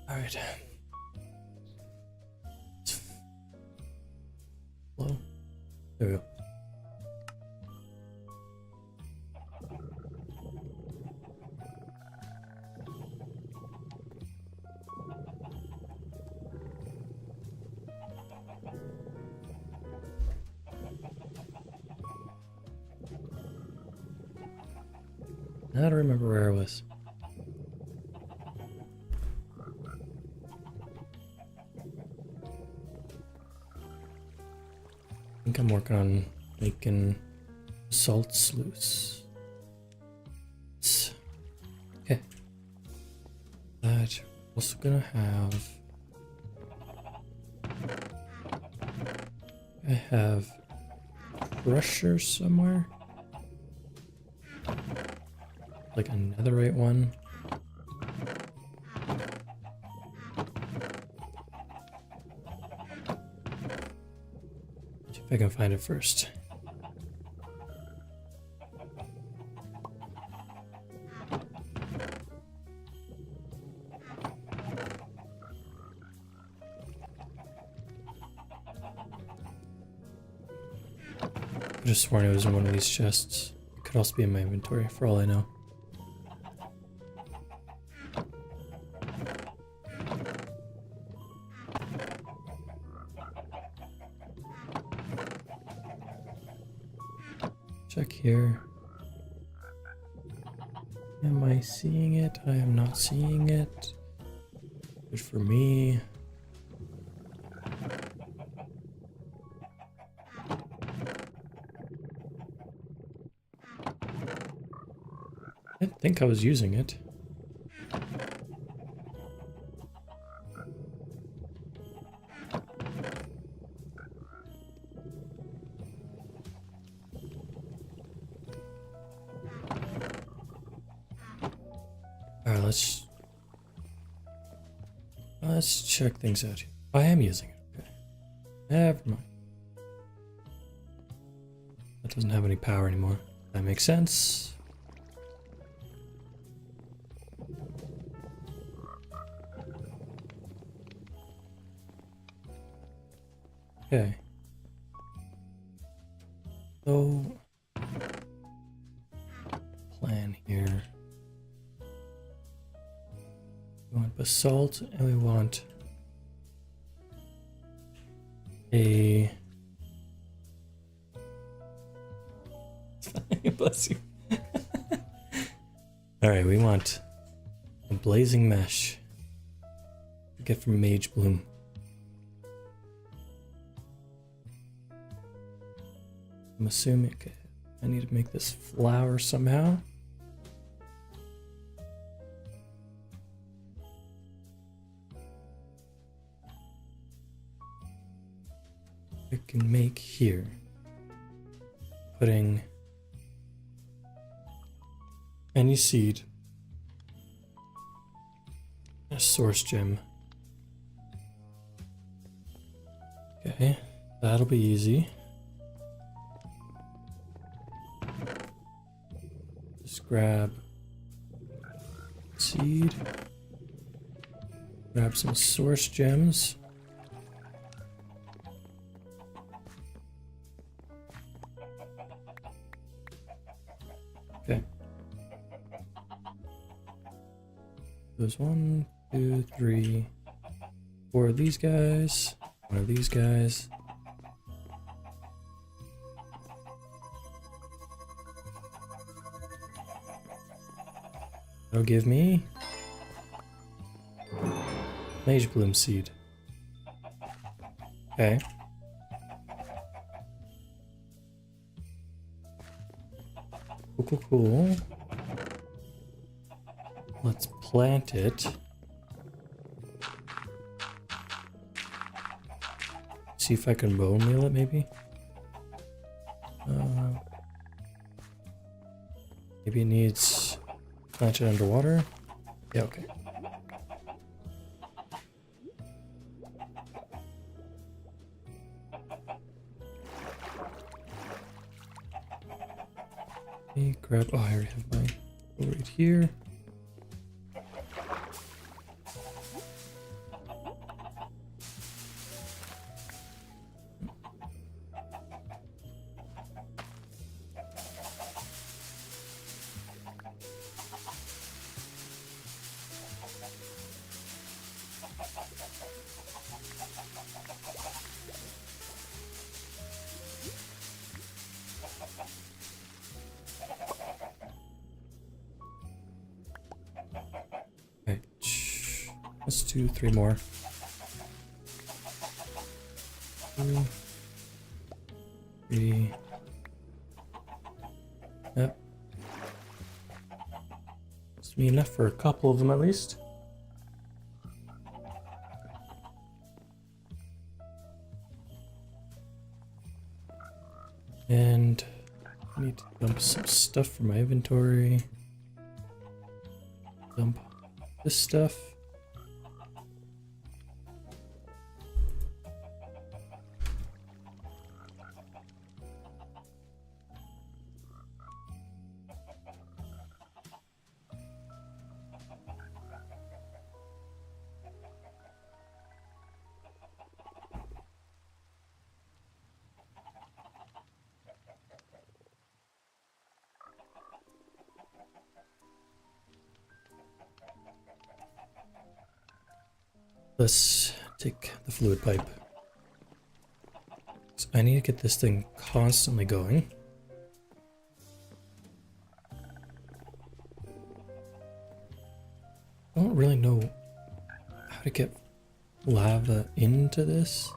All right. Hello. There we go. I don't remember where I was. I think I'm working on making salt sluice. Okay. That we're also gonna have. I have crusher somewhere. Like a netherite one. See if I can find it first. I just sworn it was in one of these chests. It could also be in my inventory, for all I know. Check here. Am I seeing it? I am not seeing it. Good for me. I didn't think I was using it. Alright, let's check things out. I am using it. Okay. Never mind. That doesn't have any power anymore. That makes sense. Okay. So, plan here. We want basalt and we want a bless you. Alright, we want a blazing mesh. We get from Mage Bloom. I'm assuming okay, I need to make this flower somehow. I can make here, putting any seed, a source gem. Okay, that'll be easy. Just grab seed, grab some source gems. Okay. There's 1, 2, 3, 4 of these guys, 1 of these guys. That'll give me Mage Bloom seed. Okay. Cool. Let's plant it. See if I can bone meal it, maybe. Maybe it needs planted underwater. Yeah, okay. Okay, grab. Oh, I already have mine. Go right here. Let's do 3 more. 2, 3. Yep. It's me enough for a couple of them at least. And I need to dump some stuff from my inventory. Dump this stuff. Let's take the fluid pipe. So I need to get this thing constantly going. I don't really know how to get lava into this.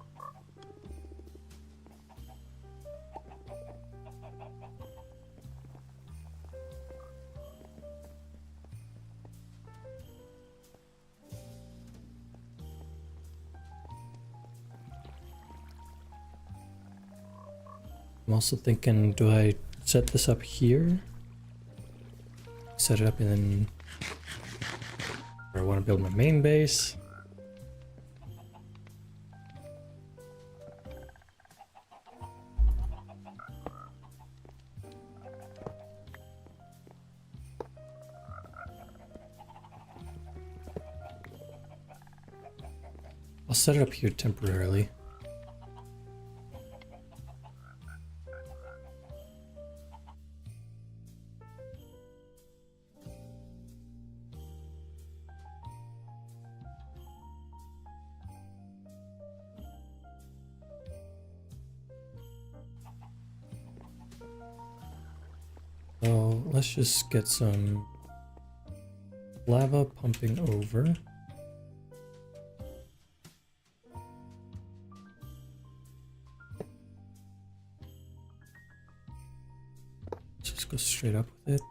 I'm also thinking, do I set this up here? Set it up and then... Or I want to build my main base. I'll set it up here temporarily. So let's just get some lava pumping over. Let's just go straight up with it.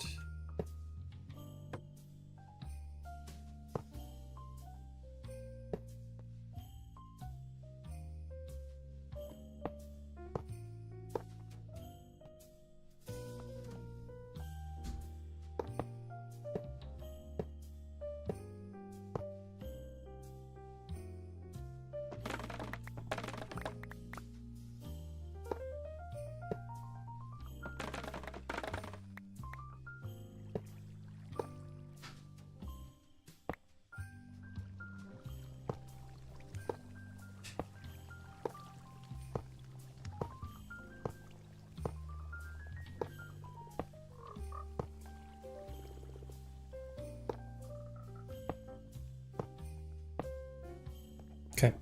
Okay.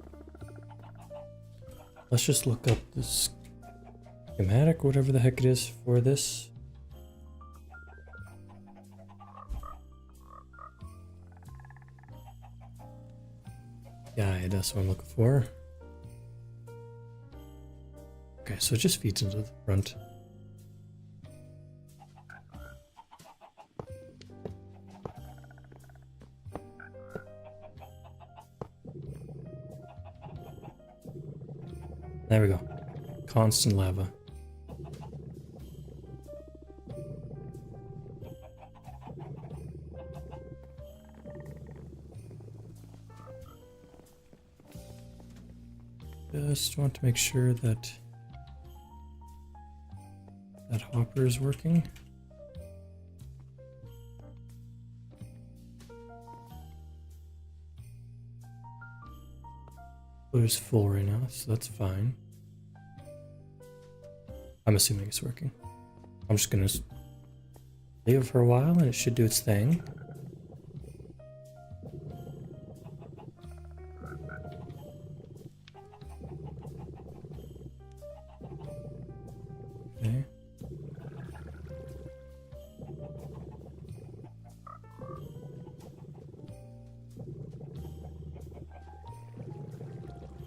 Let's just look up this schematic, whatever the heck it is for this. Yeah, that's what I'm looking for. Okay, so it just feeds into the front. There we go. Constant lava. Just want to make sure that that hopper is working. It's full right now, so that's fine. I'm assuming it's working. I'm just gonna leave it for a while and it should do its thing. Okay.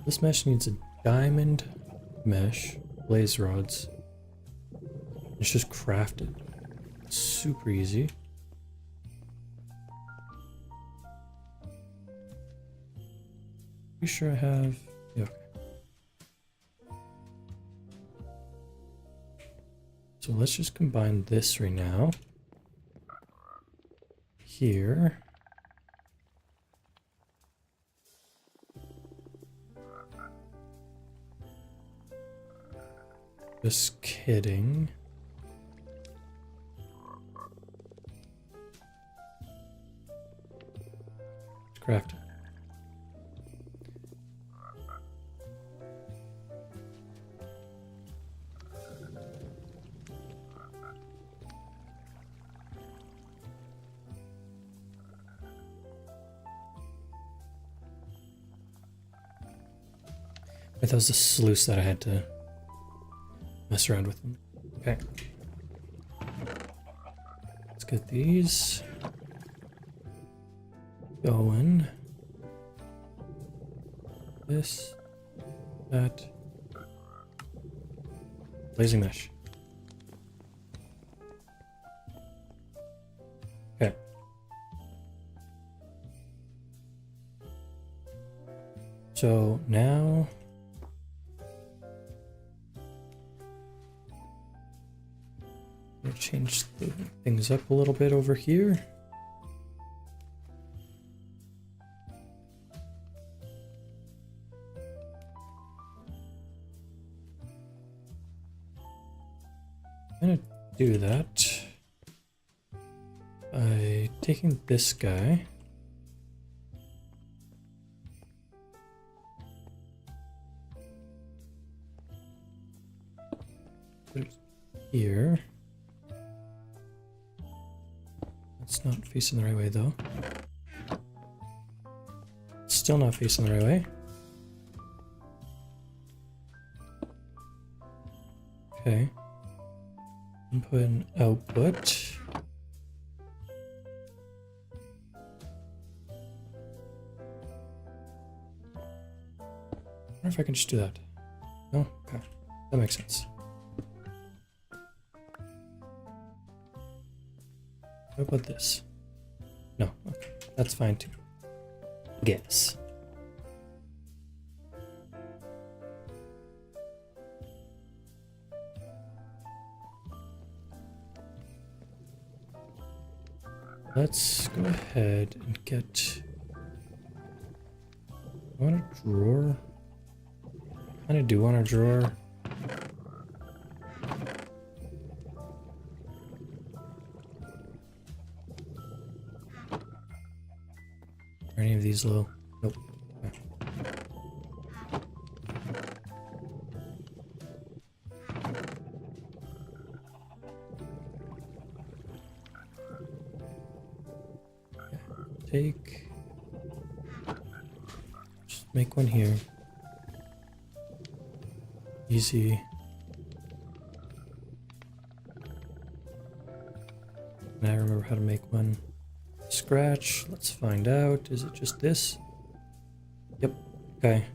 This mesh needs a diamond mesh, blaze rods. It's just crafted. It's super easy. Pretty sure I have. Yeah, okay. So let's just combine this right now. Here. Just kidding. Let's craft it. That was the sluice that I had to mess around with them. Okay. Let's get these going. This, that, blazing mesh. Okay. So now change things up a little bit over here. I'm gonna do that by taking this guy. Put it here. It's not facing the right way though. It's still not facing the right way. Okay. Input and output. I wonder if I can just do that. No? Okay. That makes sense. What about this? No, okay. That's fine too. Guess. Let's go ahead and get. I want a drawer. I kind of do want a drawer. Are any of these low? Nope. Okay. Take. Just make one here. Easy. Now I remember how to make one. Scratch. Let's find out. Is it just this? Yep. Okay.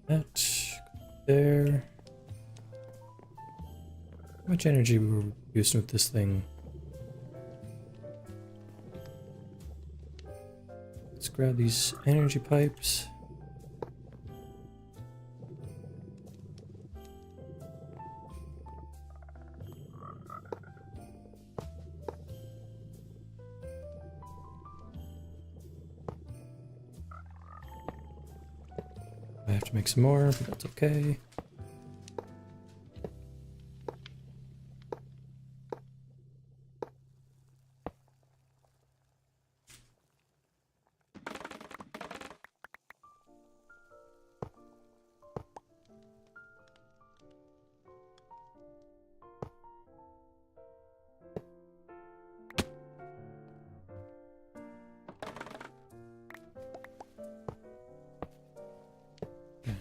That there. How much energy we were using with this thing? Let's grab these energy pipes. I have to make some more, but that's okay.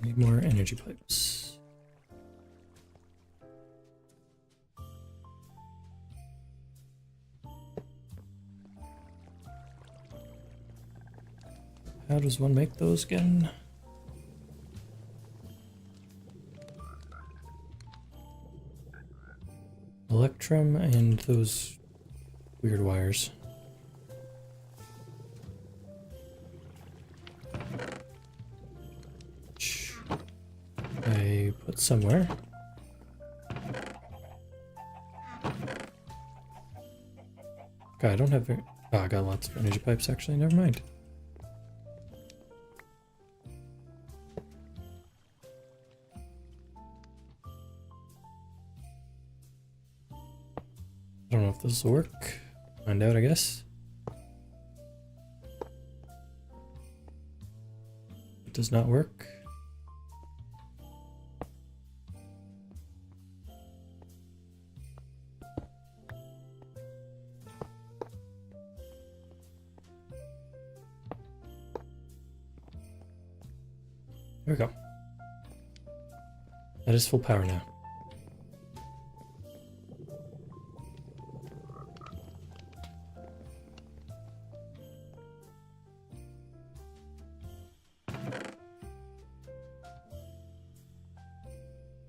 Need more energy pipes. How does one make those again? Electrum and those weird wires. Which I put somewhere. God, I don't have very... Oh, I got lots of energy pipes actually, never mind. I don't know if this will work. Find out, I guess. It does not work. There we go. That is full power now.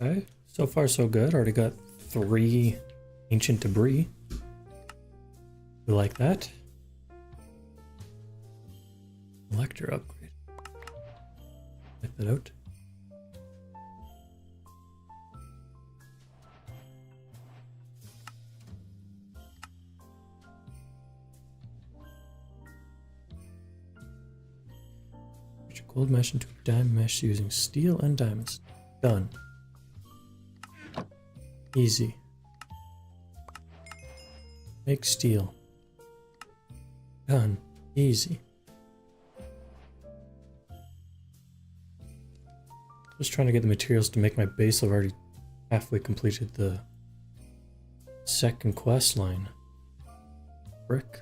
Okay, so far so good. Already got 3 ancient debris. We like that. Elector upgrade. Check that out. Gold mesh into diamond mesh using steel and diamonds. Done. Easy. Make steel. Done. Easy. Just trying to get the materials to make my base. I've already halfway completed the second quest line. Brick.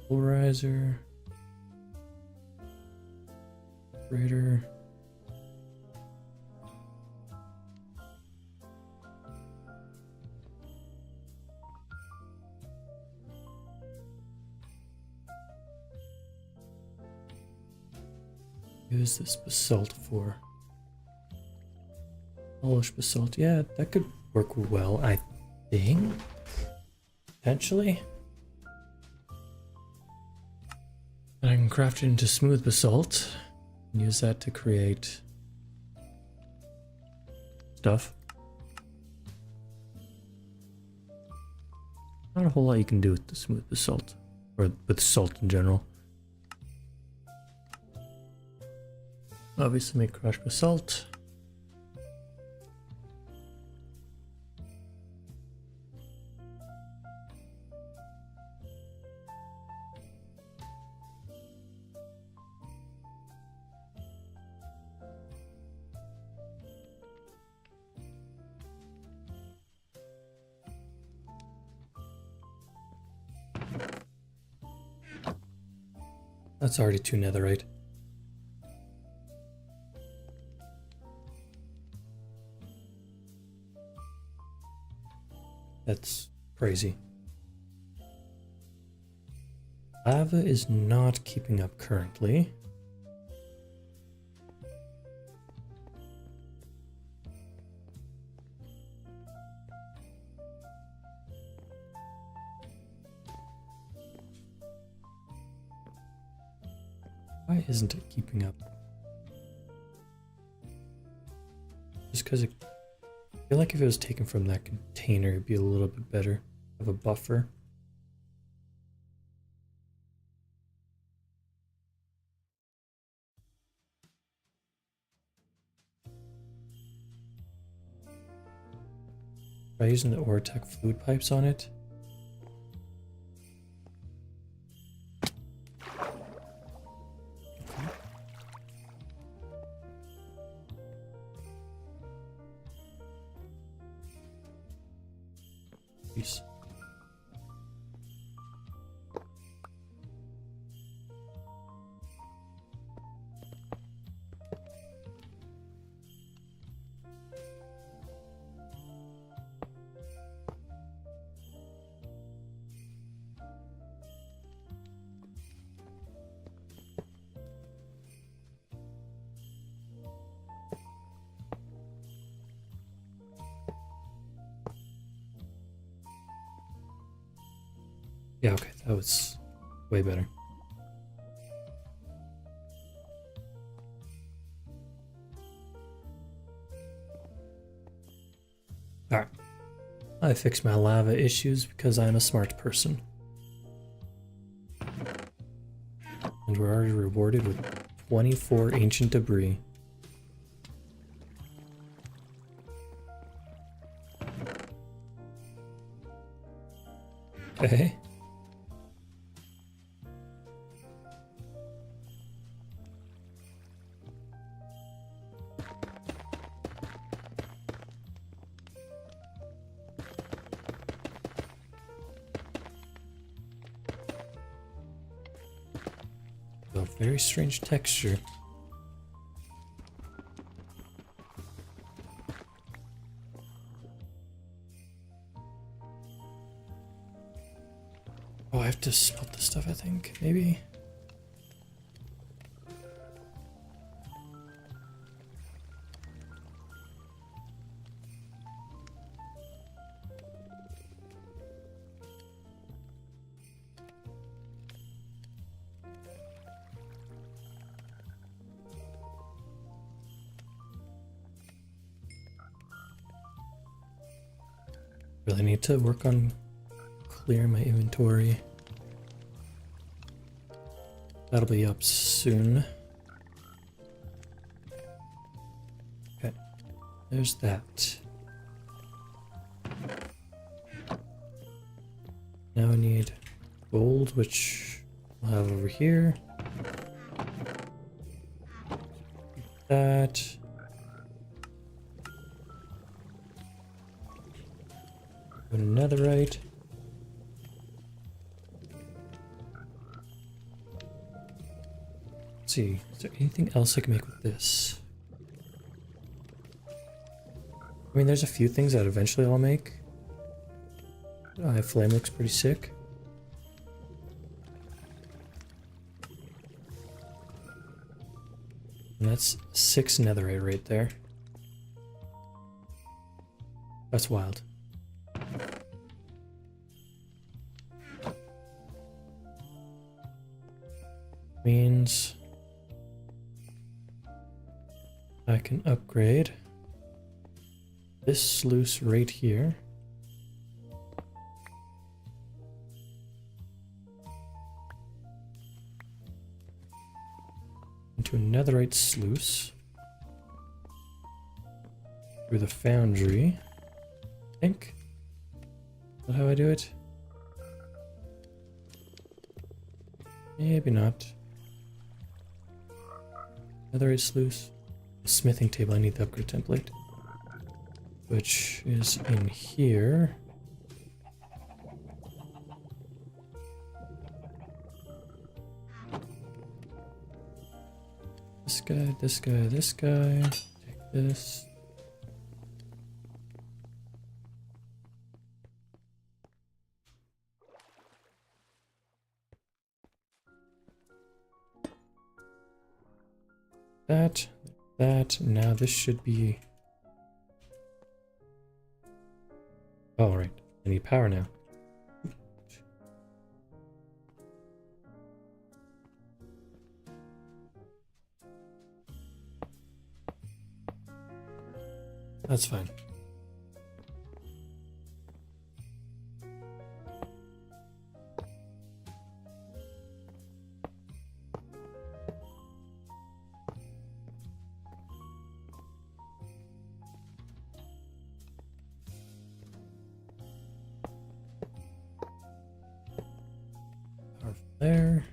Polarizer. Operator. What is this basalt for? Polish basalt. Yeah, that could work well, I think. Potentially. And I can craft it into smooth basalt and use that to create stuff. Not a whole lot you can do with the smooth basalt, or with salt in general. Obviously make crushed basalt. That's already 2 netherite. That's crazy. Lava is not keeping up currently. Why isn't it keeping up? Just because I feel like if it was taken from that container, it'd be a little bit better of a buffer. Try using the Oratech fluid pipes on it. Peace. Yeah, okay, that was way better. Alright. I fixed my lava issues because I'm a smart person. And we're already rewarded with 24 ancient debris. Okay. A very strange texture. Oh, I have to smelt this stuff, I think. Maybe. Really need to work on clearing my inventory. That'll be up soon. Okay, there's that. Now I need gold, which I'll have over here. That. Netherite. Let's see, is there anything else I can make with this? I mean, there's a few things that eventually I'll make. Flame looks pretty sick. And that's 6 netherite right there. That's wild. Means I can upgrade this sluice right here. Into a netherite sluice through the foundry, I think. Is that how I do it? Maybe not. Netherite sluice. Smithing table, I need the upgrade template. Which is in here. This guy, this guy, this guy. Take this. That. Now this should be... Oh, right. I need power now. That's fine. There.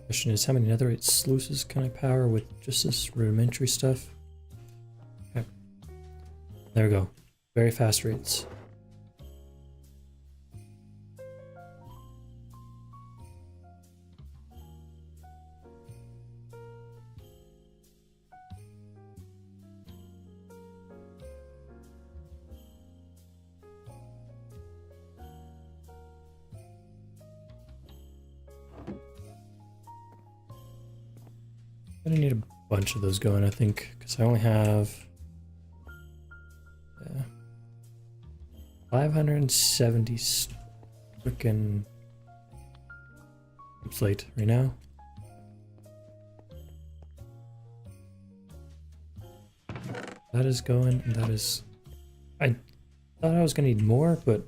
Question is, how many netherite sluices can I power with just this rudimentary stuff? Okay. There we go. Very fast rates. I'm gonna need a bunch of those going, I think, because I only have 570 freaking slate right now. That is going, and that is... I thought I was going to need more, but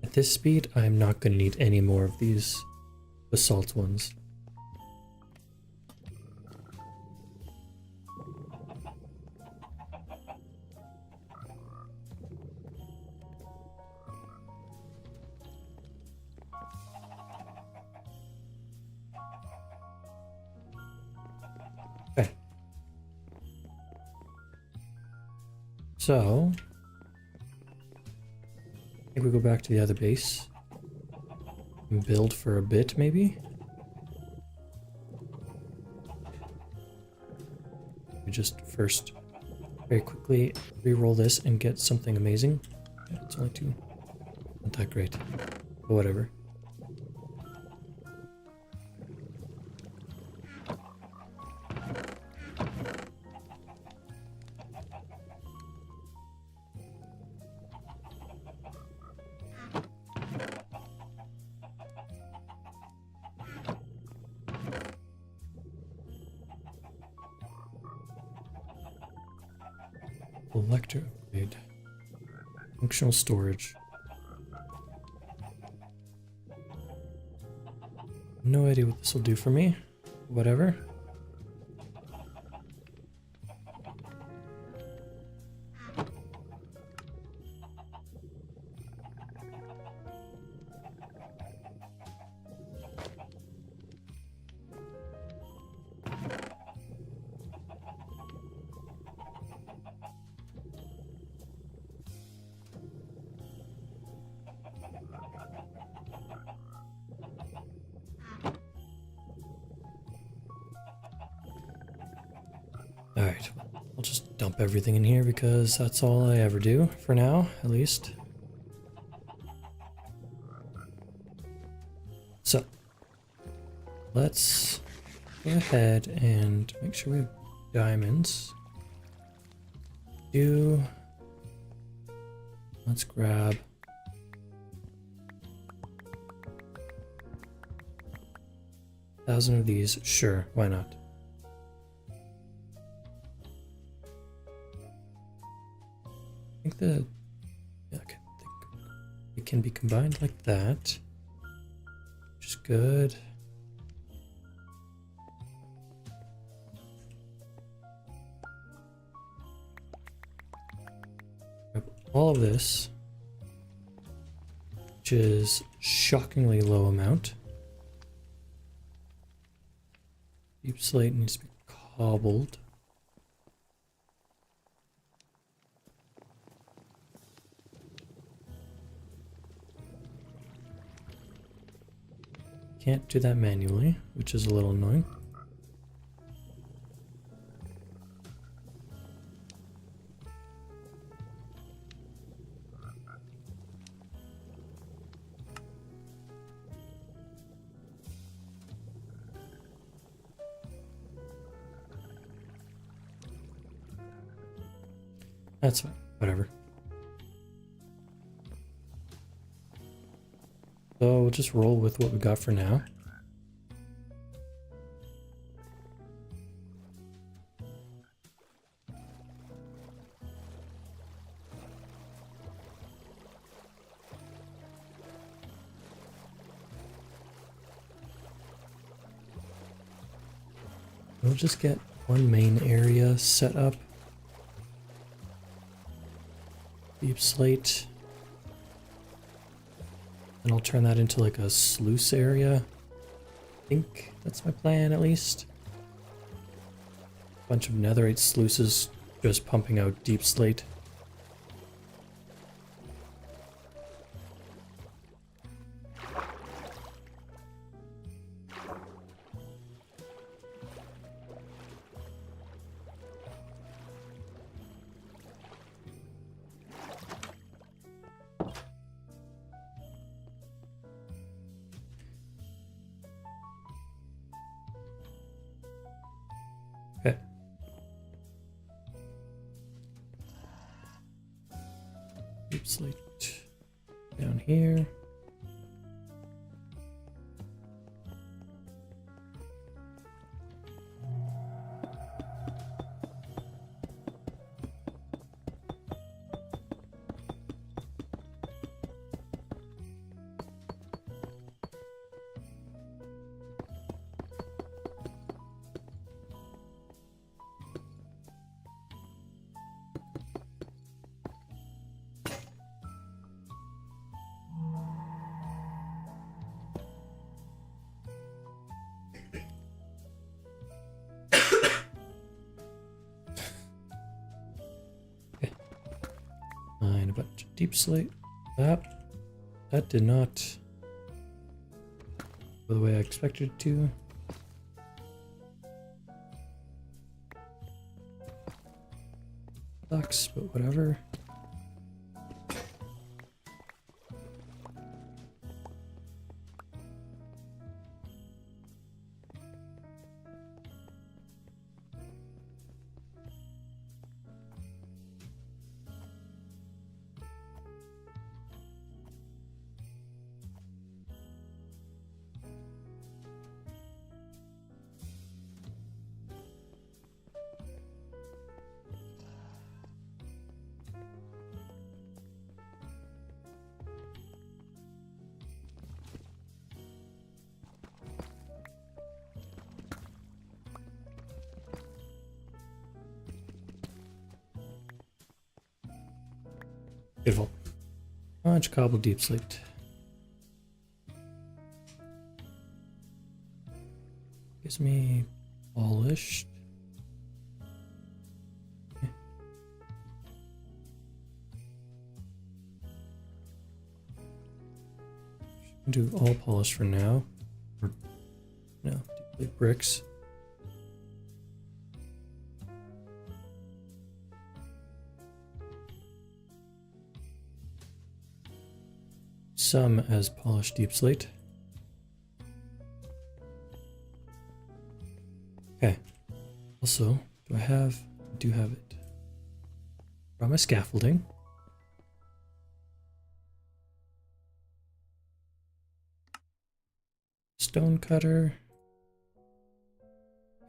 at this speed, I'm not going to need any more of these basalt ones. Okay. So, I think we go back to the other base and build for a bit, maybe? We just first very quickly re-roll this and get something amazing. Yeah, it's only 2. Not that great, but whatever. Collector upgrade. Functional storage. No idea what this will do for me. Whatever. Alright, I'll just dump everything in here because that's all I ever do, for now, at least. So, let's go ahead and make sure we have diamonds. Let's grab... $1,000 of these, sure, why not? I think yeah, okay, I think it can be combined like that, which is good. Grab all of this, which is shockingly low amount. Deep slate needs to be cobbled. Can't do that manually, which is a little annoying. That's fine, whatever. So we'll just roll with what we got for now. We'll just get one main area set up. Deep slate. And I'll turn that into like a sluice area. I think that's my plan, at least. Bunch of netherite sluices just pumping out deep slate. Okay. Deep slate. here. And a bunch of deep slate. That did not go the way I expected it to. Sucks, but whatever. Beautiful. Much cobble deep slate. Gives me polished. Okay. Do all polished for now. Or, no, deep slate bricks. Some as polished deep slate. Okay. Also, do I have? I do have it. Brought my scaffolding. Stone cutter.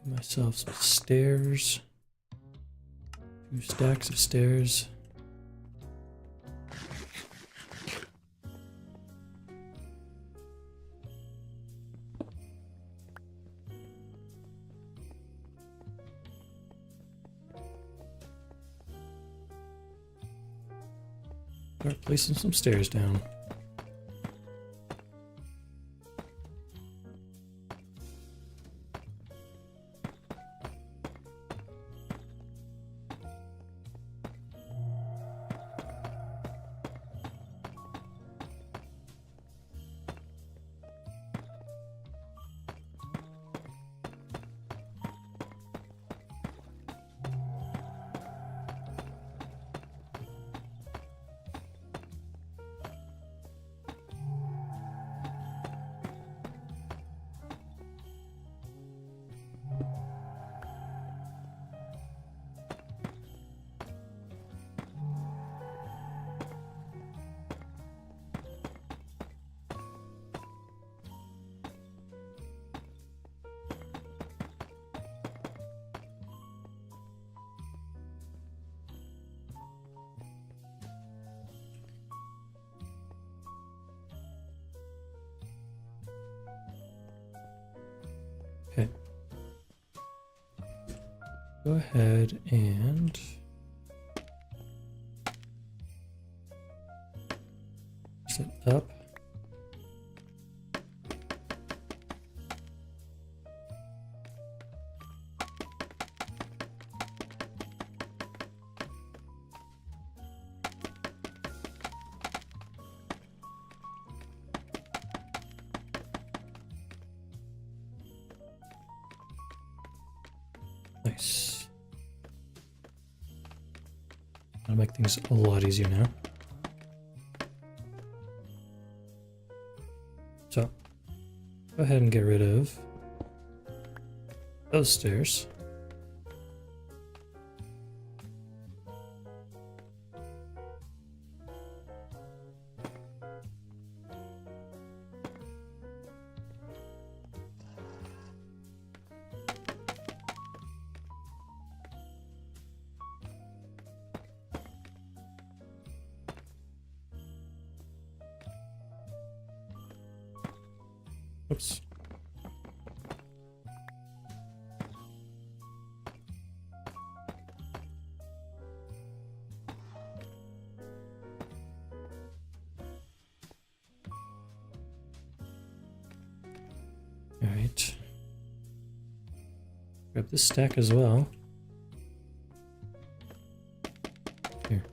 Get myself some stairs. 2 stacks of stairs. Start placing some stairs down. Okay. Go ahead and set up. Nice. That'll make things a lot easier now. So, go ahead and get rid of those stairs. Oops. Alright. Grab this stack as well. Here.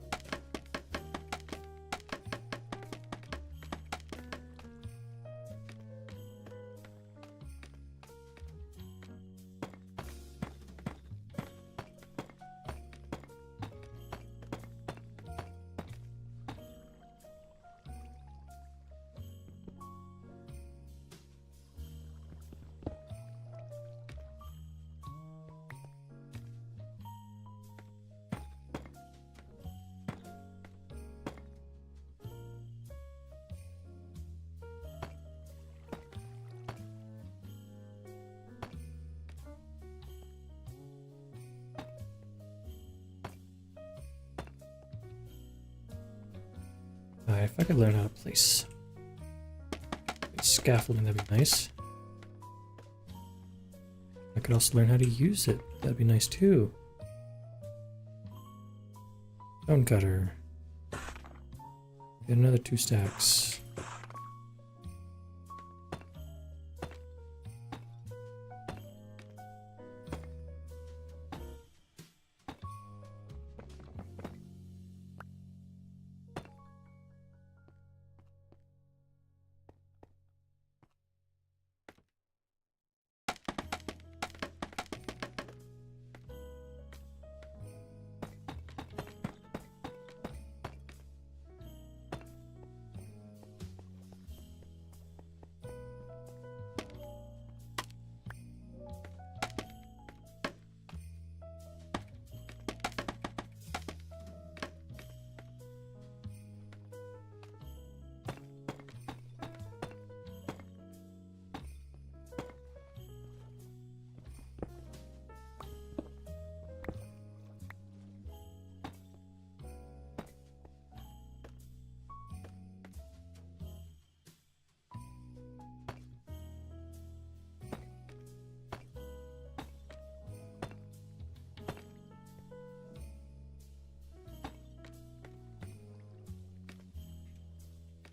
Alright, if I could learn how to place scaffolding, that'd be nice. I could also learn how to use it. That'd be nice too. Stone cutter. Get another 2 stacks.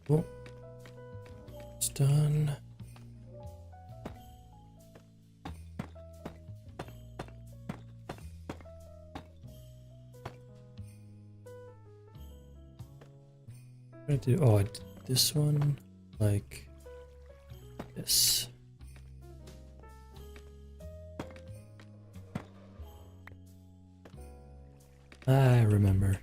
Cool. It's done. What did I do? Oh, I did this one like this. I remember.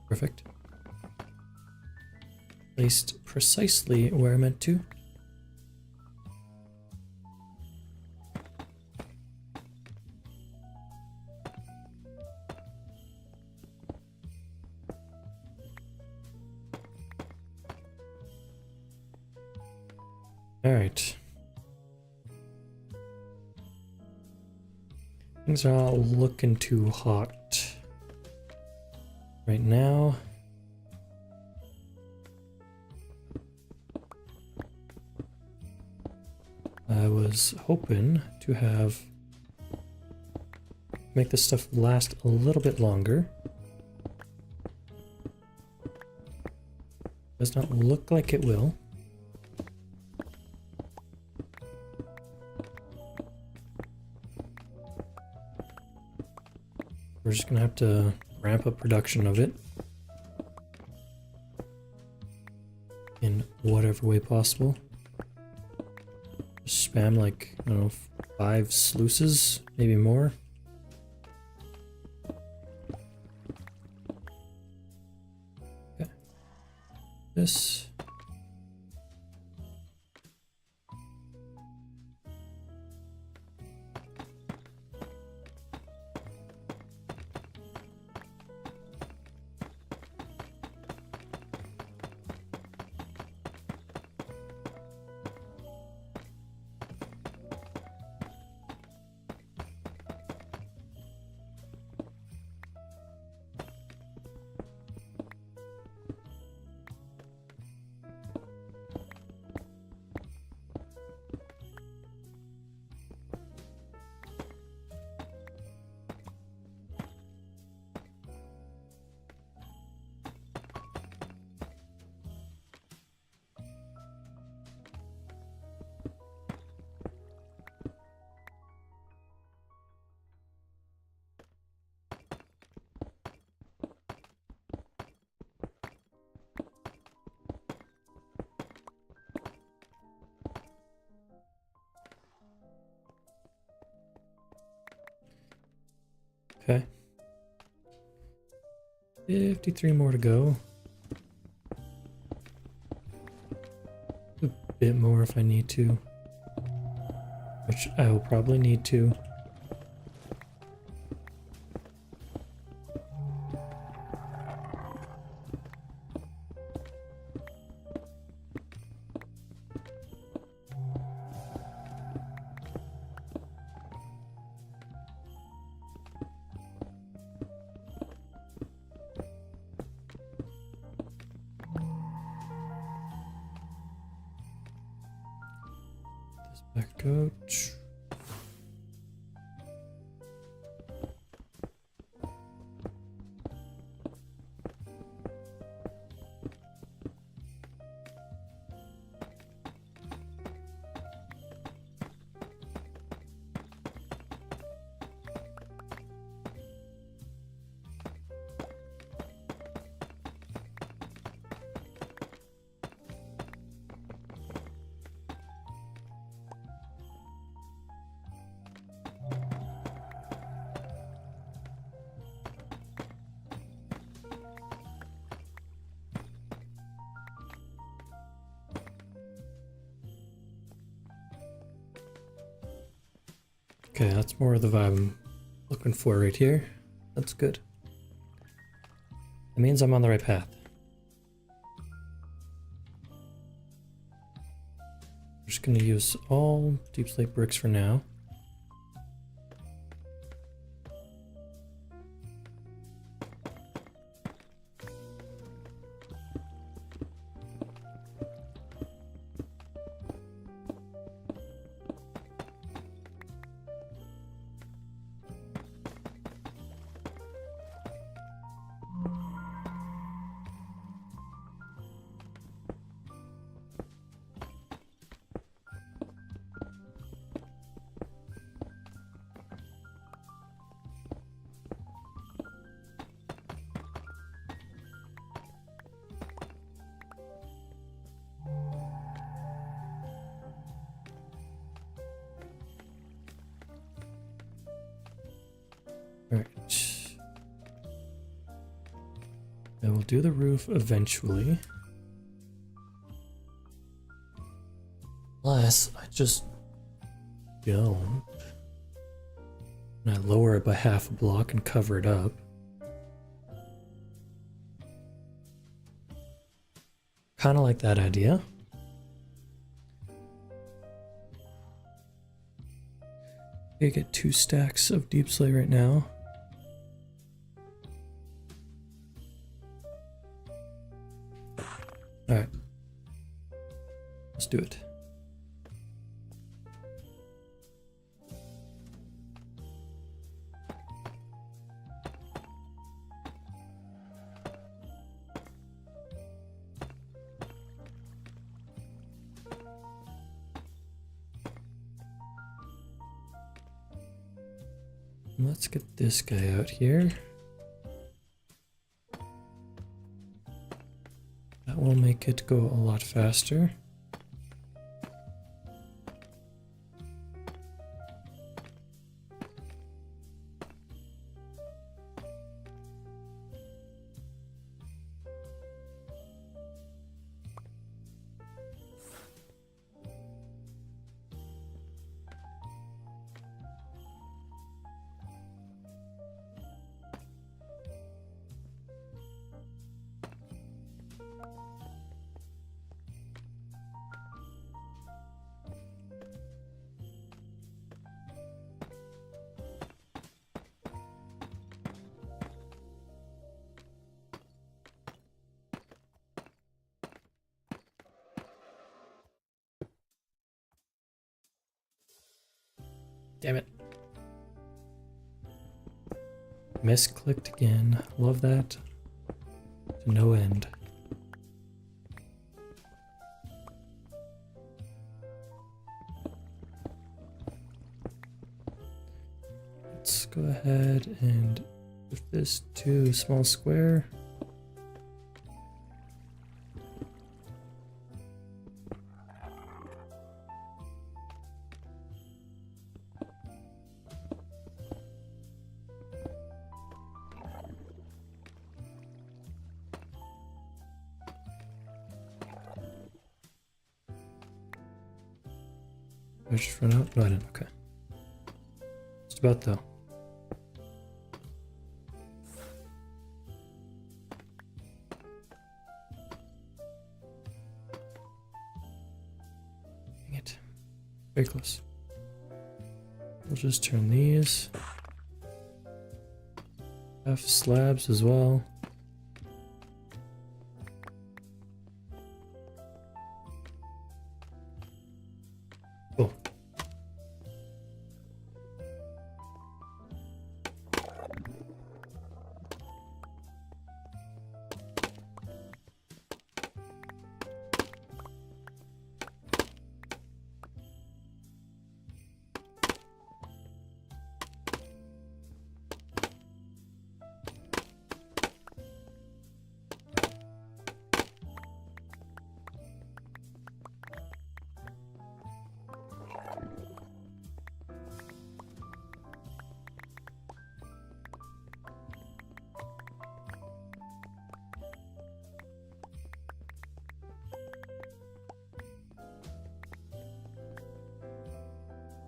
Perfect. Placed precisely where I meant to. All right. Things are all looking too hot right now. I was hoping to make this stuff last a little bit longer. Does not look like it will. We're just gonna have to ramp up production of it. whatever way possible. Just spam like, I don't know, 5 sluices, maybe more. Okay. This. Okay. 53 more to go. A bit more if I need to. Which I will probably need to. Back out. Okay, that's more of the vibe I'm looking for right here. That's good. That means I'm on the right path. I'm just going to use all deep slate bricks for now. Alright. I will do the roof eventually. Unless I just don't. And I lower it by half a block and cover it up. Kind of like that idea. You get 2 stacks of deep slate right now. Alright. Let's do it. Let's get this guy out here. That will make it go a lot faster. Damn it. Misclicked again. Love that. To no end. Let's go ahead and move this to a small square. I just run out? No, I didn't. Okay. Just about though. Dang it. Very close. We'll just turn these. Half slabs as well. Cool.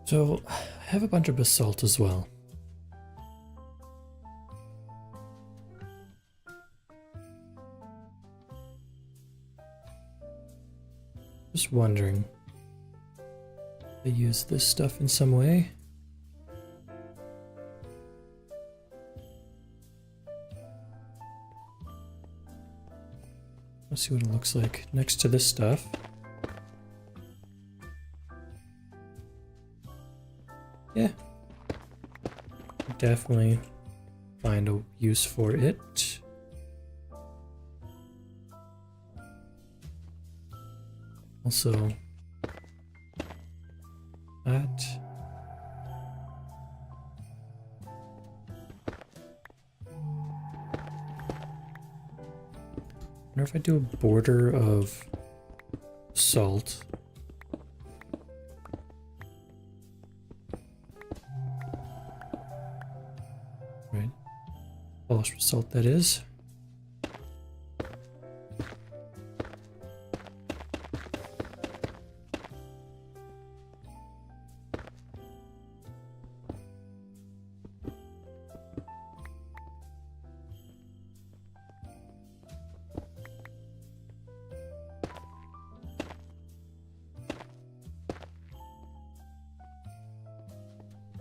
So, I have a bunch of basalt as well. Just wondering, they use this stuff in some way? Let's see what it looks like next to this stuff. Yeah, definitely find a use for it. Also, that. I wonder if I do a border of salt. Right. Polished salt, that is.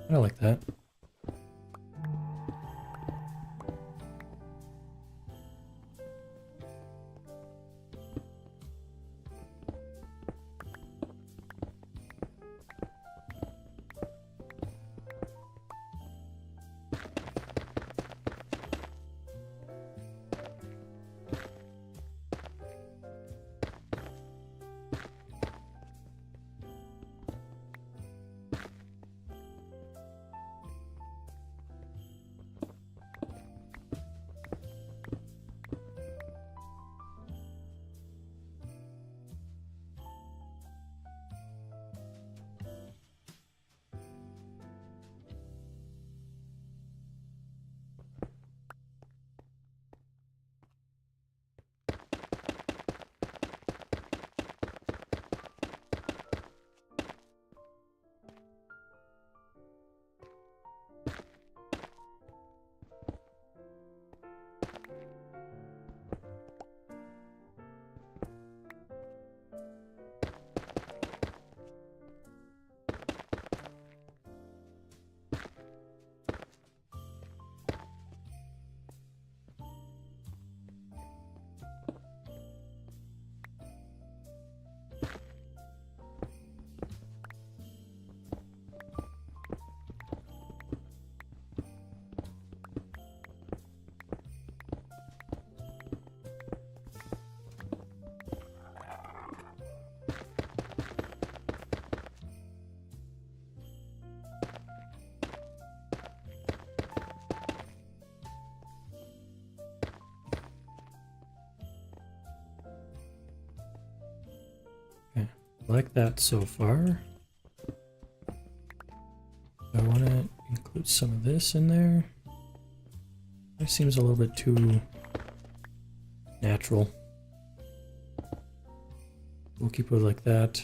I like that. Like that so far. I want to include some of this in there. It seems a little bit too natural. We'll keep it like that.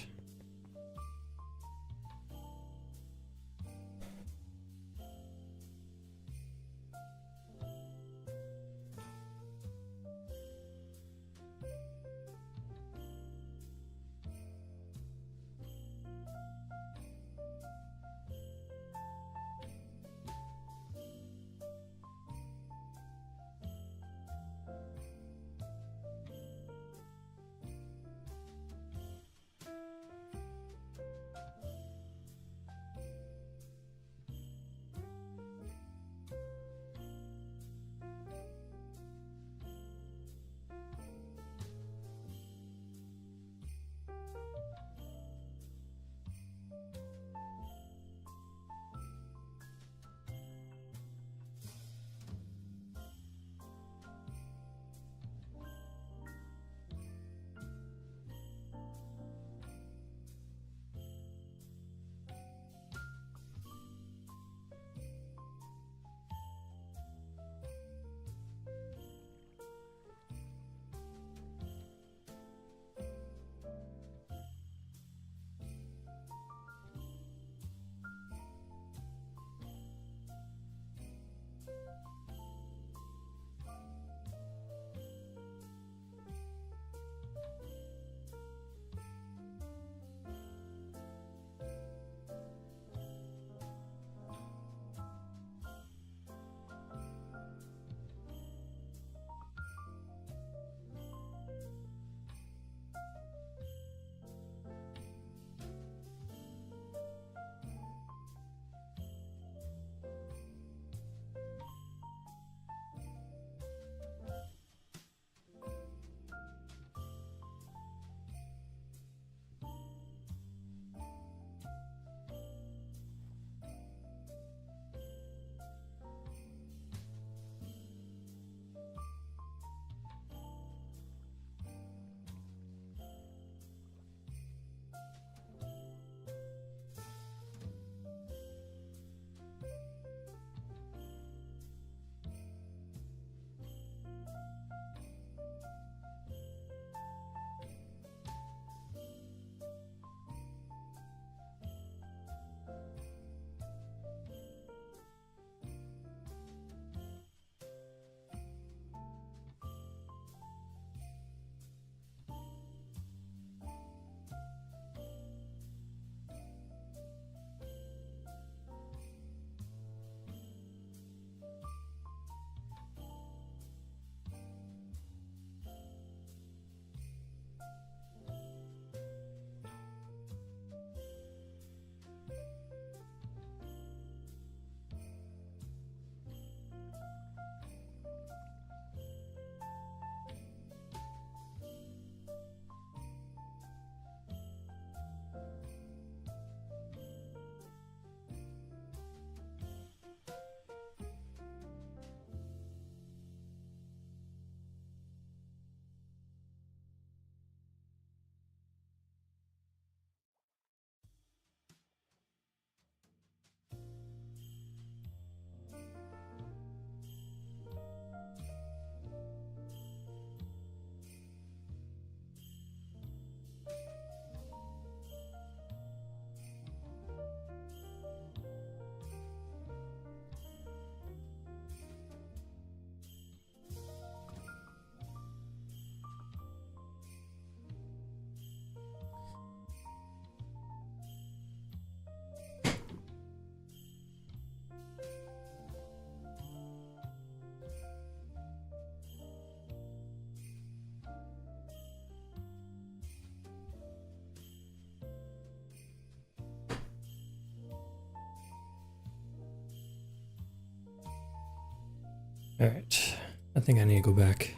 Alright, I think I need to go back.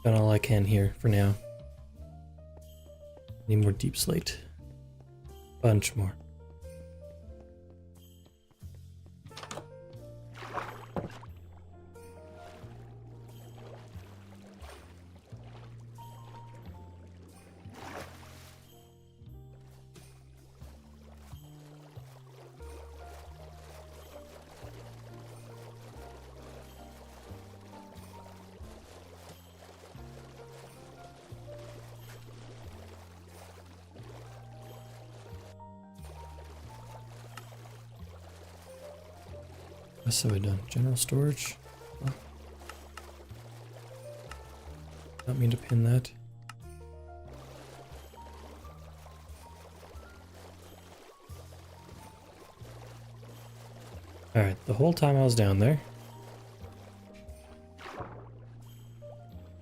Done all I can here for now. Need more deep slate. Bunch more. What have I done? General storage? Oh. Not mean to pin that. Alright, the whole time I was down there,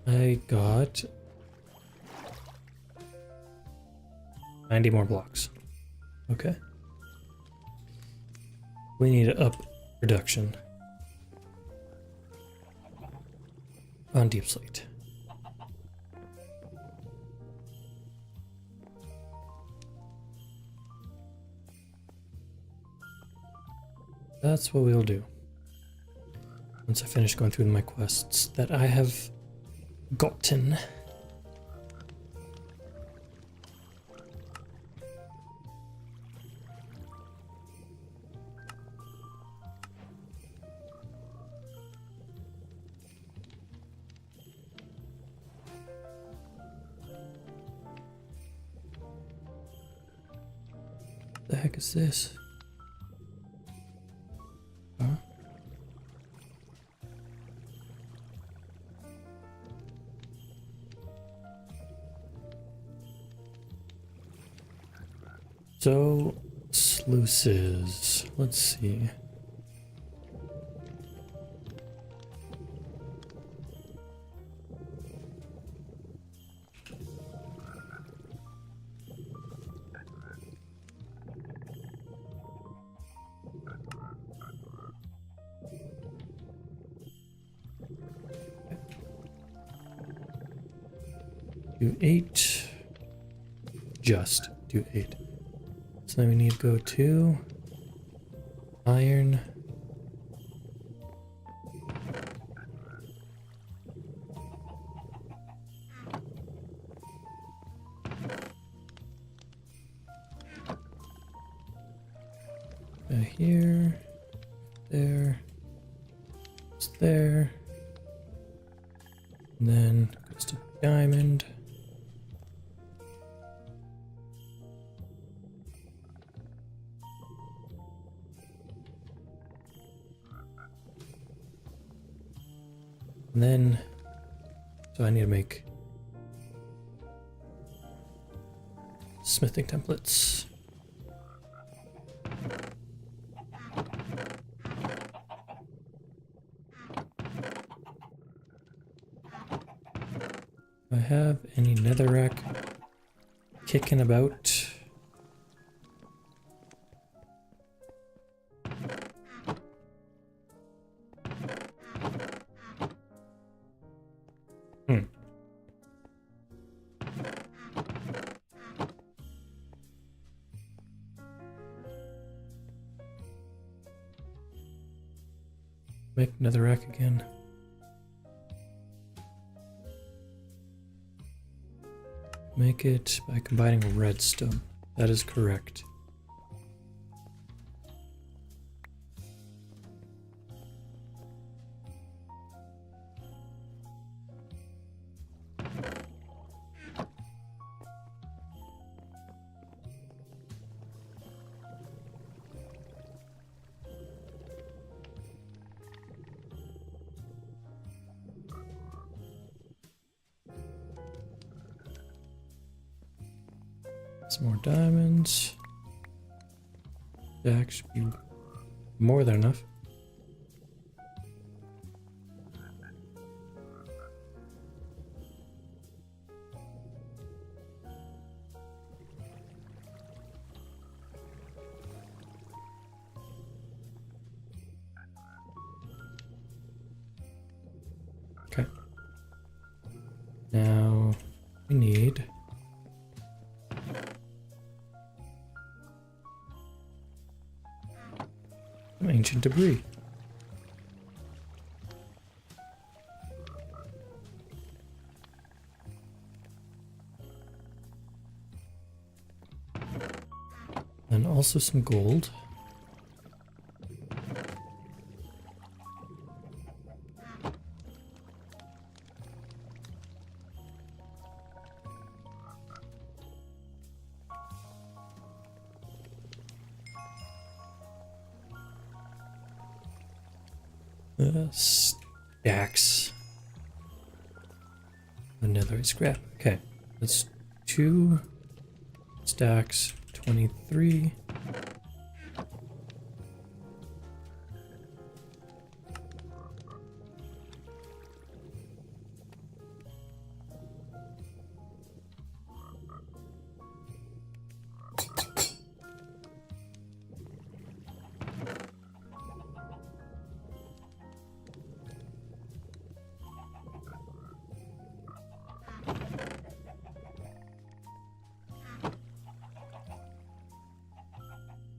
I got 90 more blocks. Okay. We need to up production on deep slate. That's what we'll do. Once I finish going through my quests that I have gotten. The heck is this? Huh? So, sluices. Let's see. Do 8. Just do 8. So then we need to go to iron. Here, there, it's there, and then goes to diamond. And then, so I need to make smithing templates. Do I have any netherrack kicking about? Make netherrack again. Make it by combining redstone. That is correct. Some more diamonds. That should be more than enough. Okay. Now we need some ancient debris. And also some gold. Stacks. Another scrap. Okay, that's 2 stacks, 23.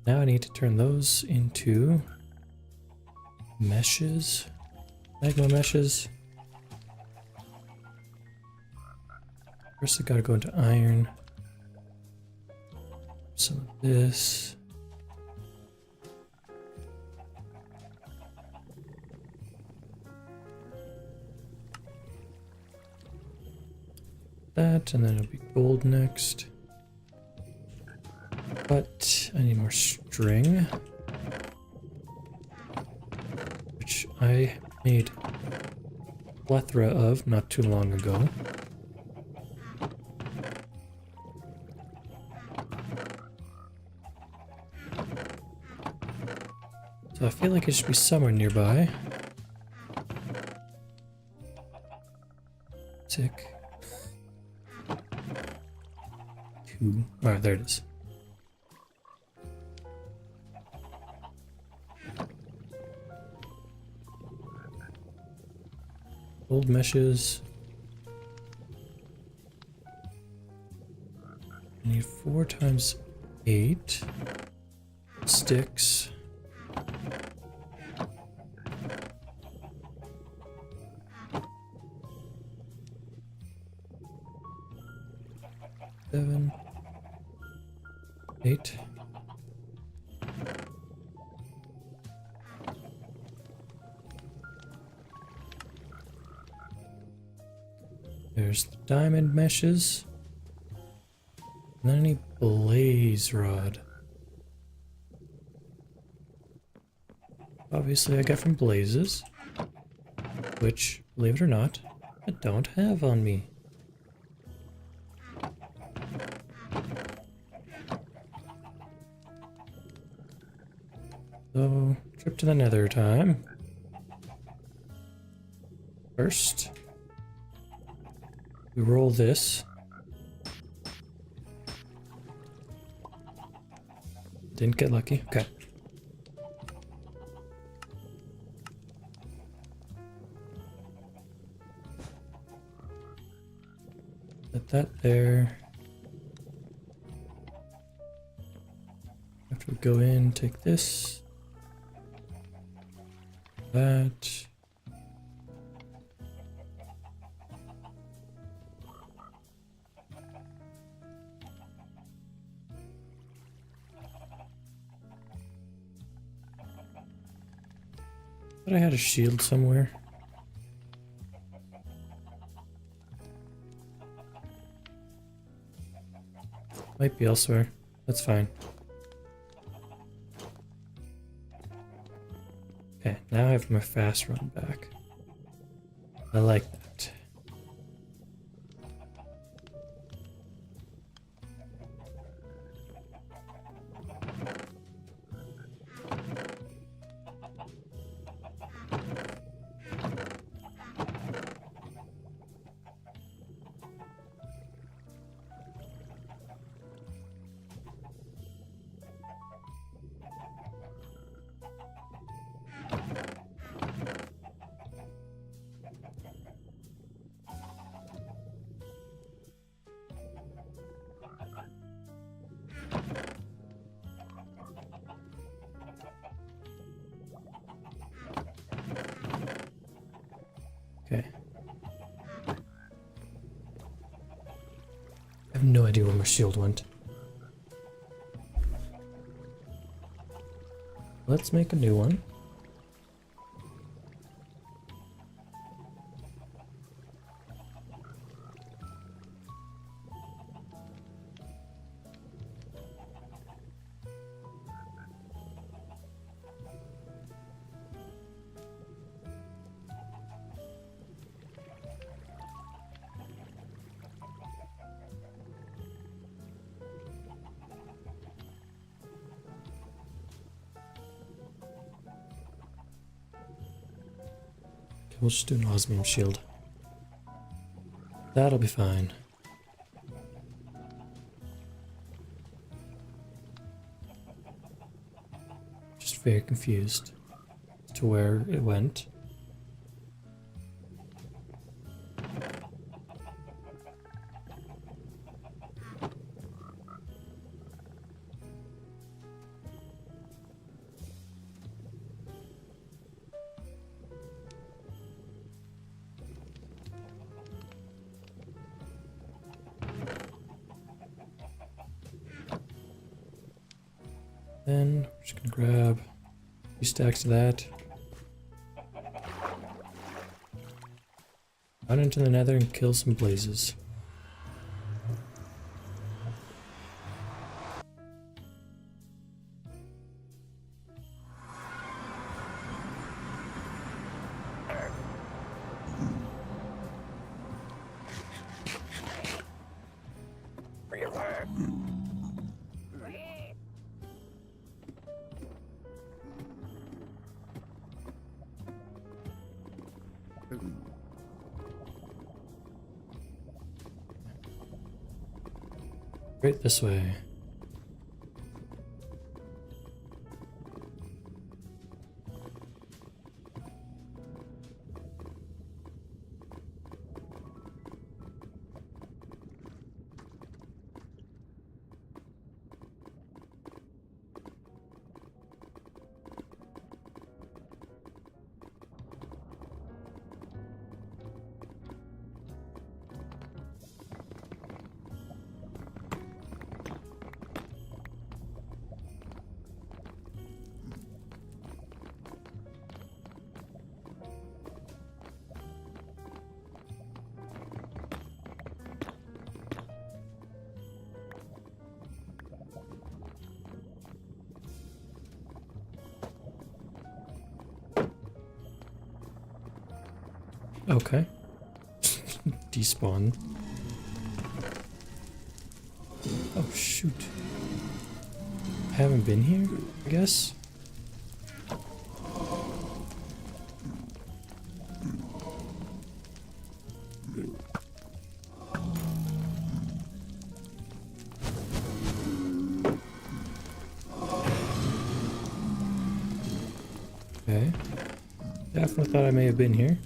Now I need to turn those into meshes, magma meshes. First I gotta go into iron. Some of this. That, and then it'll be gold next. But I need more string, which I made a plethora of not too long ago. So I feel like it should be somewhere nearby. Sick. 2. Alright, there it is. Old meshes. I need 4 times 8 sticks. Seven, 8. There's the diamond meshes. And then I need blaze rod. Obviously I got from blazes, which, believe it or not, I don't have on me. So, trip to the nether time. First, we roll this. Didn't get lucky. Okay. Put that there. After we go in, take this. That. Thought I had a shield somewhere. Might be elsewhere. That's fine. Okay, now I have my fast run back. I like that. Okay. I have no idea where my shield went. Let's make a new one. we'll just do an osmium shield. That'll be fine. Just very confused as to where it went. Then we're just gonna grab a few stacks of that. Run into the nether and kill some blazes. Right this way. Okay. Despawn. Oh shoot. I haven't been here, I guess. Okay. Definitely thought I may have been here.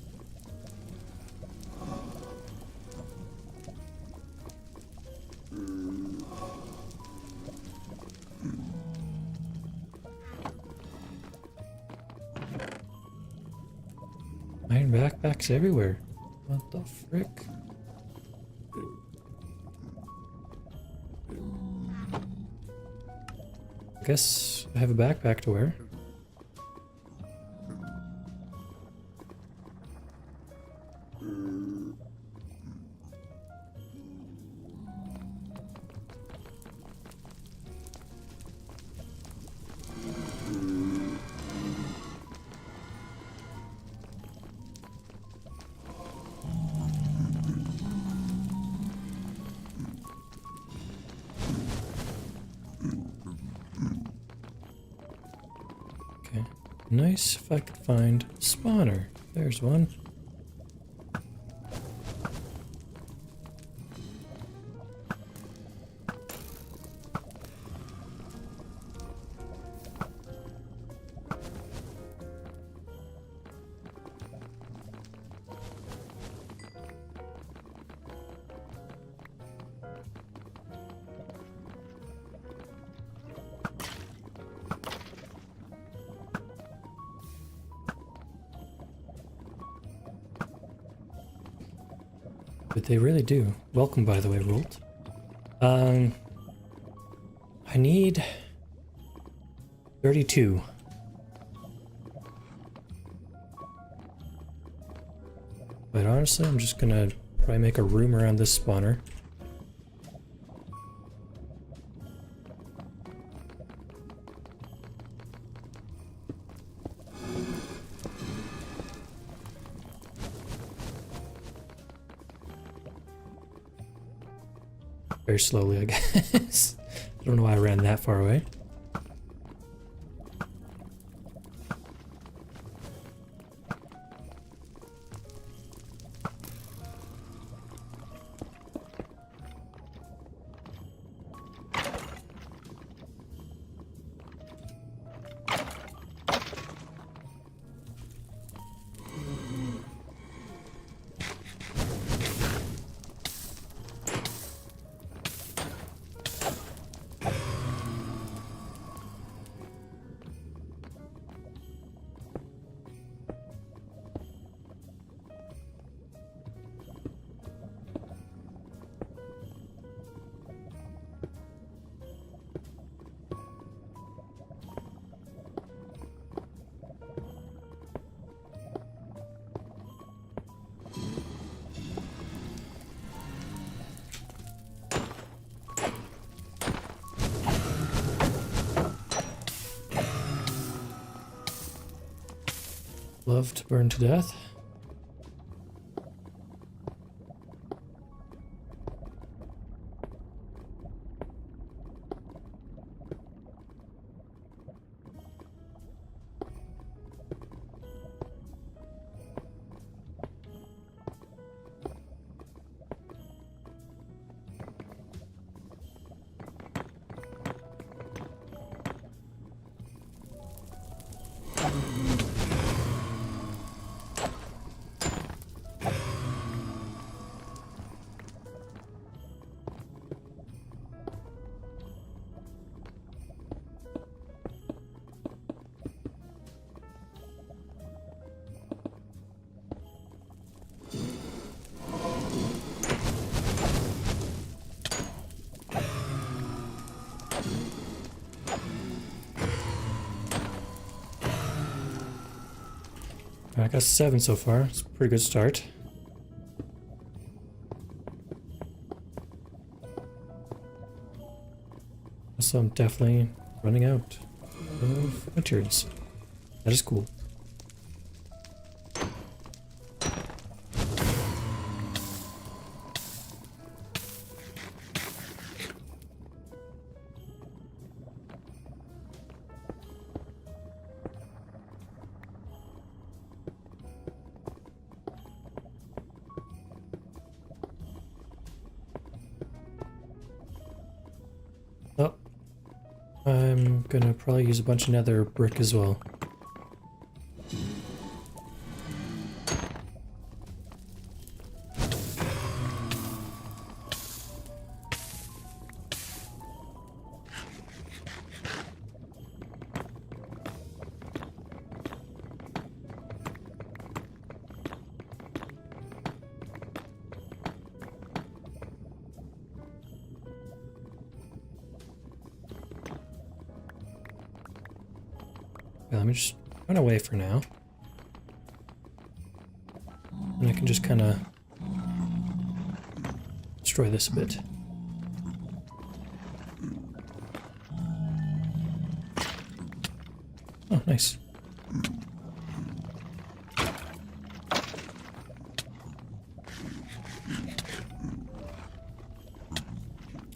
Iron backpacks everywhere. What the frick? I guess I have a backpack to wear. Okay, nice if I could find a spawner. There's one. But they really do. Welcome, by the way, Rolt. I need 32. But honestly, I'm just gonna probably make a room around this spawner. Very slowly, I guess. I don't know why I ran that far away. love to burn to death. I got 7 so far. It's a pretty good start. So I'm definitely running out of materials. That is cool. Oh, I'm gonna probably use a bunch of nether brick as well. Let me just run away for now. And I can just kind of destroy this a bit. Oh, nice.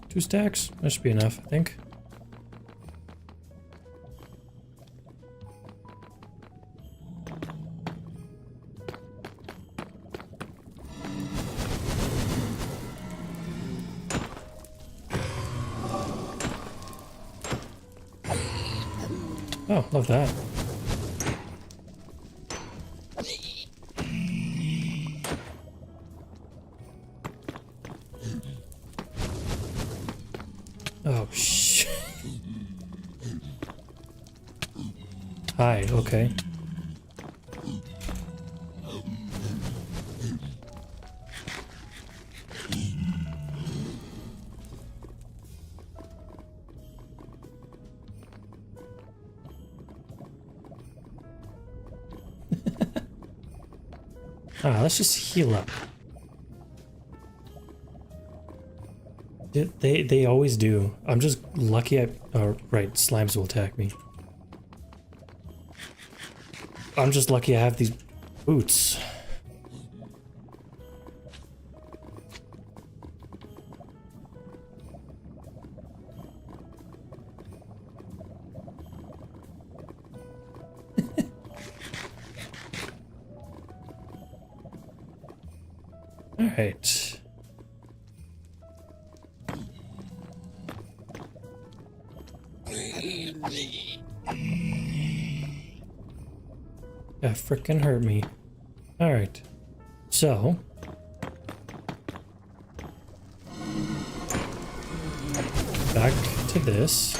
Two stacks? That should be enough, I think. Oh, love that. Oh, shit. Hi, okay. Let's just heal up. They always do. I'm just lucky right, slimes will attack me. I'm just lucky I have these boots. Alright. That frickin' hurt me. Alright. So. Back to this.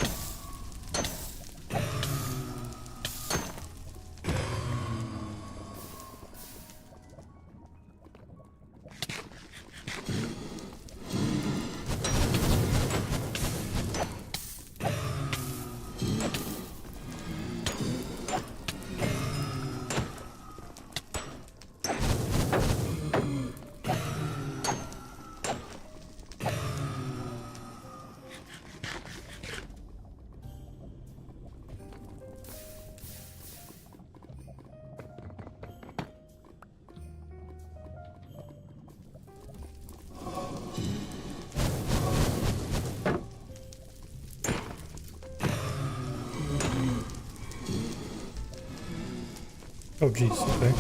Oh jeez, okay.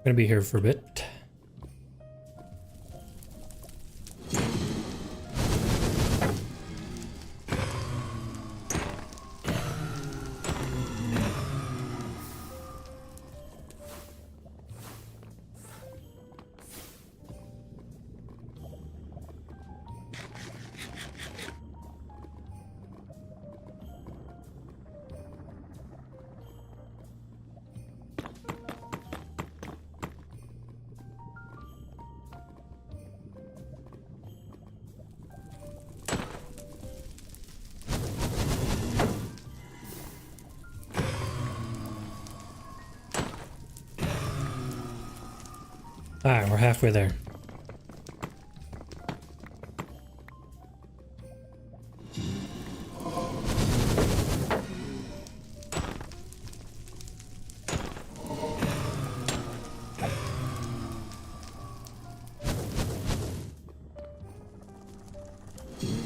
Gonna be here for a bit. Alright, we're halfway there.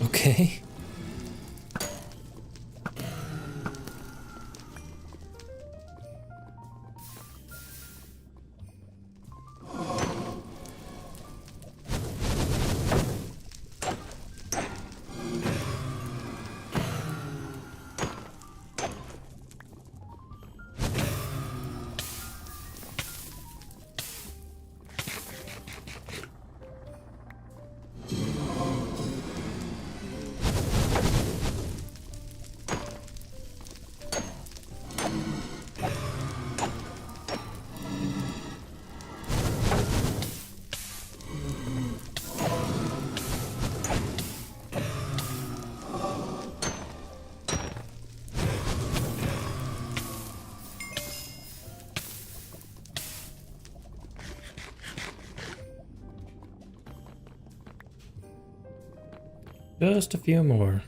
Okay. Just a few more.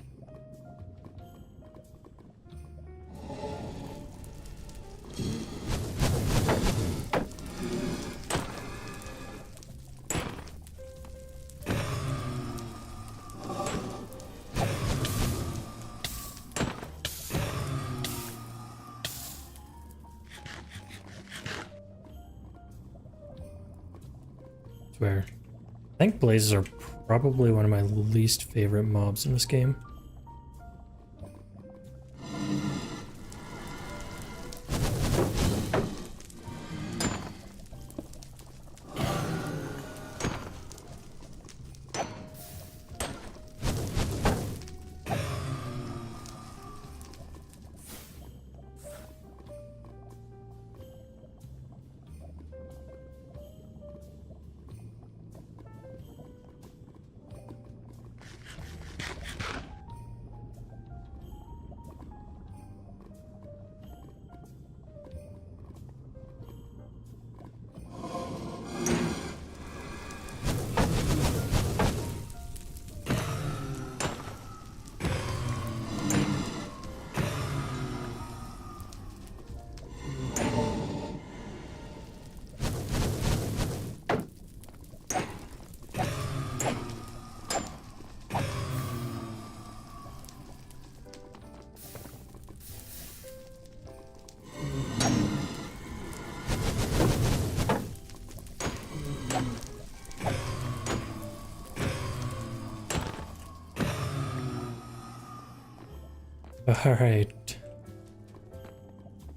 Swear. I think blazes are probably one of my least favorite mobs in this game. Alright.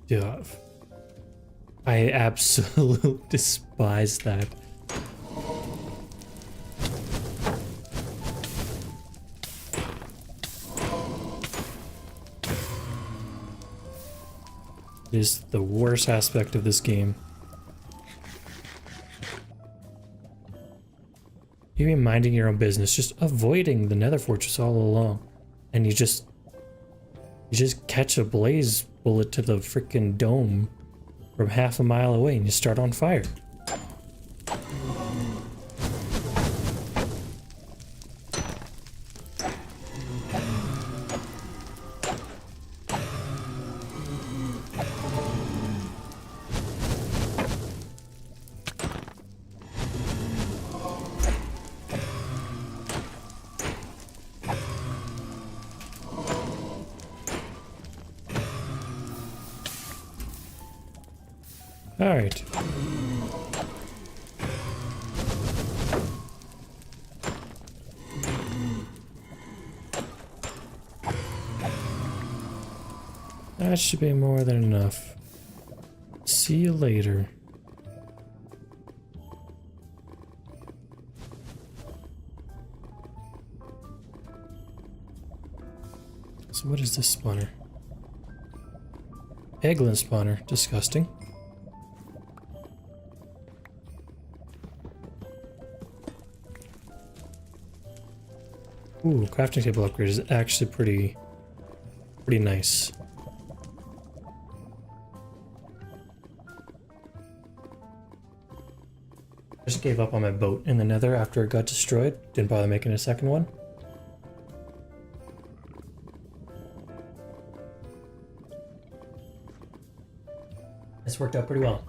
Duff. I absolutely despise that. It is the worst aspect of this game. You be minding your own business, just avoiding the Nether Fortress all along. And you just catch a blaze bullet to the freaking dome from half a mile away and you start on fire. Alright. That should be more than enough. See you later. So what is this spawner? Eglin spawner. Disgusting. Ooh, crafting table upgrade is actually pretty nice. I just gave up on my boat in the nether after it got destroyed. Didn't bother making a second one. This worked out pretty well.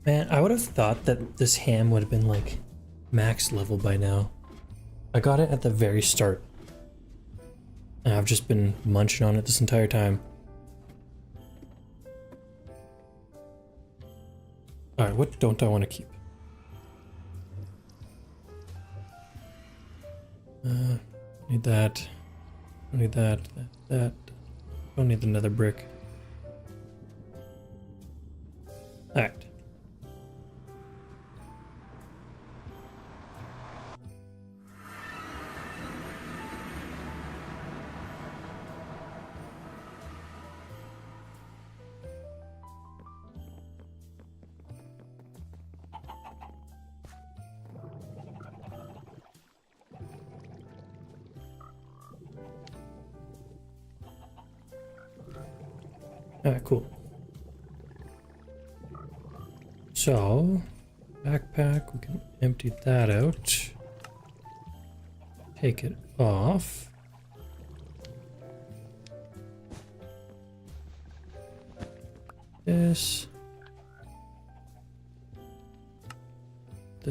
Man, I would have thought that this ham would have been like max level by now. I got it at the very start. And I've just been munching on it this entire time. Alright, what don't I want to keep? Need that. Don't need that. That. Don't need the nether brick. Alright. Alright, cool. So, backpack, we can empty that out. Take it off. This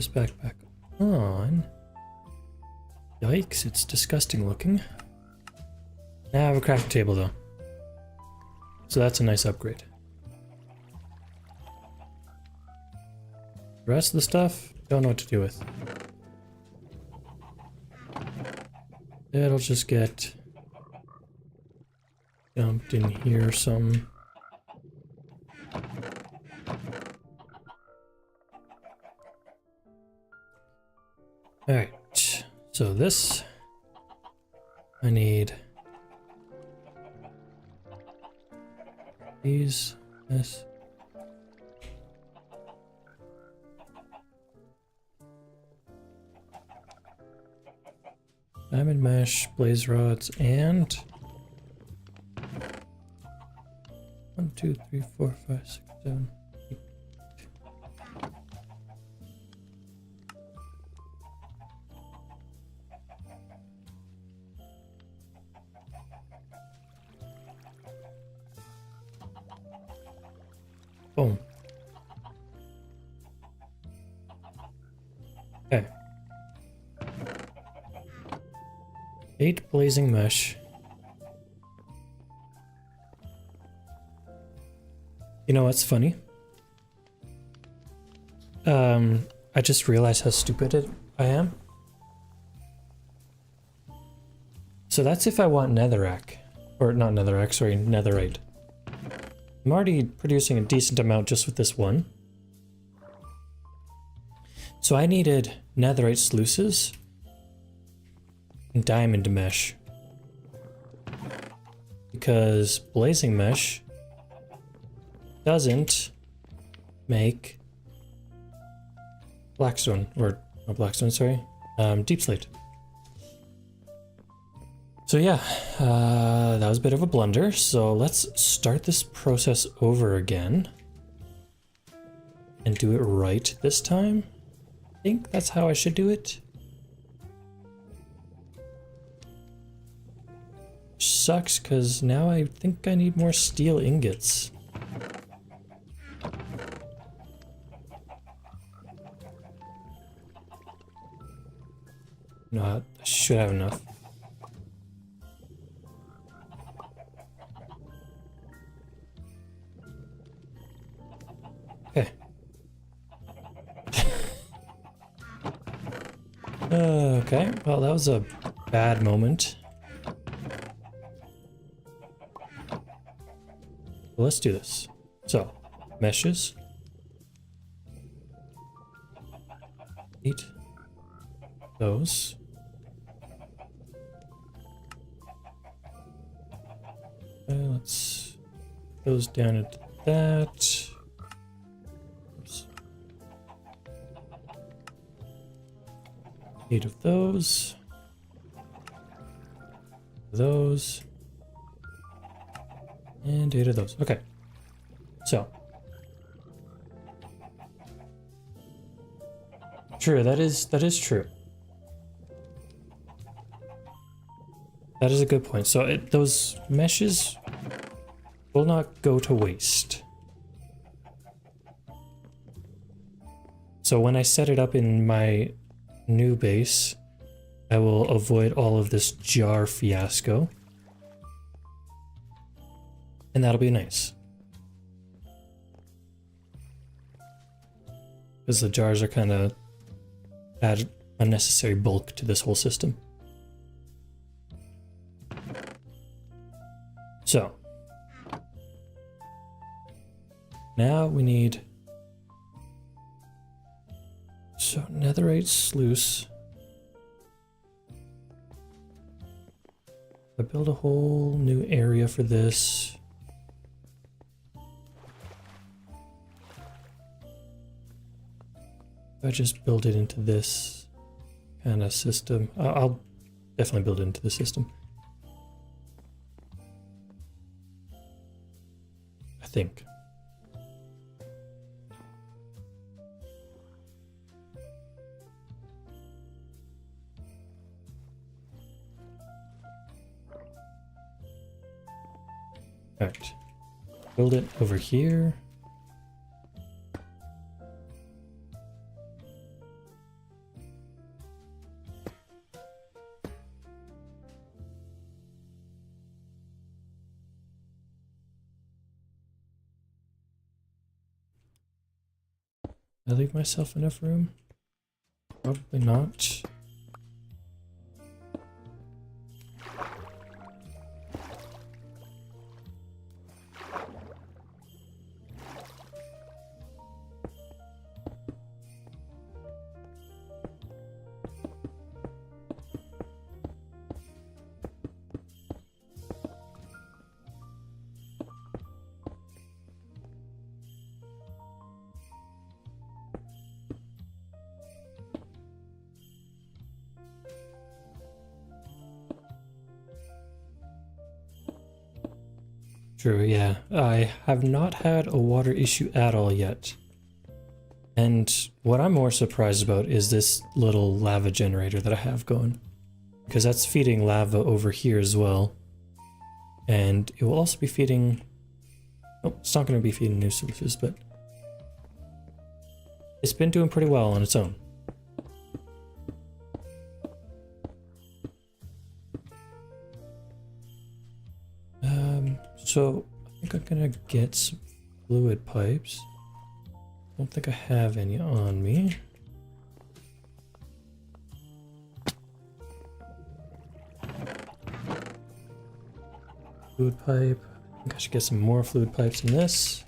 backpack on. Yikes, it's disgusting looking. Now I have a crafting table though. So that's a nice upgrade. The rest of the stuff, don't know what to do with. It'll just get dumped in here some. Alright, so this, I need these, this. Diamond mesh, blaze rods, and 1, 2, 3, 4, 5, 6, 7, 8. Boom. Okay. 8 blazing mesh. You know what's funny? I just realized how stupid I am. So that's if I want netherrack. Or not netherrack, sorry, netherite. I'm already producing a decent amount just with this one. So I needed netherite sluices and diamond mesh. Because blazing mesh doesn't make blackstone, or not blackstone, sorry, deep slate. So yeah, that was a bit of a blunder. So let's start this process over again and do it right this time. I think that's how I should do it. sucks because now I think I need more steel ingots. No, I should have enough. Okay. Okay, well that was a bad moment. Well, let's do this. So, meshes. Eat those. Let's put those down into that. Oops. 8 of those. Those. And 8 of those. Okay. So. True, that is true. That is a good point. So those meshes will not go to waste. So when I set it up in my new base, I will avoid all of this jar fiasco. And that'll be nice. Because the jars are kind of add unnecessary bulk to this whole system. So, now we need, so netherite sluice. I build a whole new area for this. I just build it into this kind of system. I'll definitely build it into the system. I think. All right. Build it over here. Did I leave myself enough room? Probably not. True, yeah. I have not had a water issue at all yet. And what I'm more surprised about is this little lava generator that I have going. Because that's feeding lava over here as well. And it will also be feeding... Oh, it's not going to be feeding new sources, but... It's been doing pretty well on its own. So, I think I'm gonna get some fluid pipes. Don't think I have any on me. Fluid pipe. I think I should get some more fluid pipes in this.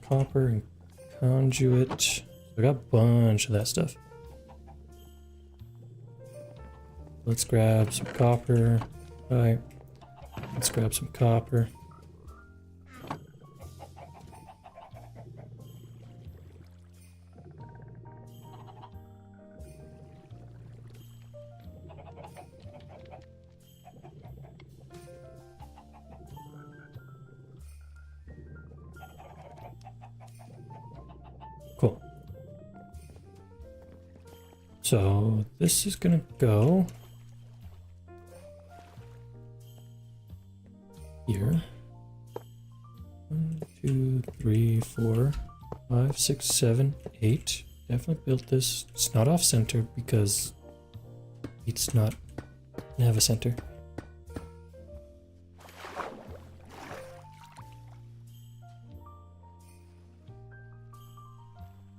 Copper and conduit. I got a bunch of that stuff. Let's grab some copper. Right. Let's grab some copper. Cool. So this is gonna go here. 1, 2, 3, 4, 5, 6, 7, 8. Definitely built this. It's not off center because it's not gonna have a center.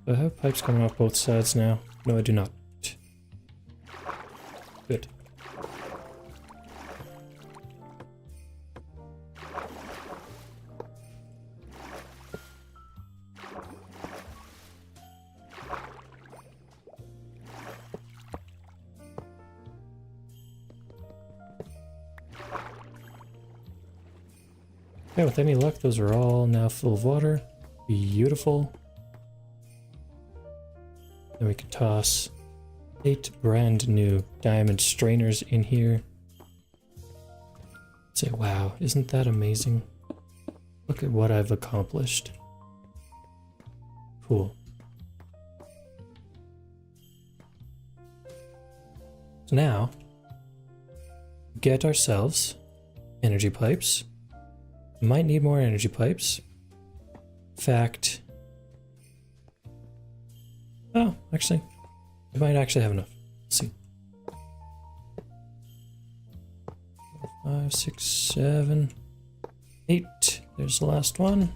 Do I have pipes coming off both sides now? No, I do not. Good. Okay, with any luck, those are all now full of water. Beautiful. Then we can toss 8 brand new diamond strainers in here. Say, wow, isn't that amazing? Look at what I've accomplished. Cool. So now, get ourselves energy pipes. Might need more energy pipes. In fact, oh, actually, I might actually have enough. Let's see. 4, 5, 6, 7, 8. There's the last one.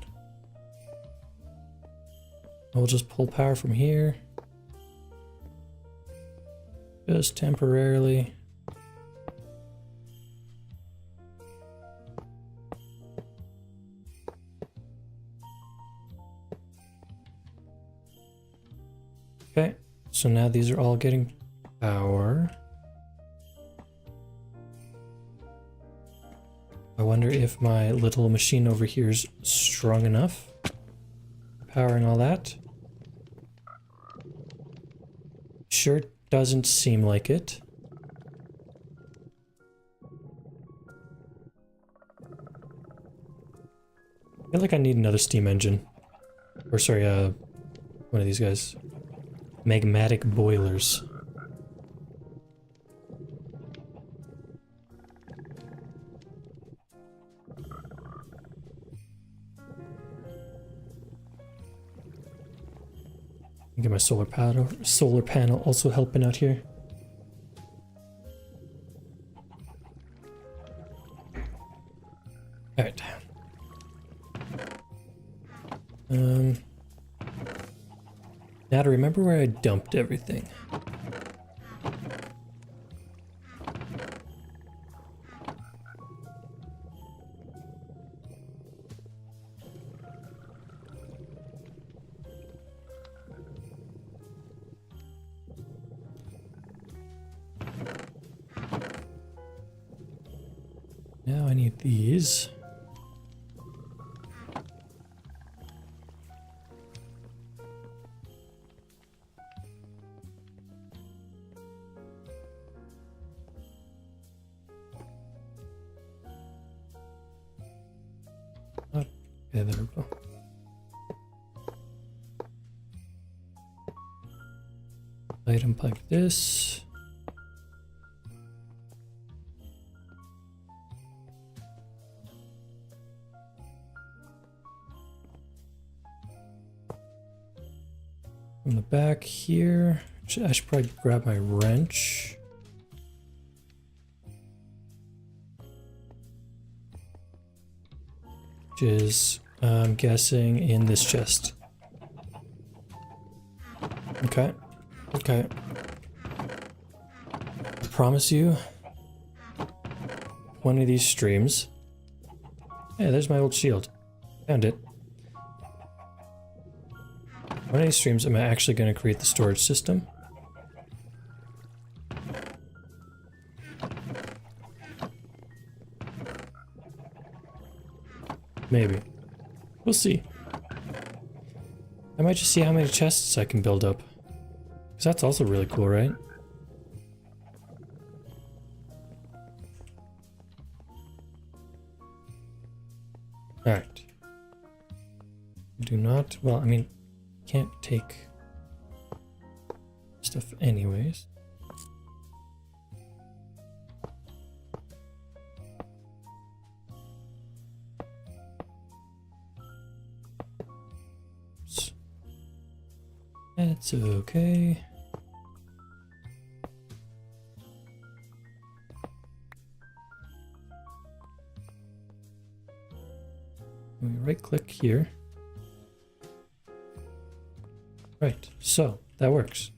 We'll just pull power from here. Just temporarily. Okay, so now these are all getting power. I wonder if my little machine over here is strong enough. Powering all that. Sure doesn't seem like it. I feel like I need another steam engine. Or sorry, one of these guys. Magmatic boilers. Get my solar panel also helping out here. All right. Now to remember where I dumped everything. Now I need these. Okay, there we go. Item pipe this. From the back here, I should probably grab my wrench. Which is, I'm guessing, in this chest. Okay. Okay. I promise you, one of these streams. Hey, there's my old shield. Found it. One of these streams, am I actually going to create the storage system? Maybe. We'll see. I might just see how many chests I can build up. Because that's also really cool, right? Alright. Do not... Well, I mean... Can't take stuff anyways. That's okay. Let me right click here. Right, so that works.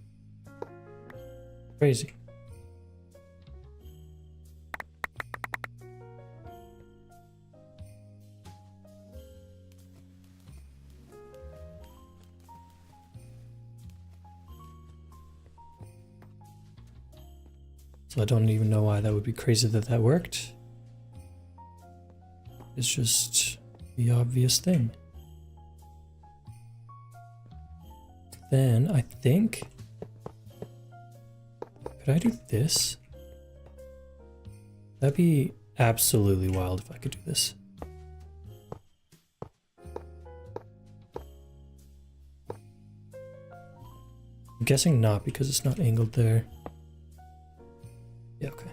Crazy. So I don't even know why that would be crazy that that worked. It's just the obvious thing. Then I think, could I do this? That'd be absolutely wild if I could do this. I'm guessing not because it's not angled there. Yeah, okay.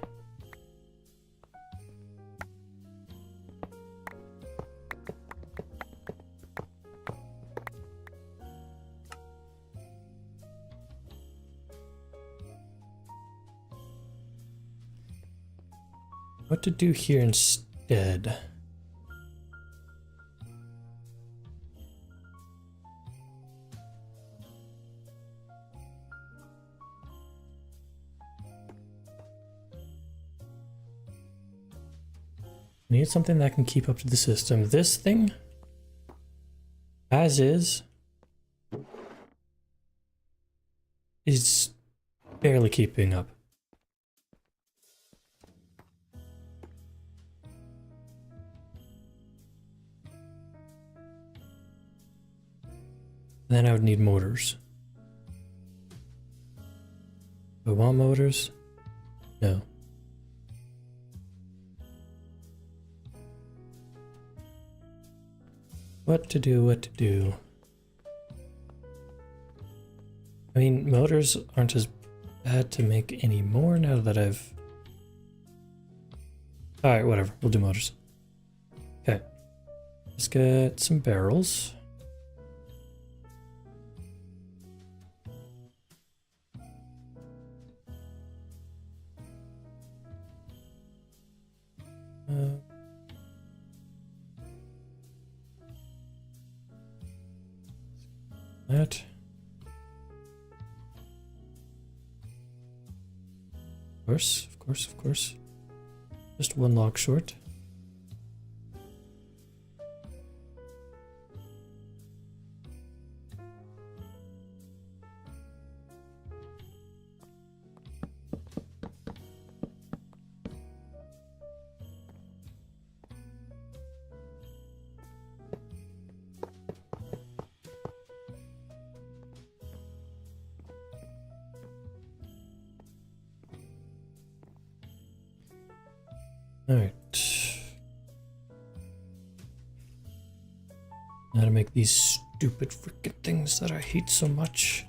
What to do here instead? Need something that can keep up to the system. This thing, as is barely keeping up. Then I would need motors. Do I want motors? No. What to do, what to do. I mean, motors aren't as bad to make anymore now that I've... Alright, whatever. We'll do motors. Okay. Let's get some barrels. That. Of course, of course, of course. Just one log short. Alright. Now to make these stupid freaking things that I hate so much.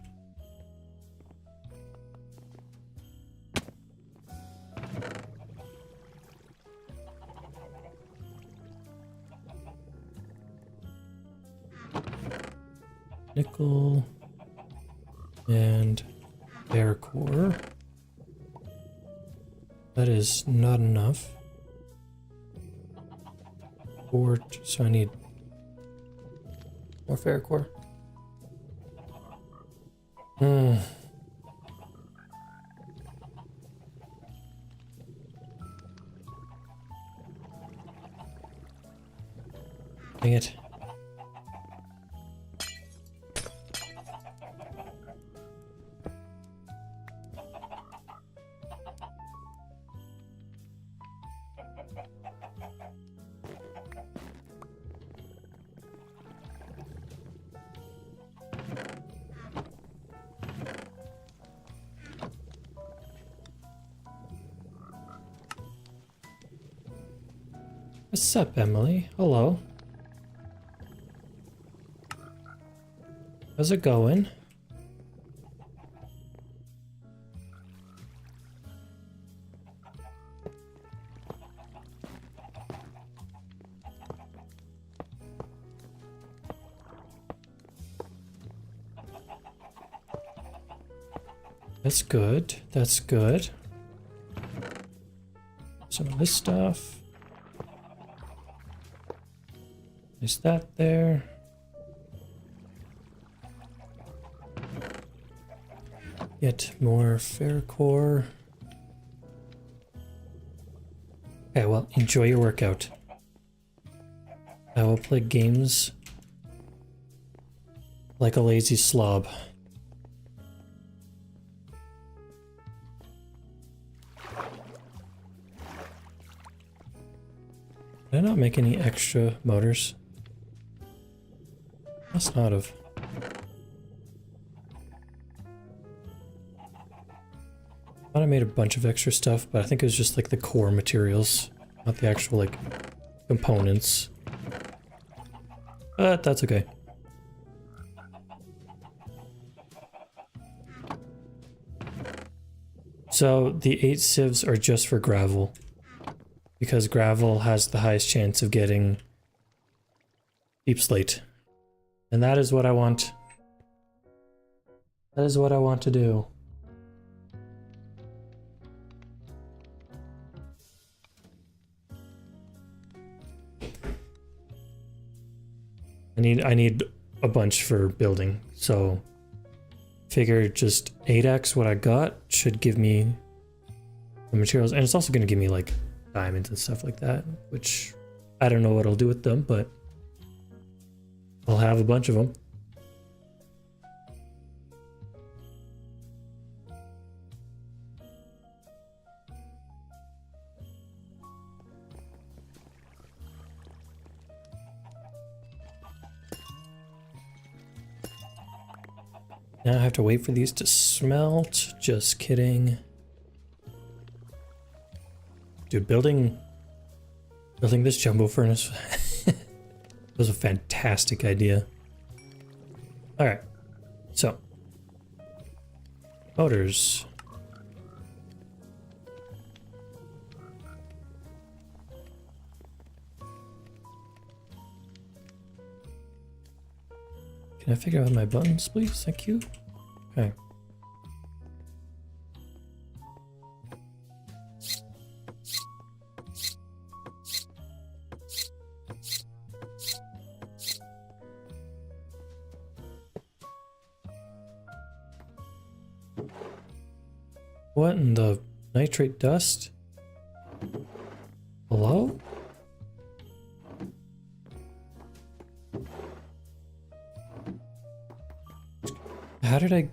Nickel and bear core. That is not enough. So I need more ferrocore. Dang it. What's up, Emily? Hello. How's it going? That's good. That's good. Some of this stuff. Is that there? Get more ferrocore. Okay, well, enjoy your workout. I will play games like a lazy slob. Did I not make any extra motors? Must not have. I thought I made a bunch of extra stuff, but I think it was just like the core materials, not the actual like components. But that's okay. So the 8 sieves are just for gravel, because gravel has the highest chance of getting deep slate. And that is what I want. That is what I want to do. I need a bunch for building, so figure just 8x what I got should give me the materials, and it's also going to give me like diamonds and stuff like that, which I don't know what I'll do with them, but I'll have a bunch of them. Now I have to wait for these to smelt. Just kidding. Dude, building this jumbo furnace was a fantastic idea. Alright, so motors. Can I figure out my buttons, please? Thank you. Okay. What in the nitrate dust? Hello? How did I...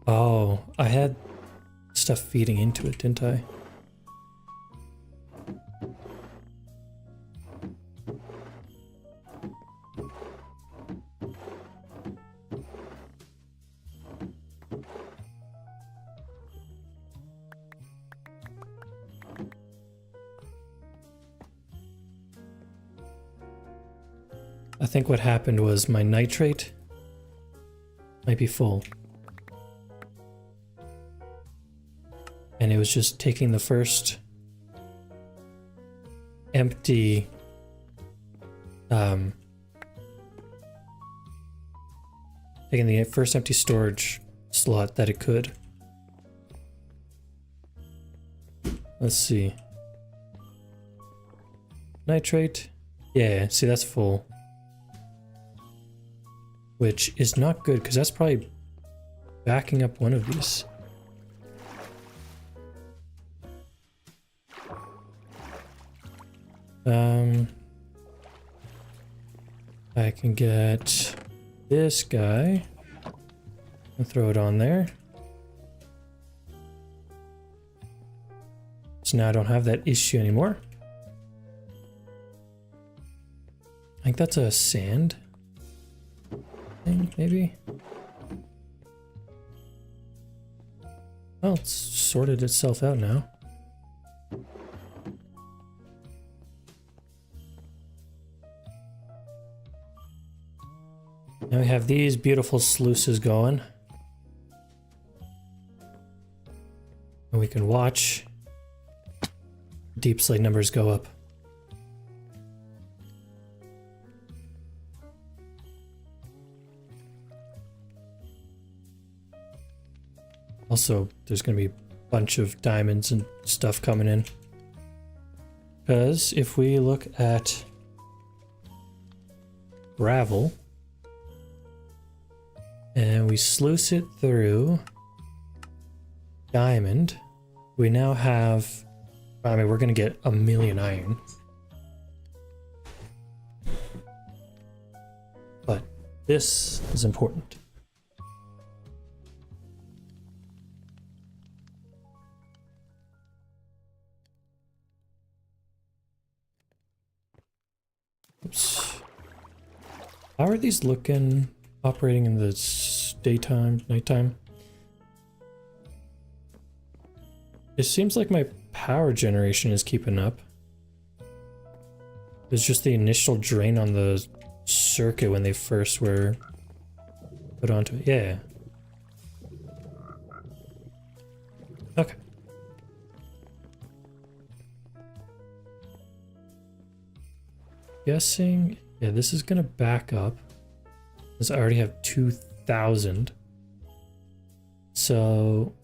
Oh, I had stuff feeding into it, didn't I? I think what happened was my nitrate might be full. And it was just taking the first empty taking the first empty storage slot that it could. Let's see. Nitrate. Yeah, see, that's full. Which is not good, because that's probably backing up one of these. I can get this guy and throw it on there. So now I don't have that issue anymore. I think that's a sand thing, maybe? Well, it's sorted itself out now. Now we have these beautiful sluices going. And we can watch deep slate numbers go up. Also, there's going to be a bunch of diamonds and stuff coming in. Because if we look at gravel and we sluice it through diamond, we now have, I mean, we're going to get 1,000,000 iron. But this is important. Oops. How are these looking, operating in the daytime, nighttime? It seems like my power generation is keeping up. It's just the initial drain on the circuit when they first were put onto it. Yeah. Okay. Guessing, yeah, this is gonna back up because I already have 2,000. So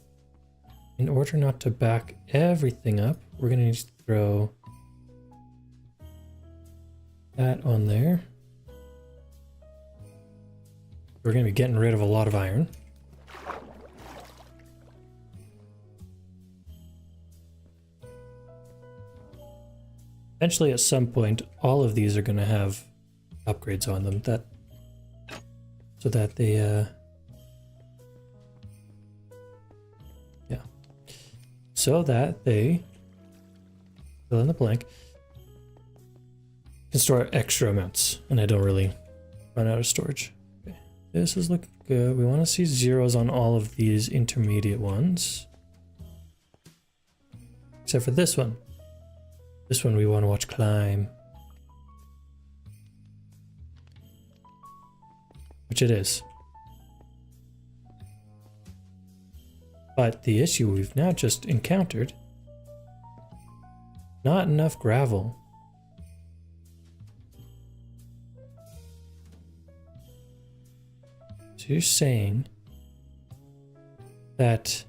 in order not to back everything up, we're gonna need to throw that on there. We're gonna be getting rid of a lot of iron. Eventually, at some point, all of these are going to have upgrades on them so that they, yeah, so that they fill in the blank, can store extra amounts, and I don't really run out of storage. Okay. This is looking good. We want to see zeros on all of these intermediate ones, except for this one. This one we want to watch climb. Which it is. But the issue we've now just encountered, not enough gravel. So you're saying that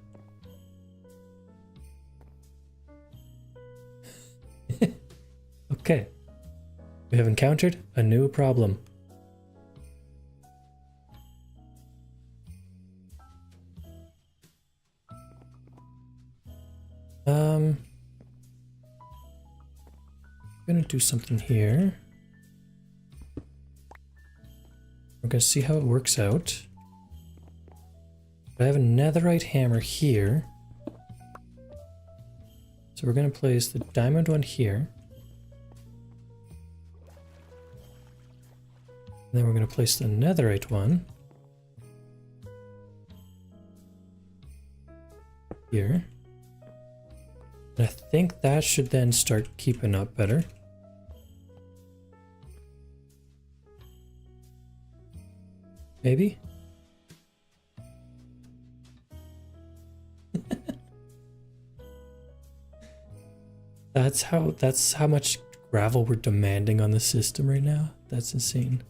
okay, we have encountered a new problem. I'm gonna do something here. We're gonna see how it works out. I have a netherite hammer here. So we're gonna place the diamond one here. And then we're going to place the netherite one here. And I think that should then start keeping up better. Maybe? That's how much gravel we're demanding on the system right now. That's insane.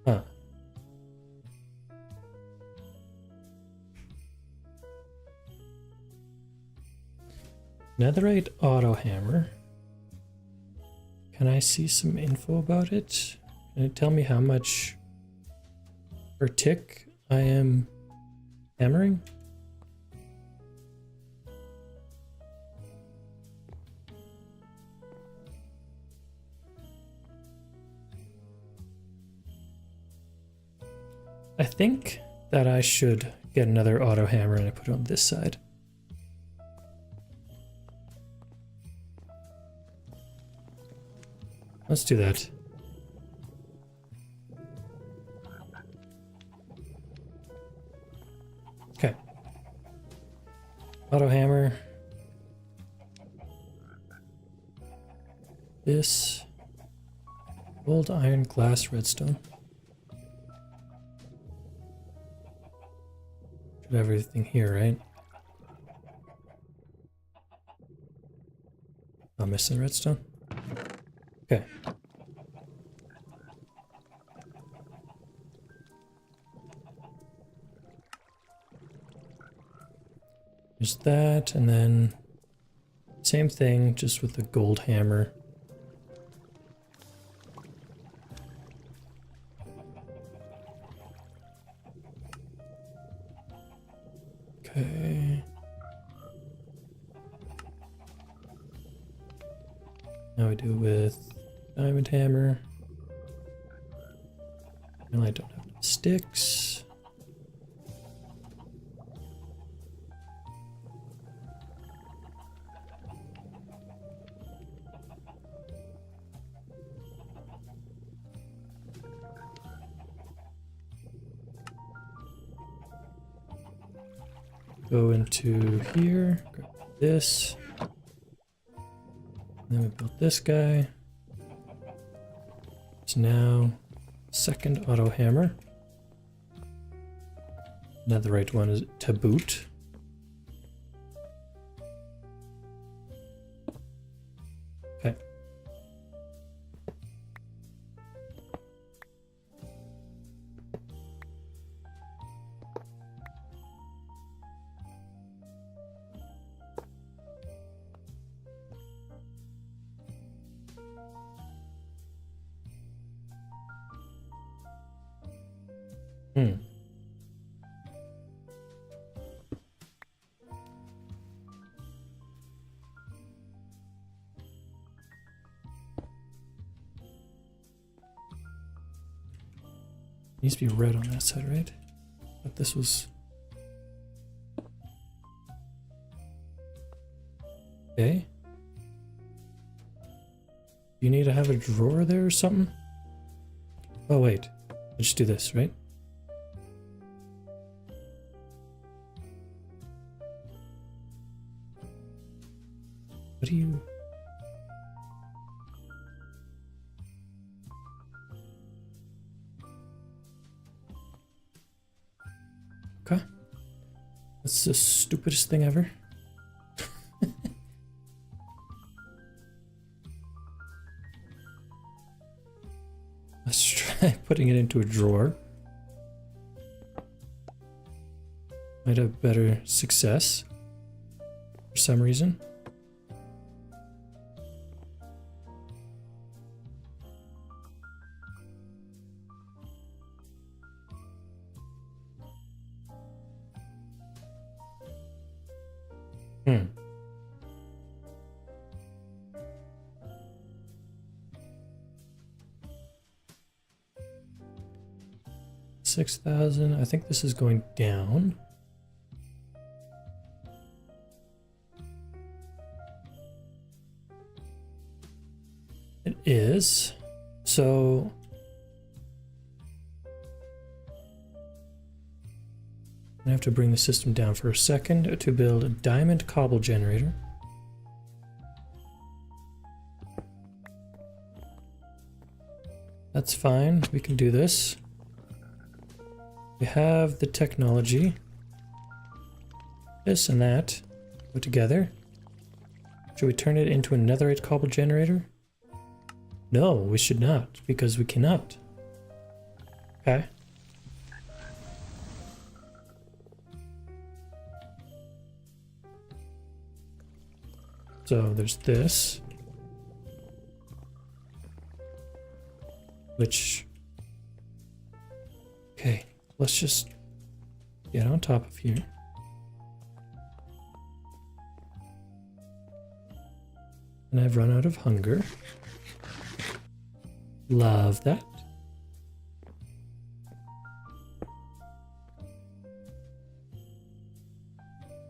Huh. Netherite auto hammer. Can I see some info about it? Can it tell me how much per tick I am hammering? I think that I should get another auto hammer and I put it on this side. Let's do that. Okay. Auto hammer. This. Gold, iron, glass, redstone. Should have everything here, right? not missing redstone. Okay. There's that, and then same thing, just with the gold hammer. Okay. Now we do it with diamond hammer. No, I don't have enough sticks. Go into here, grab this. Then we built this guy. It's now second auto hammer. Now the right one is to boot. Okay. Needs to be red on that side, right? But this was... Okay. You need to have a drawer there or something? Oh wait, let's do this, right? What do you... Okay. That's the stupidest thing ever. Let's try putting it into a drawer. Might have better success for some reason. Hmm. 6,000. I think this is going down. It is. So I have to bring the system down for a second to build a diamond cobble generator. That's fine, we can do this. We have the technology. This and that put together. Should we turn it into a netherite cobble generator? No, we should not, because we cannot. Okay. So there's this, which, okay, let's just get on top of here. And I've run out of hunger. Love that.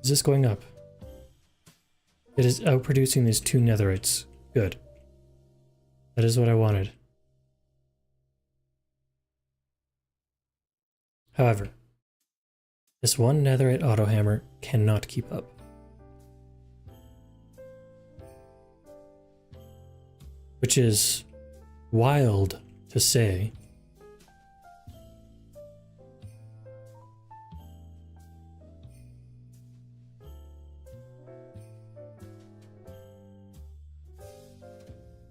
Is this going up? It is outproducing these two netherites. Good. That is what I wanted. However, this one netherite auto hammer cannot keep up. Which is wild to say.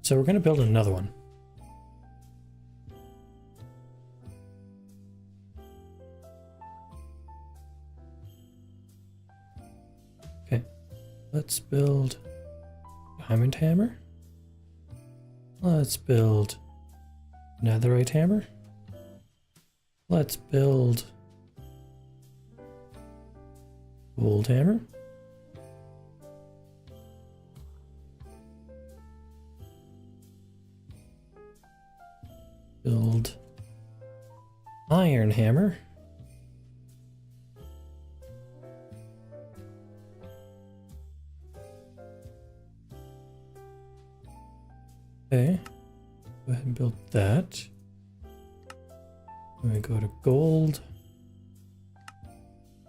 So we're going to build another one. Okay, let's build diamond hammer. Let's build netherite hammer. Let's build gold hammer. Build iron hammer. Okay, go ahead and build that. Then we go to gold,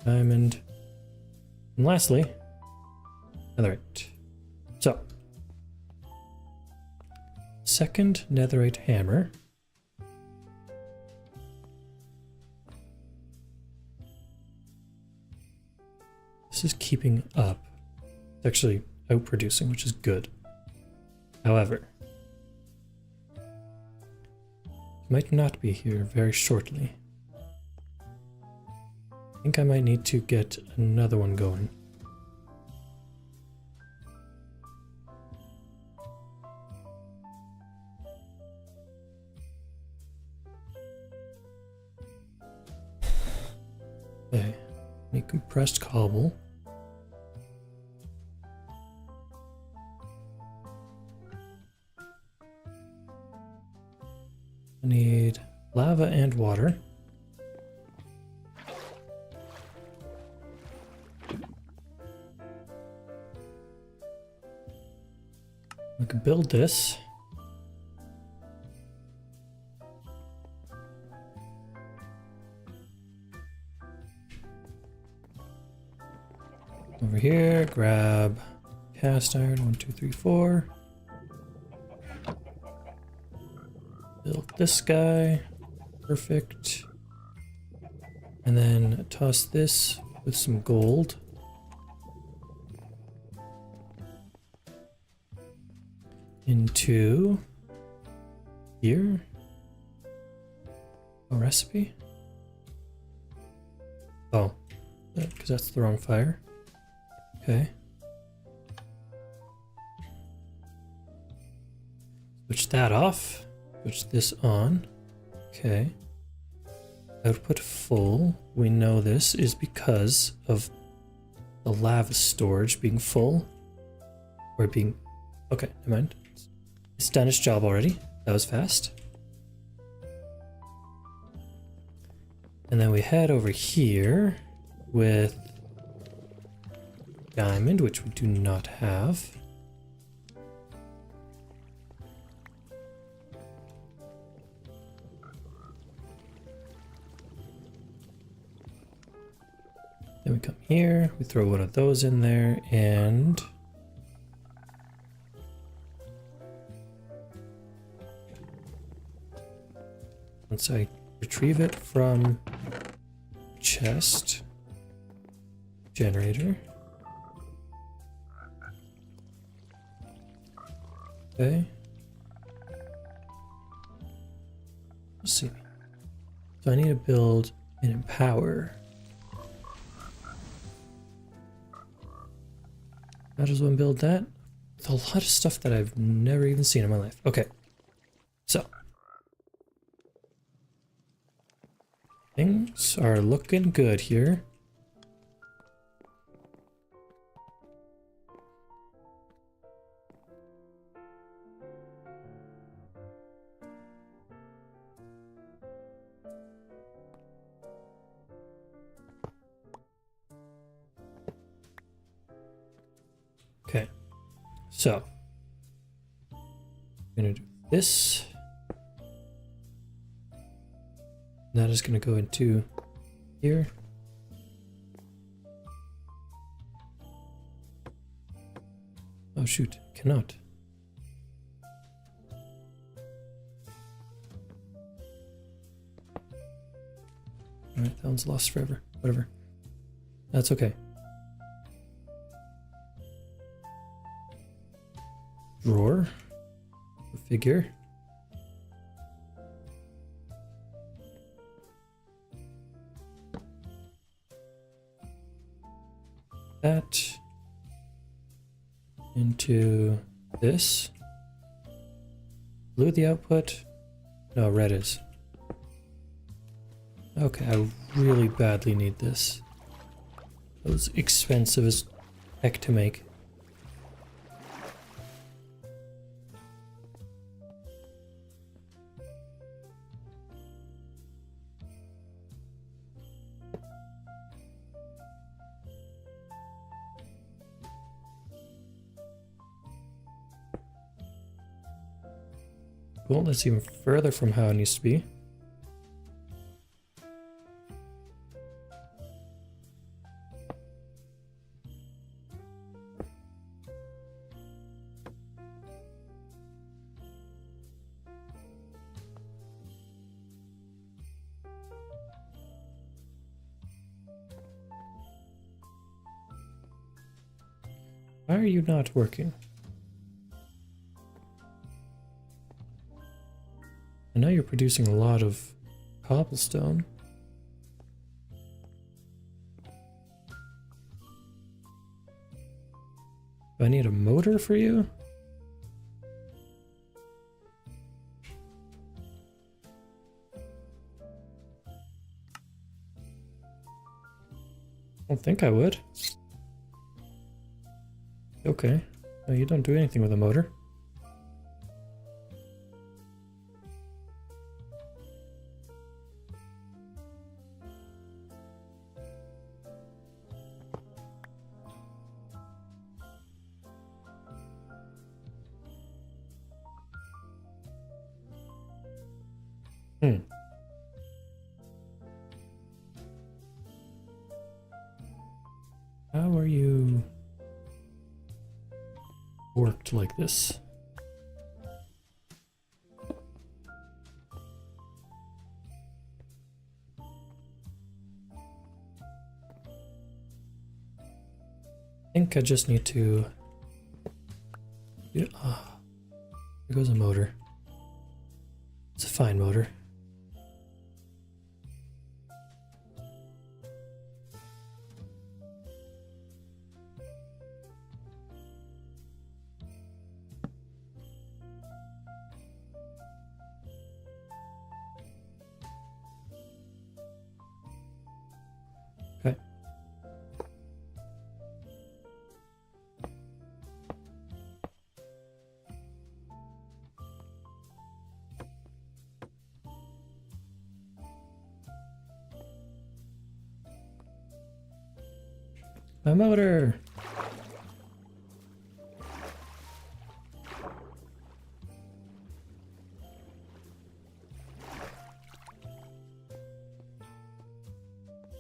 diamond, and lastly, netherite. So, second netherite hammer. This is keeping up. It's actually outproducing, which is good. However, might not be here very shortly. I think I might need to get another one going. Okay, need compressed cobble. I need lava and water. We can build this. Over here, grab cast iron, 1, 2, 3, 4. Build this guy, perfect. And then toss this with some gold. Into here. A recipe? Oh, because that's the wrong fire. Okay. Switch that off. Switch this on. Okay. Output full. We know this is because of the lava storage being full. Or being... Okay, never mind. It's done its job already. That was fast. And then we head over here with diamond, which we do not have. Then we come here, we throw one of those in there, and once I retrieve it from chest, generator. Okay. Let's see. So I need to build an empower. How does one build that? With a lot of stuff that I've never even seen in my life. Okay. So. Things are looking good here. Okay, so I'm gonna do this. That is gonna go into here. Oh shoot, cannot. Alright, that one's lost forever. Whatever. That's okay. Drawer. figure. That into this. Blue the output? No, red is. Okay, I really badly need this. It was expensive as heck to make. Well, that's even further from how it needs to be. Why are you not working? I know you're producing a lot of cobblestone. Do I need a motor for you? I don't think I would. Okay. No, you don't do anything with a motor. How are you worked like this? I think I just need to... there goes a motor. It's a fine motor. Okay. My motor!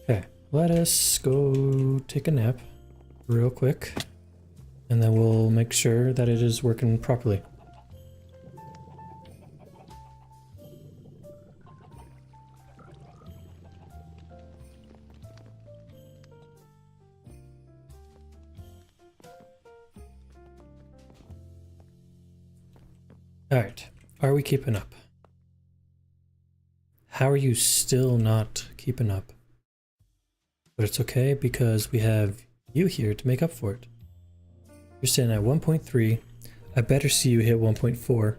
Okay, let us go take a nap real quick, and then we'll make sure that it is working properly. Alright, are we keeping up? How are you still not keeping up? But it's okay because we have you here to make up for it. You're sitting at 1.3. I better see you hit 1.4.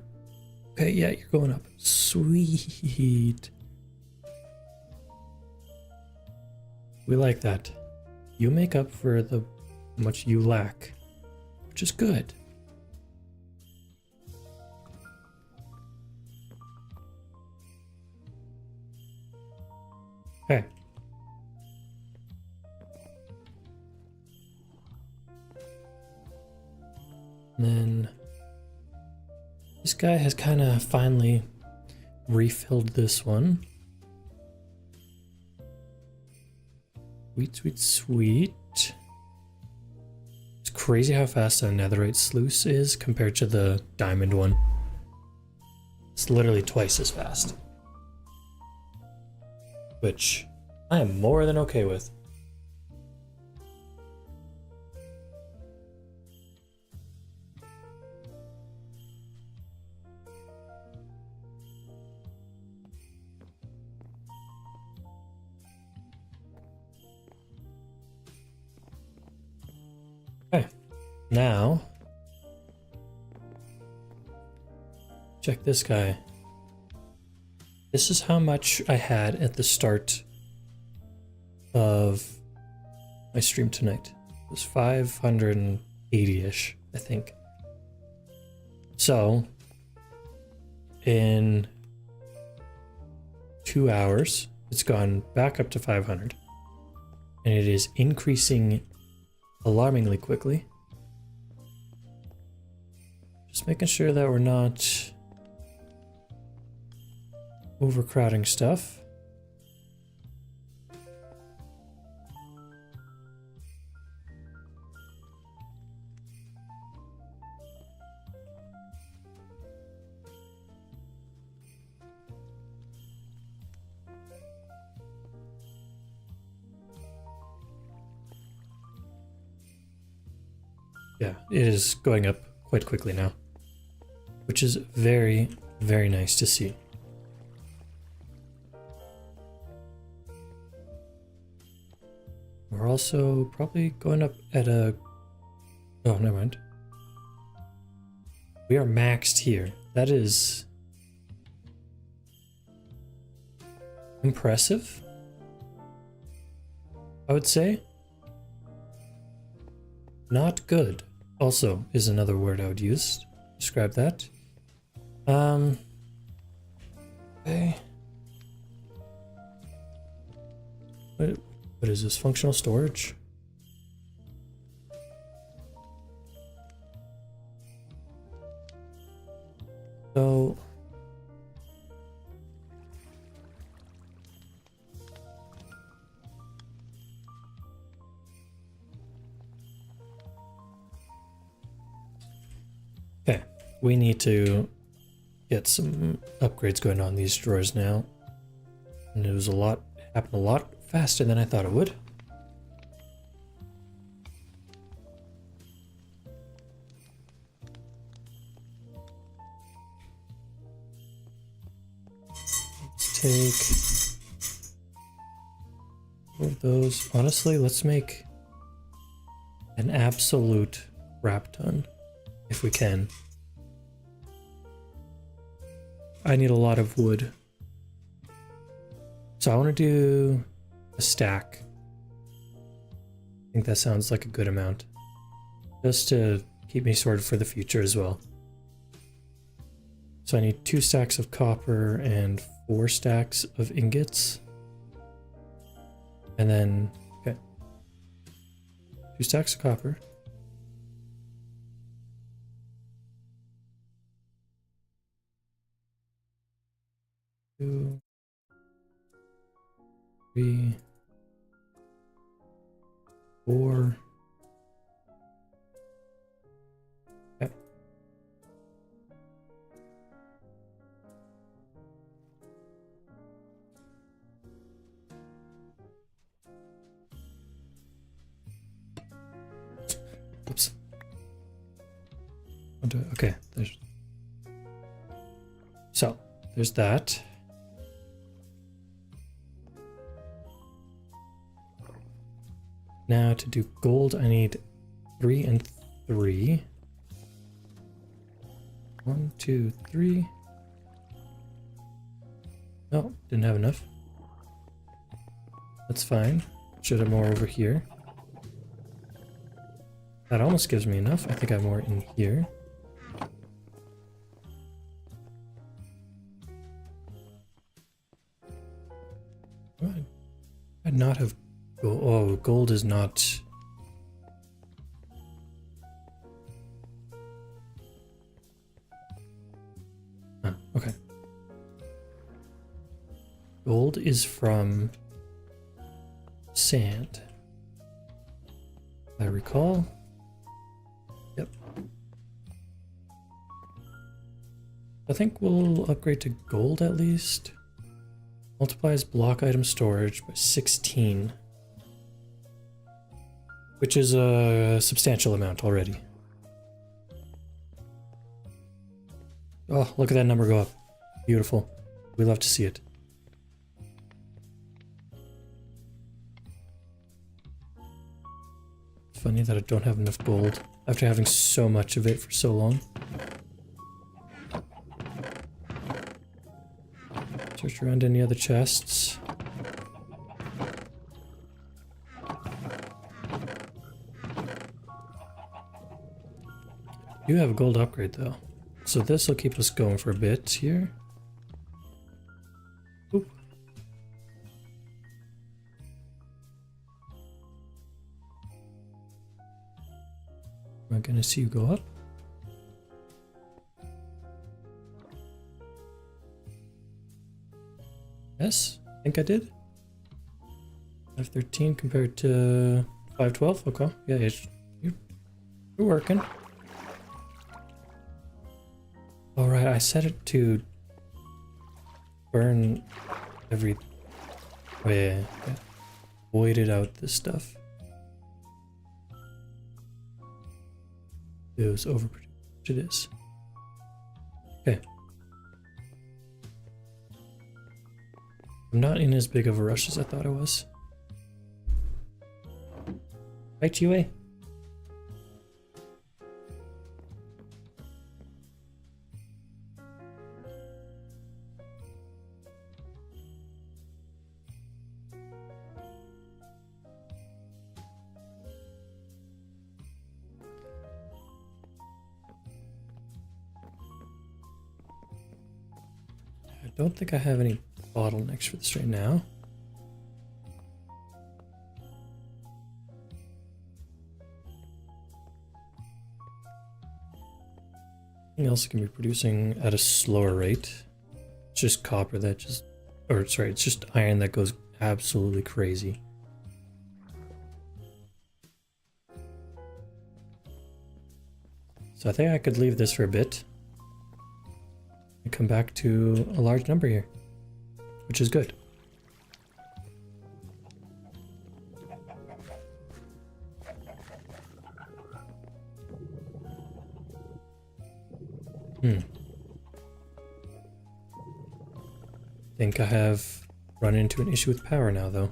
Okay, yeah, you're going up. Sweet. We like that. You make up for the much you lack, which is good. Okay. And then this guy has kind of finally refilled this one. Sweet, sweet, sweet. It's crazy how fast a netherite sluice is compared to the diamond one. It's literally twice as fast. Which I am more than okay with. Now, check this guy. This is how much I had at the start of my stream tonight. It was 580-ish, I think. So, in 2 hours, it's gone back up to 500. And it is increasing alarmingly quickly. Just making sure that we're not overcrowding stuff. Yeah, it is going up quite quickly now, which is very, very nice to see. We're also probably going up at a... Oh, never mind. We are maxed here. That is impressive, I would say. Not good also is another word I would use to describe that. Okay. What is this? Functional storage? So... Okay, we need to get some upgrades going on these drawers now. And it was happened a lot faster than I thought it would. Let's take all of those. Honestly, let's make an absolute crap ton if we can. I need a lot of wood. So I want to do a stack. I think that sounds like a good amount. Just to keep me sorted for the future as well. So I need 2 stacks of copper and 4 stacks of ingots. And then, okay. 2 stacks of copper. 2, 3, 4. Okay. Oops. Okay, there's that. Now to do gold, I need 3 and 3. 1, 2, 3. No, didn't have enough. That's fine. Should have more over here. That almost gives me enough. I think I have more in here. I'd not have gold. Oh, gold is not. Oh, okay. Gold is from sand, I recall. Yep. I think we'll upgrade to gold at least. Multiplies block item storage by 16. Which is a substantial amount already. Oh, look at that number go up. Beautiful. We love to see it. Funny that I don't have enough gold after having so much of it for so long. Search around any other chests. You have a gold upgrade though. So this will keep us going for a bit here. Oop. Am I gonna see you go up? Yes, I think I did. 513 compared to 512. Okay, yeah, you're working. All right, I set it to burn every. Oh yeah. Voided out this stuff. It was overproduced. It is. Okay. I'm not in as big of a rush as I thought I was. Right, UA? I don't think I have any bottlenecks for this right now. Anything else can be producing at a slower rate. It's just copper that just, or sorry, it's just iron that goes absolutely crazy. So I think I could leave this for a bit and come back to a large number here, which is good. Think I have run into an issue with power now, though.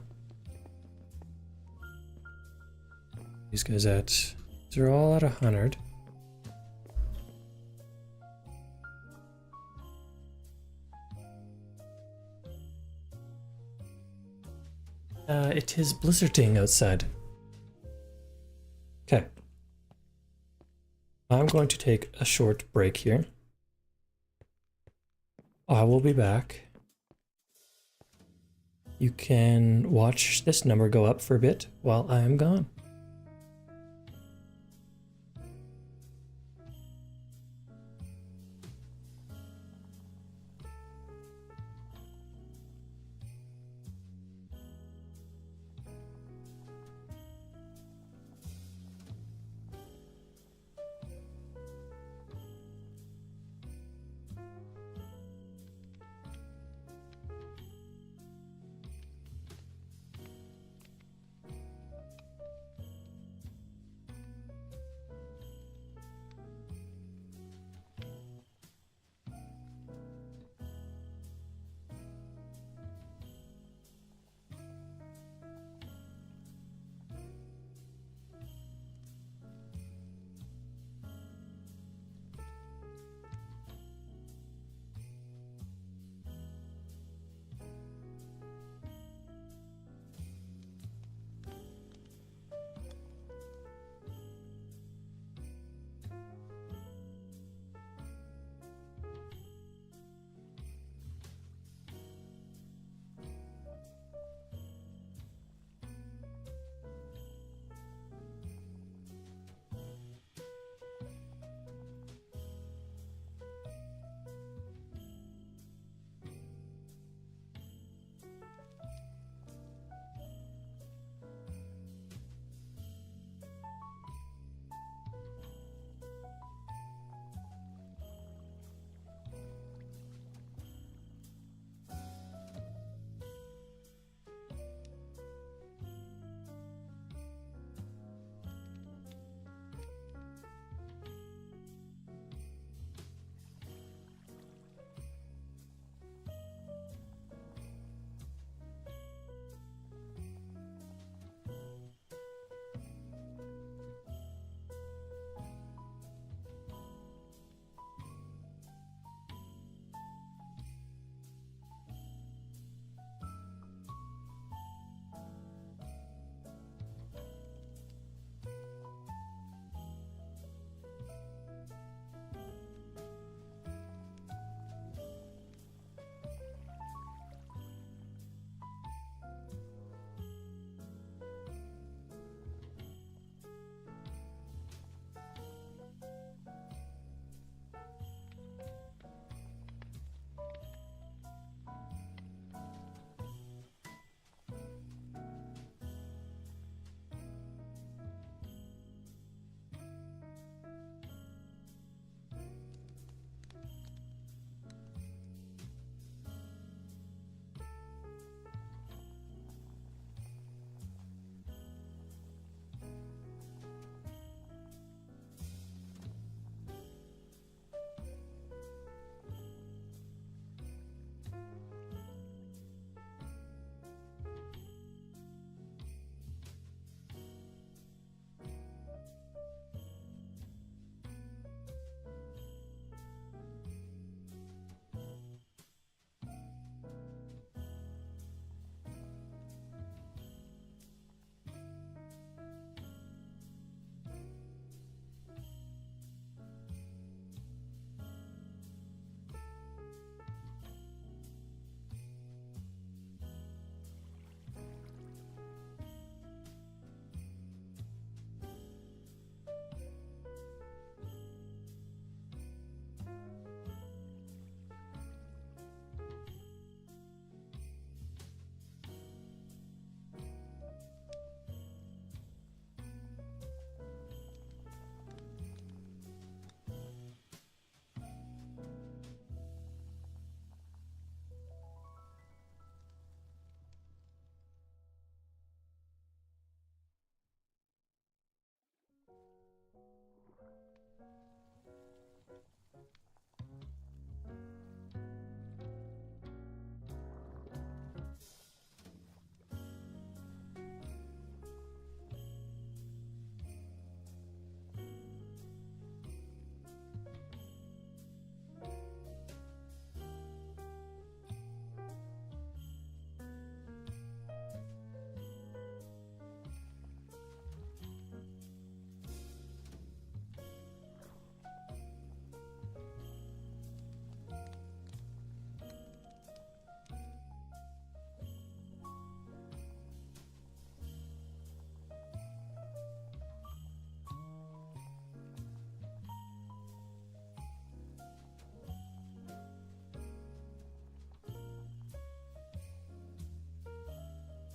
These guys they're all at 100. It is blizzarding outside. Okay. I'm going to take a short break here. I will be back. You can watch this number go up for a bit while I am gone.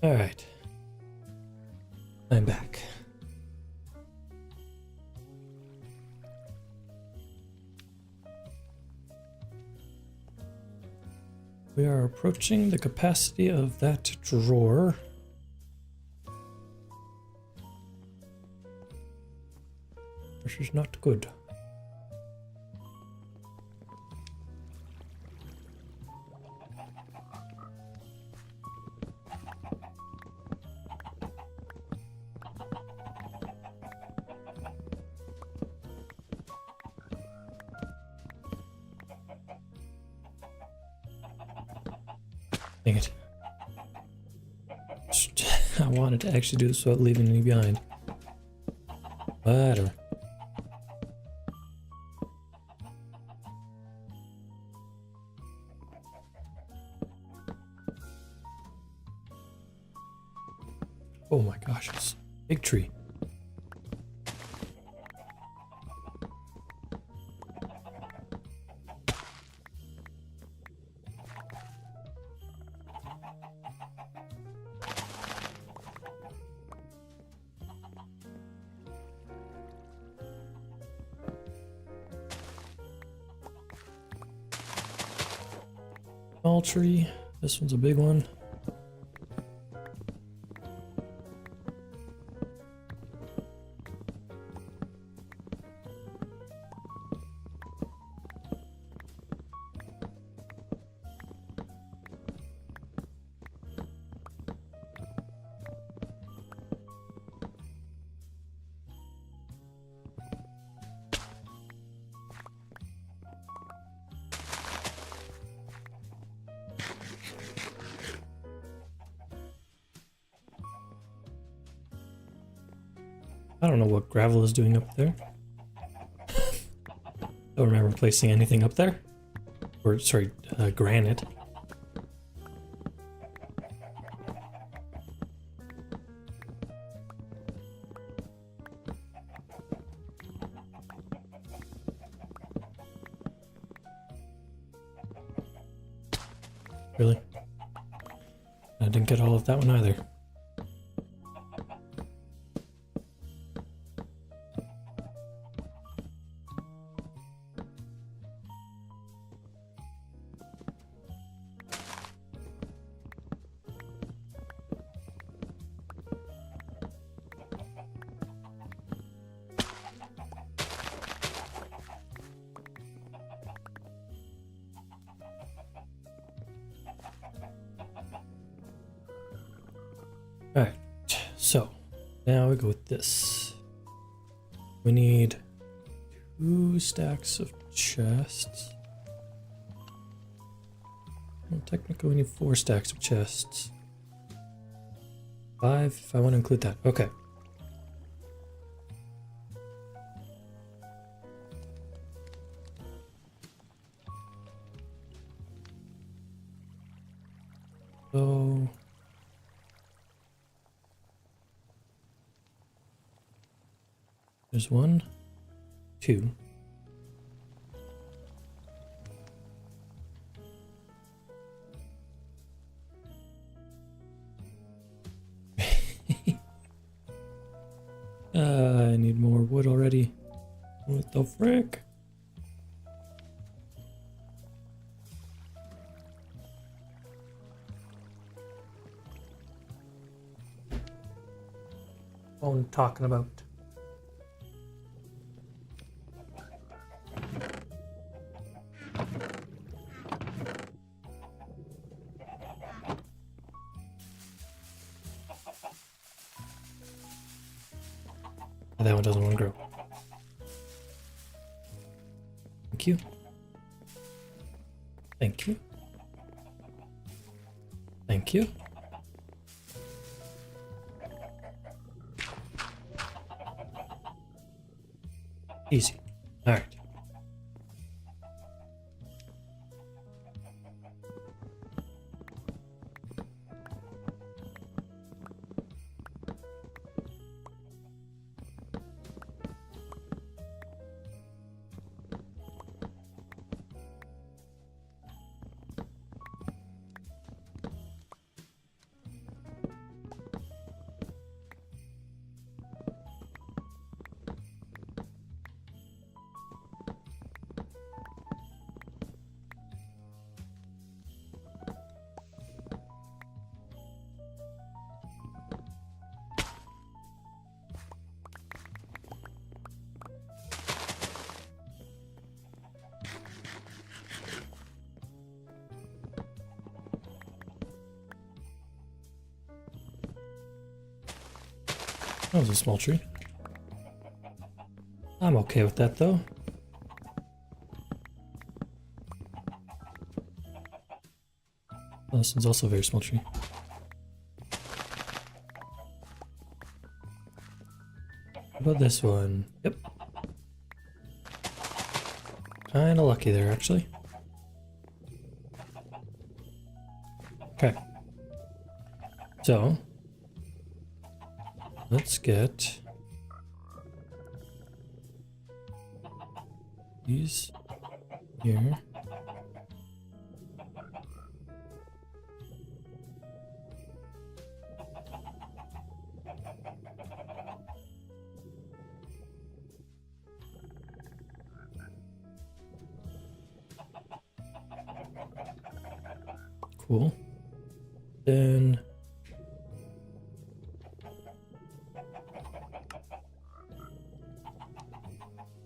Alright. I'm back. We are approaching the capacity of that drawer. Which is not good. Dang it. I wanted to actually do this without leaving any behind. Whatever. Oh my gosh, it's a big tree. Small tree. This one's a big one. I don't know what gravel is doing up there. Don't remember placing anything up there. Or, sorry, granite. Really? I didn't get all of that one either. Alright, so now we go with this. We need 2 stacks of chests. Well, technically we need 4 stacks of chests. 5 if I want to include that. Okay. So there's 1, 2. I need more wood already. What the frick? What I'm talking about. That one doesn't want to grow. Thank you. Thank you. Thank you. Easy. All right. That was a small tree. I'm okay with that though. Oh, this one's also a very small tree. How about this one? Yep. Kinda lucky there, actually. Okay. So, let's get these here. Cool. Then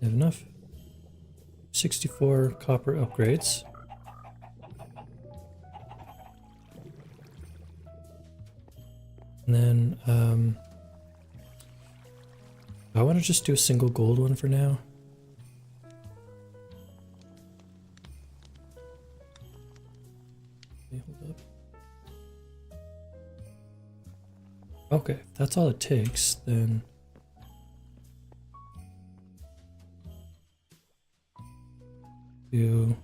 have enough. 64 copper upgrades. And then I want to just do a single gold one for now. Okay, hold up. Okay, if that's all it takes, then do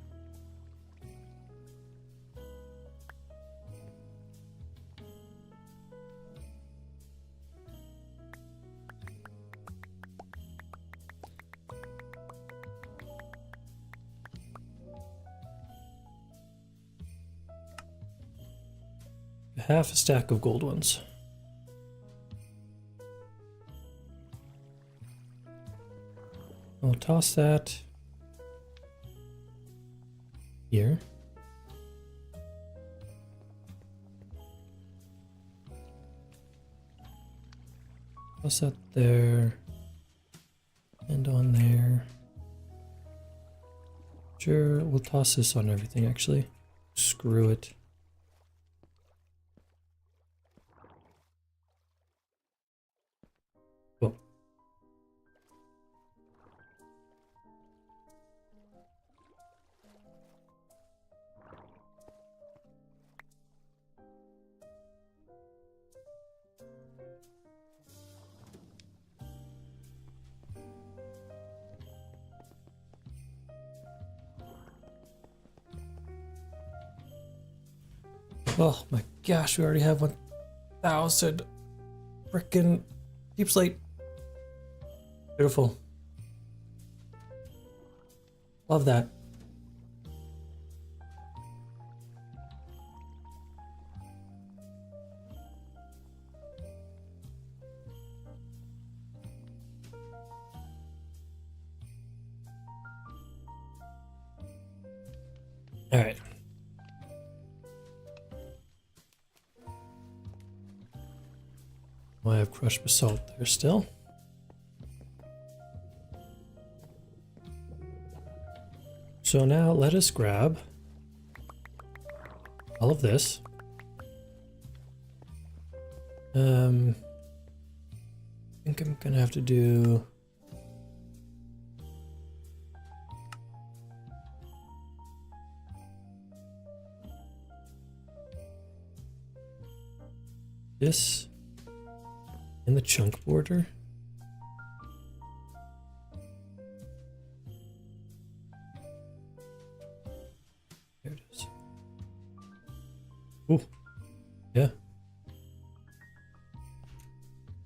half a stack of gold ones. I'll toss that here. Toss that there and on there. Sure, we'll toss this on everything actually. Screw it. Cool. Oh my gosh, we already have 1,000 frickin' deep slate. Beautiful. Love that. All right. I have crushed basalt there still. So now let us grab all of this. I think I'm gonna have to do this in the chunk border. There it is. Ooh, yeah.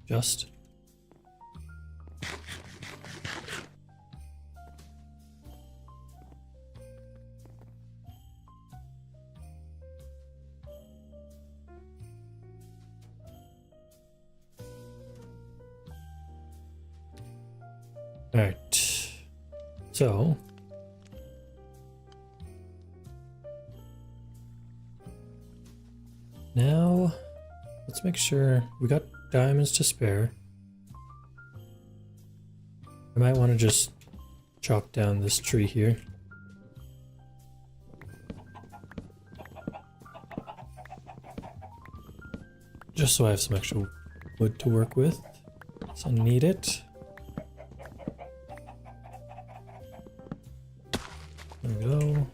Just. All right, so now let's make sure we got diamonds to spare. I might want to just chop down this tree here. Just so I have some extra wood to work with. So I need it. There we go.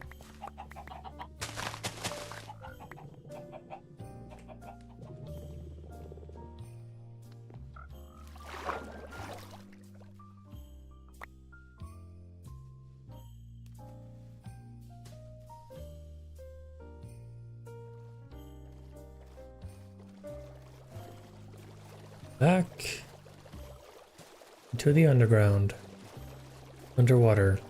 Back into the underground. Underwater.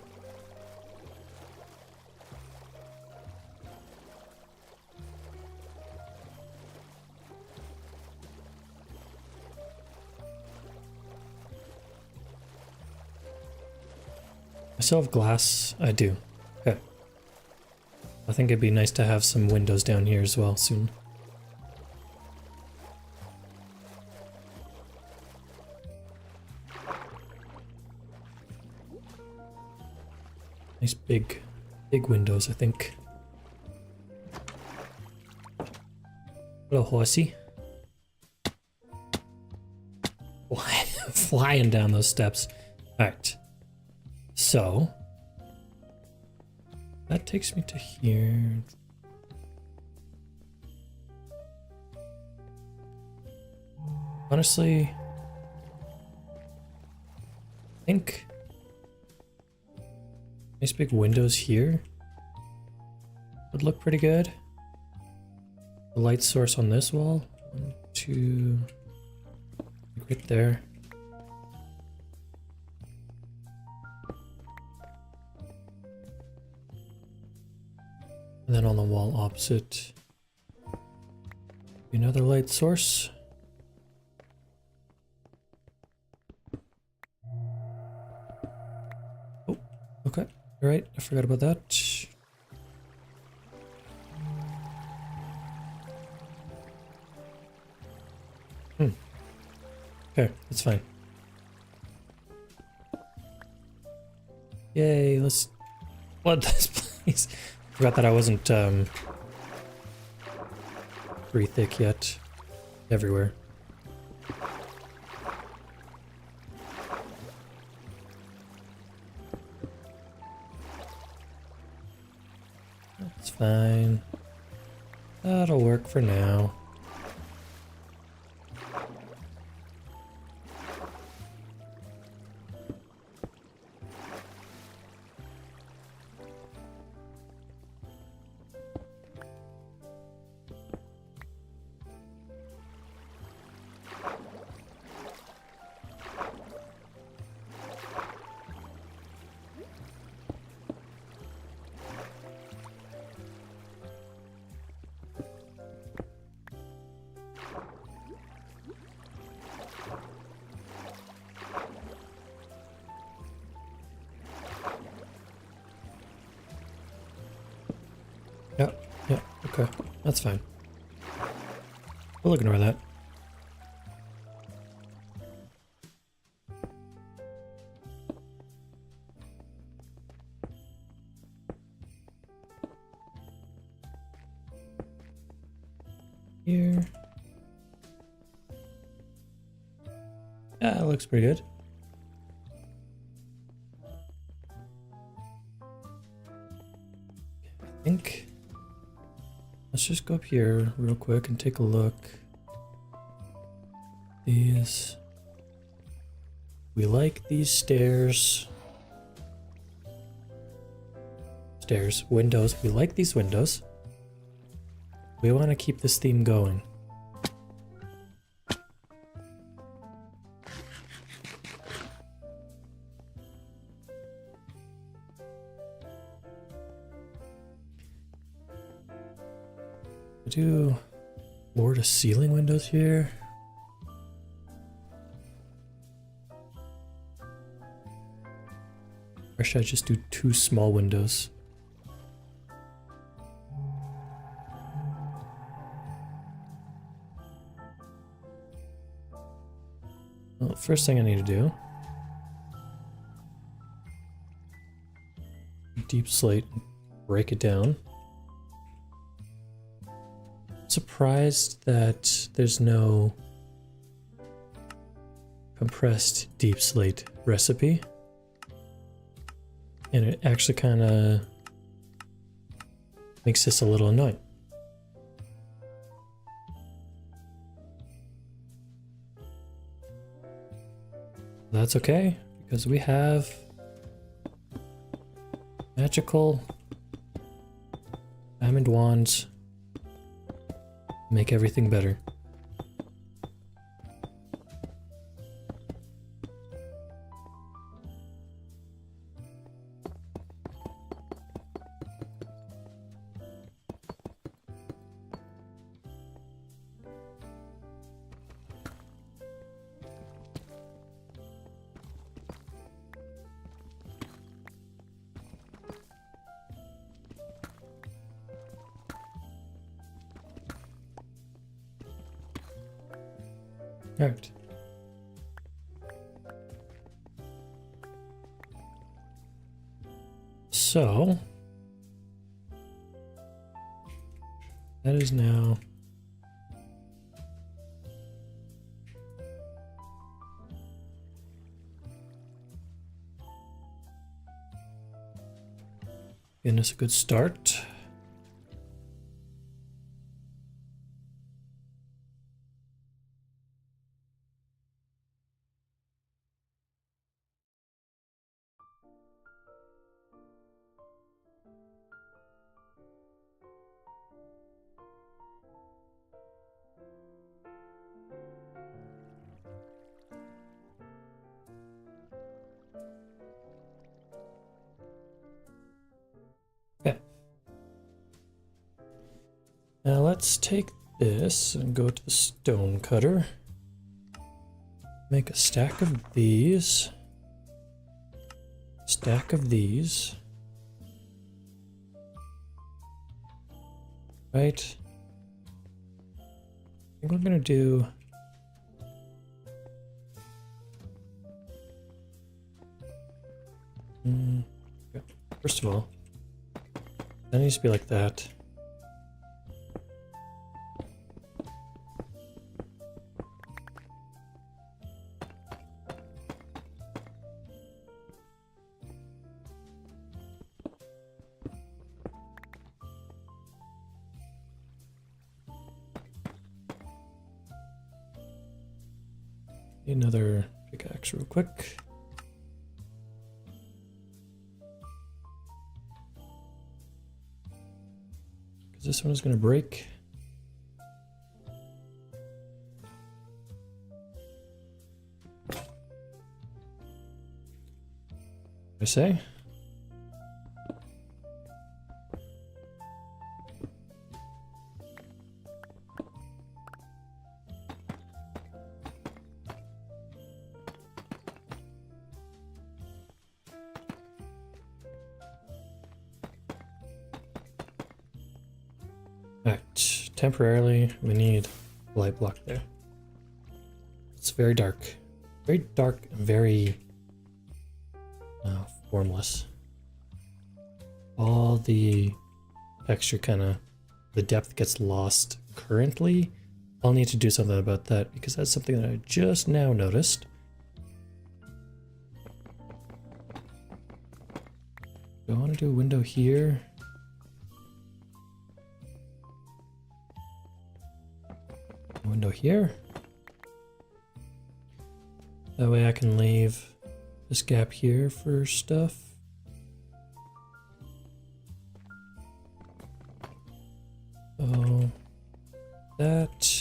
I still have glass. I do. Okay. I think it'd be nice to have some windows down here as well soon. Nice big windows, I think. Hello, horsey. Flying down those steps. Alright. So, that takes me to here. Honestly, I think nice big windows here would look pretty good. The light source on this wall. 1, 2, right there. And then on the wall opposite, another light source. Oh, okay. All right, I forgot about that. Okay, that's fine. Yay, let's flood this place. Forgot that I wasn't pretty thick yet. Everywhere. That's fine. That'll work for now. Yeah, okay. That's fine. We'll ignore that. Here. Yeah, it looks pretty good. I think let's just go up here real quick and take a look. These. We like these stairs. Stairs, windows. We like these windows. We want to keep this theme going. Do floor to ceiling windows here. Or should I just do 2 small windows? Well, first thing I need to do, deep slate, break it down. Surprised that there's no compressed deep slate recipe. And it actually kind of makes this a little annoying. That's okay, because we have magical diamond wands. Make everything better. Alright. So that is now getting us a good start. Okay. Now let's take this and go to the stone cutter. Make a stack of these. Stack of these. Right. I think we're gonna do yeah. First of all, that needs to be like that. Another pickaxe real quick. Because this one is going to break. I say? Alright, temporarily we need a light block there. It's very dark. Very dark and very formless. All the texture the depth gets lost currently. I'll need to do something about that because that's something that I just now noticed. Do I want to do a window here? Window here. That way I can leave this gap here for stuff. So that.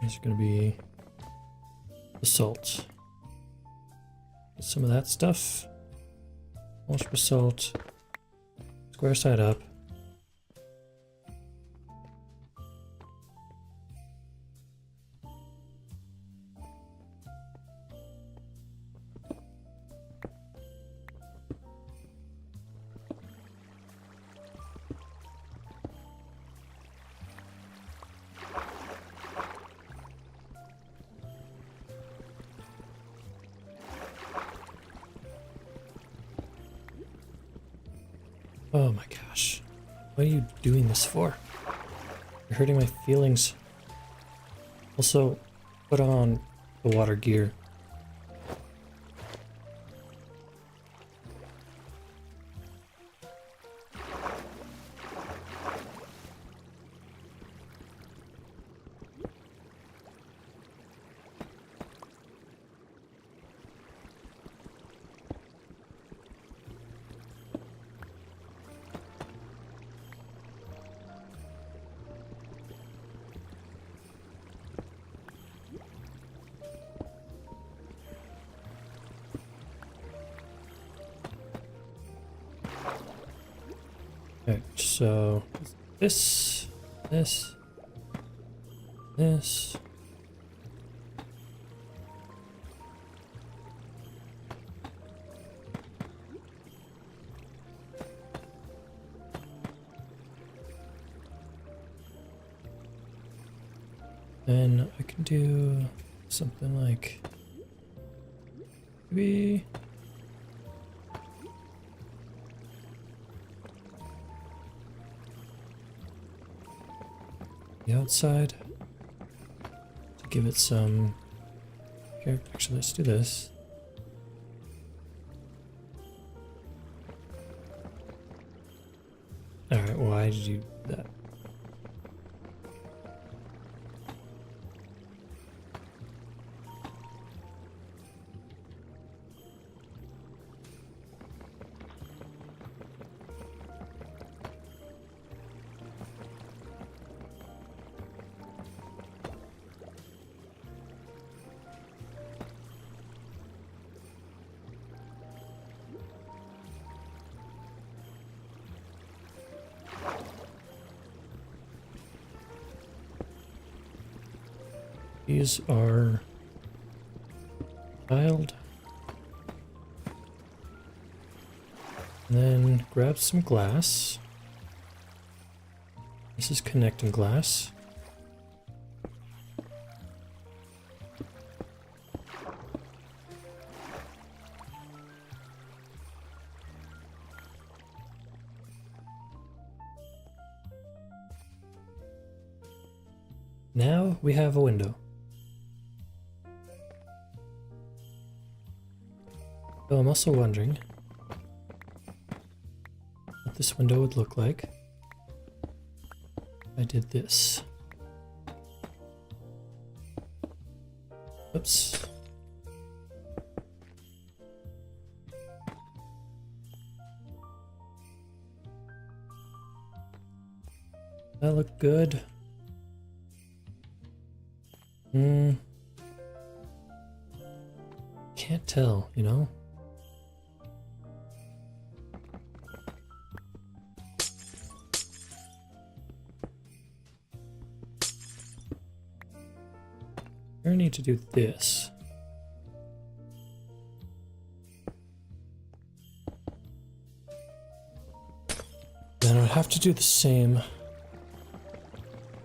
There's going to be basalt. Get some of that stuff. Mulch basalt. Square side up. Oh my gosh. What are you doing this for? You're hurting my feelings. Also, put on the water gear. Okay, so this. Then I can do something like maybe the outside to give it some. Here, actually, let's do this. All right, why did you do that? These are tiled. And then grab some glass. This is connecting glass. Now we have a window. So I'm also wondering what this window would look like if I did this. Oops. That look good. Can't tell, you know? I need to do this. Then I would have to do the same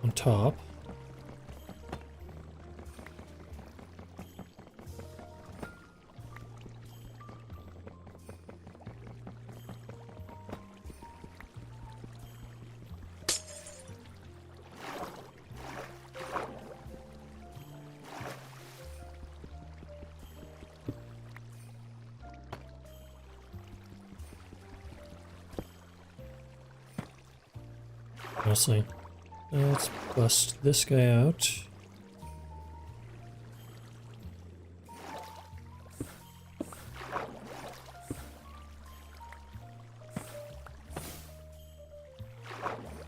on top. Honestly, let's bust this guy out.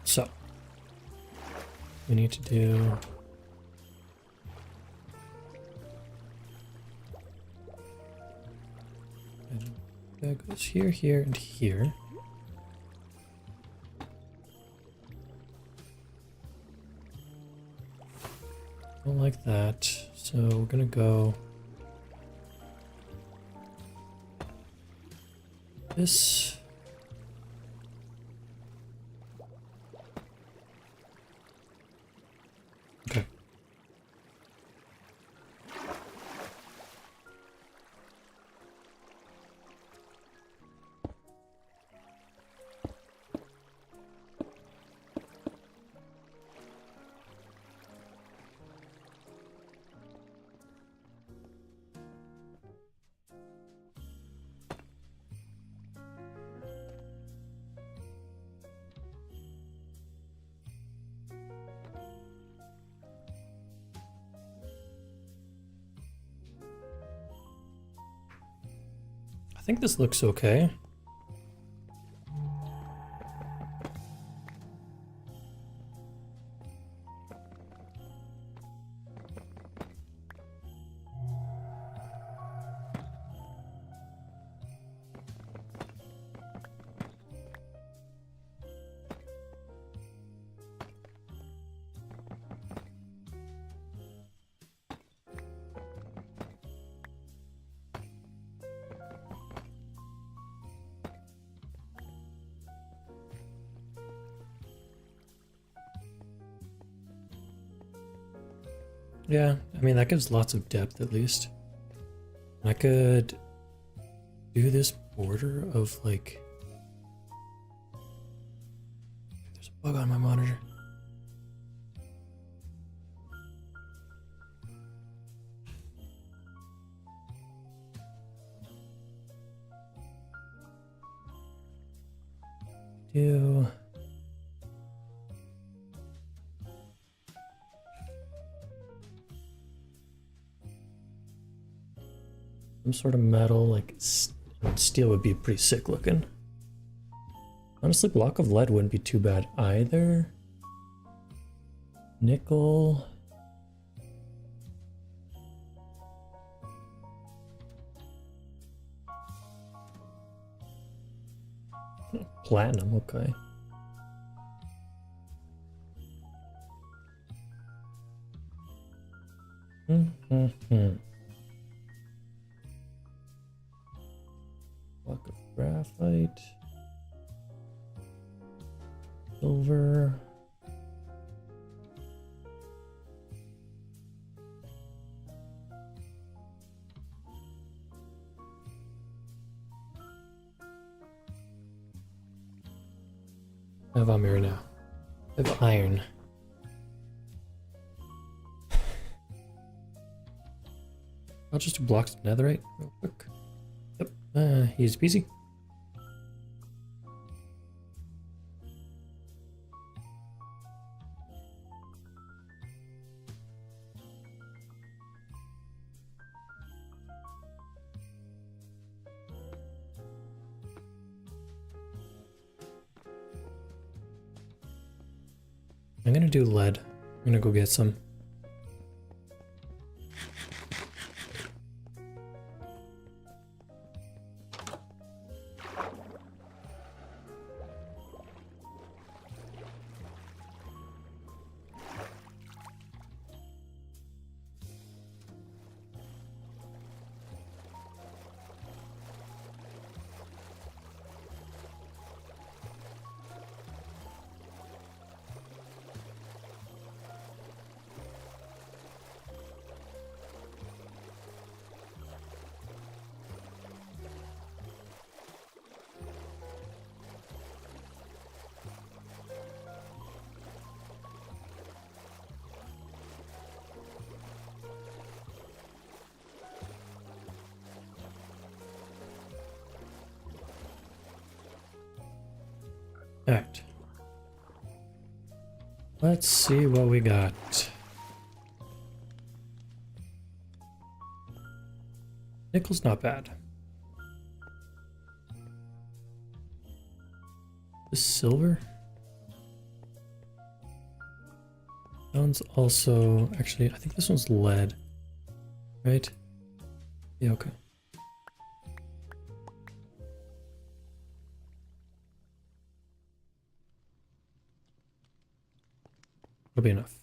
So, we need to do That goes here, here, and here. Don't like that. So we're gonna go this. Okay. I think this looks okay. Yeah, I mean, that gives lots of depth at least. I could do this border of like... There's a bug on my monitor. Do... some sort of metal, like steel would be pretty sick looking. Honestly, block of lead wouldn't be too bad either. Nickel. Platinum, okay. Block of graphite. Silver. I have mirror now. I have iron. I'll just do blocks of netherite real quick. Yep, easy peasy. I'm gonna do lead. I'm gonna go get some. Alright. Let's see what we got. Nickel's not bad. This silver? That one's also... Actually, I think this one's lead. Right? Yeah, okay. That'll be enough.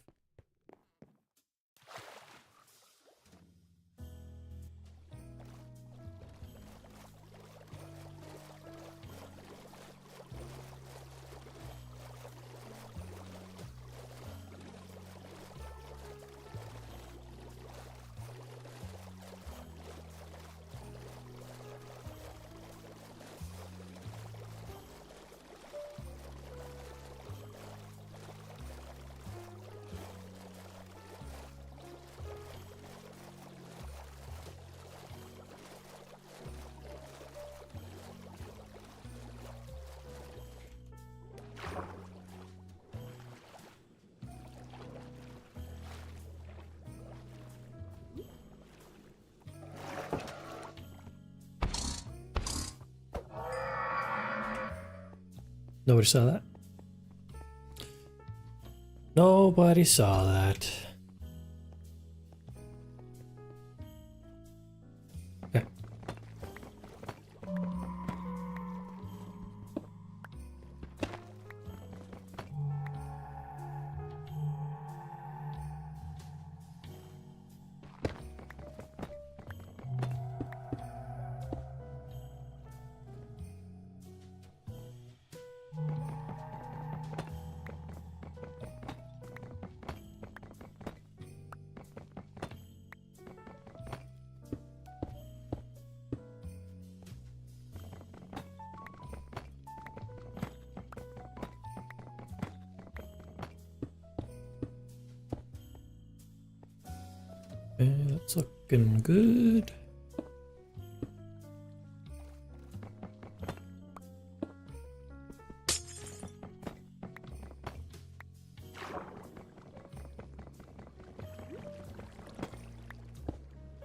Nobody saw that. Nobody saw that. Okay. Okay, that's looking good.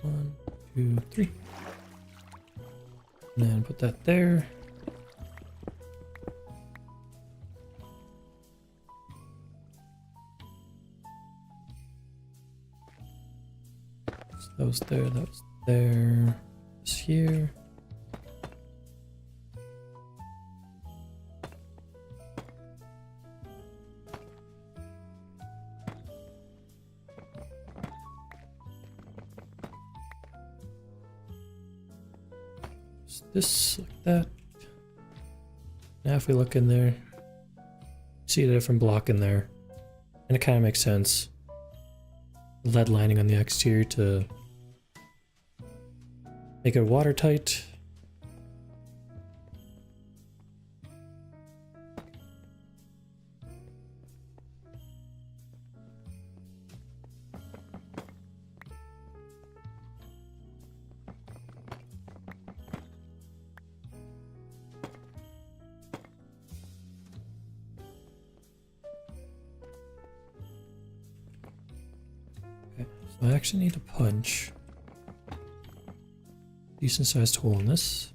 One, two, three. And then put that there. That was there, that was there. This here. This like that. Now if we look in there, see a different block in there. And it kind of makes sense. Lead lining on the exterior to make it watertight. I actually need to punch a decent sized hole in this.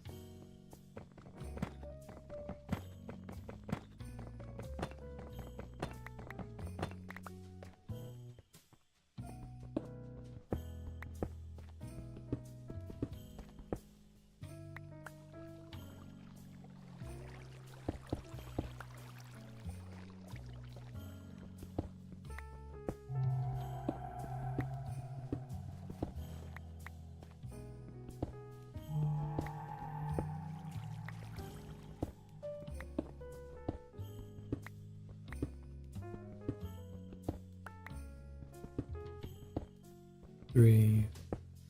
Three,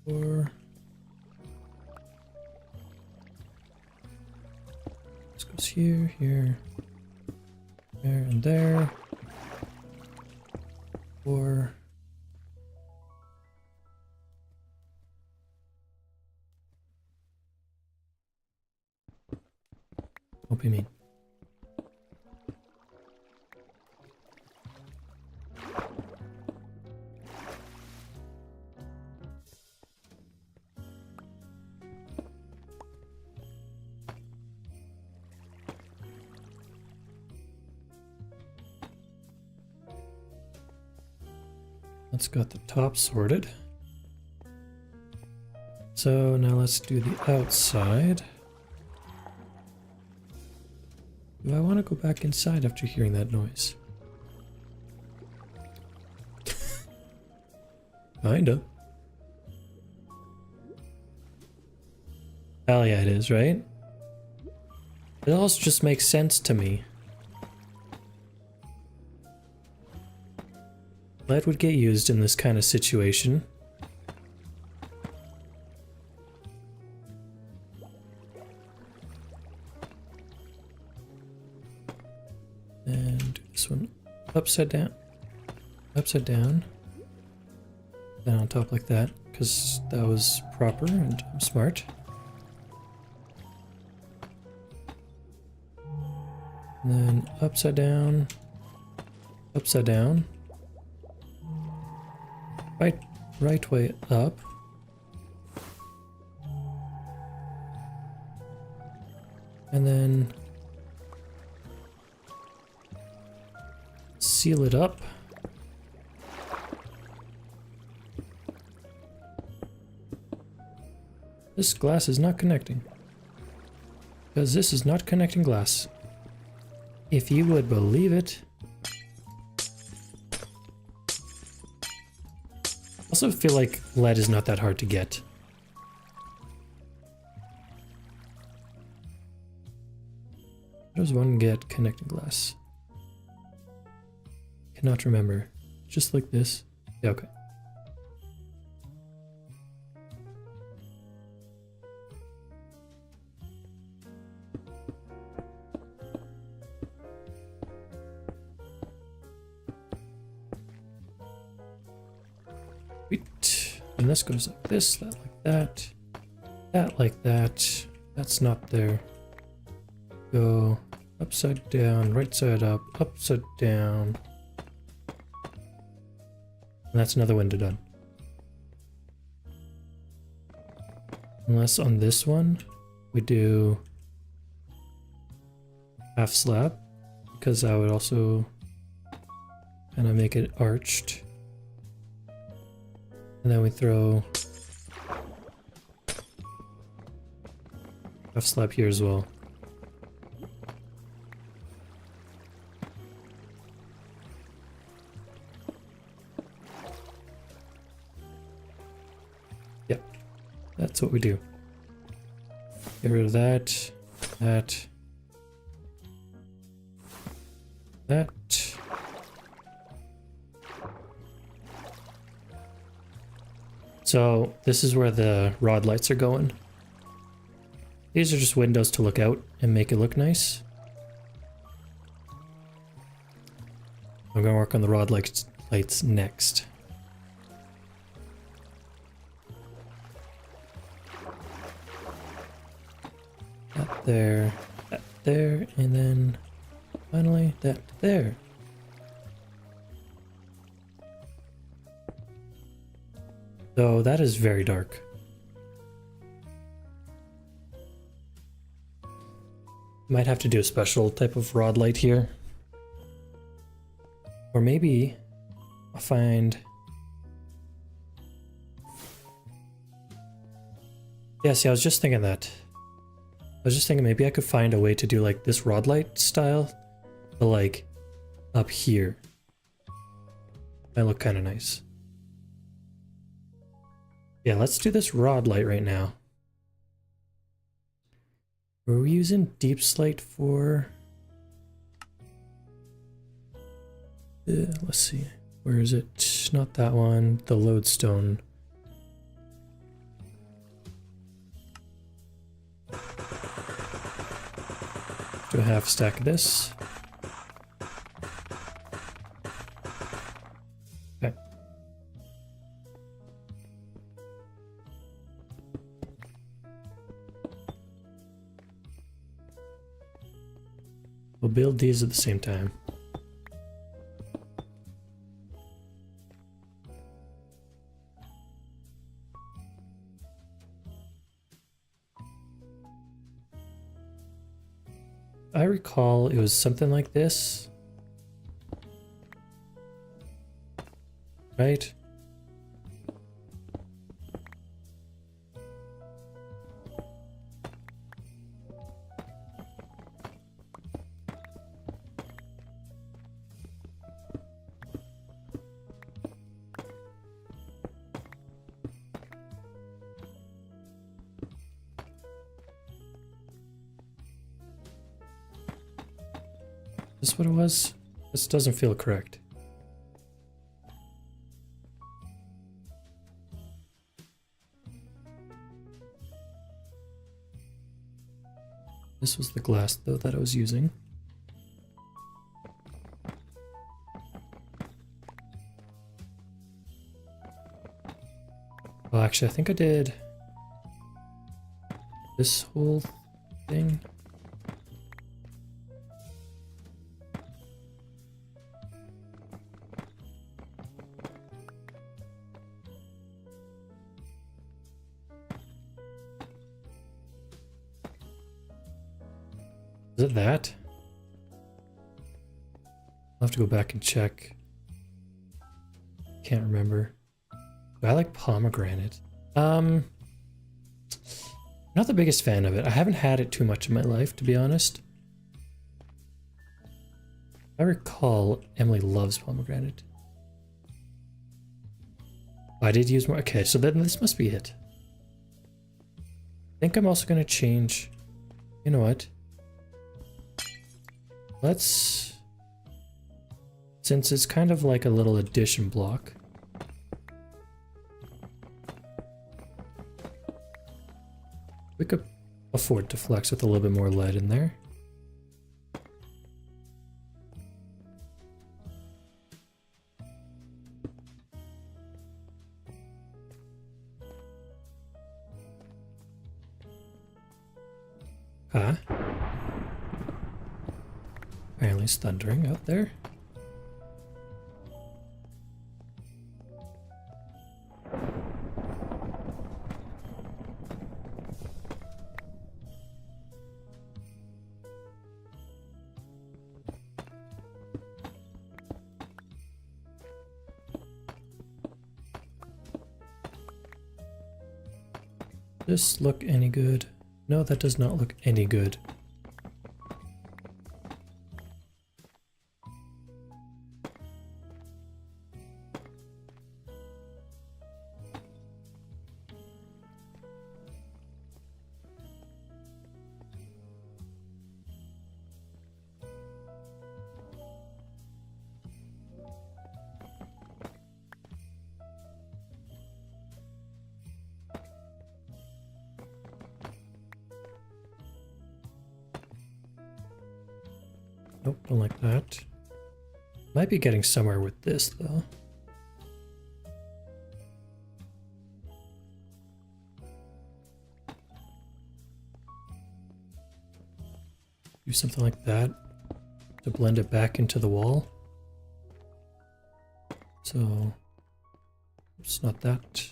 four. This goes here, here, there, and there. Four. Hope you mean. That's got the top sorted. So now let's do the outside. Do I want to go back inside after hearing that noise? Kinda. Hell yeah, it is, right? It also just makes sense to me. Lead would get used in this kind of situation. And do this one upside down. Upside down. Then on top like that, because that was proper and I'm smart. And then upside down. Upside down. Right way up. And then seal it up. This glass is not connecting. Because this is not connecting glass. If you would believe it. Also feel like lead is not that hard to get. How does one get connecting glass? Cannot remember. Just like this. Yeah, okay. Sweet. And this goes like this, that like that. That like that. That's not there. Go upside down, right side up, upside down. And that's another window done. Unless on this one, we do half slab, because that would also kind of make it arched. And then we throw half slab here as well. Yep, that's what we do. Get rid of that, that. So this is where the rod lights are going. These are just windows to look out and make it look nice. I'm gonna work on the rod lights next. That there, and then finally that there. So that is very dark. Might have to do a special type of rod light here. Or maybe I'll find... Yeah, see, I was just thinking that. I was just thinking maybe I could find a way to do like this rod light style, but like up here. Might look kind of nice. Yeah, let's do this rod light right now. Were we using deep slate for... let's see. Where is it? Not that one. The lodestone. Do a half stack of this. Okay. We'll build these at the same time. I recall it was something like this. Right? this what it was? This doesn't feel correct. This was the glass, though, that I was using. Well, actually, I think I did this whole thing. Is it that? I'll have to go back and check. Can't remember. I like pomegranate. Not the biggest fan of it. I haven't had it too much in my life, to be honest. I recall Emily loves pomegranate. I did use more. Okay, so then this must be it. I think I'm also going to change. You know what? Let's, since it's kind of like a little addition block, we could afford to flex with a little bit more lead in there. Huh? Apparently it's thundering out there. Does this look any good? No, that does not look any good. Nope, don't like that. Might be getting somewhere with this, though. Do something like that to blend it back into the wall. So, it's not that.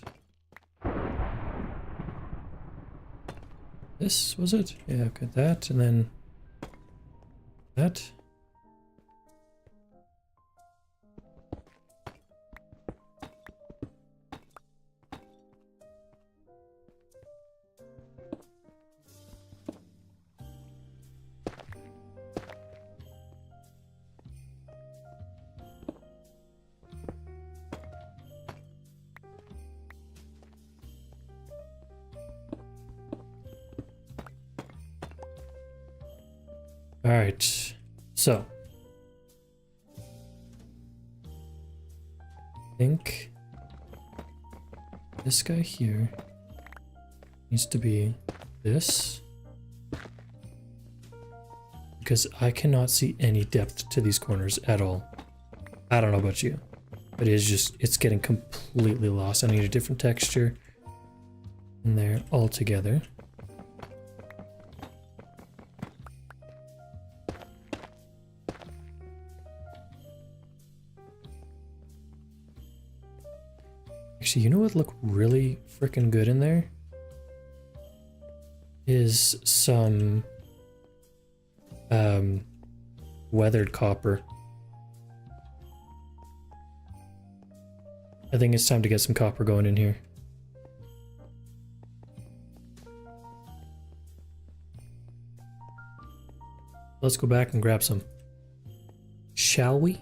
This was it? Yeah, okay, that, and then that. All right, so I think this guy here needs to be this, because I cannot see any depth to these corners at all. I don't know about you, but it's getting completely lost. I need a different texture in there altogether. Actually, you know what look really freaking good in there? Is some weathered copper. I think it's time to get some copper going in here. Let's go back and grab some. Shall we?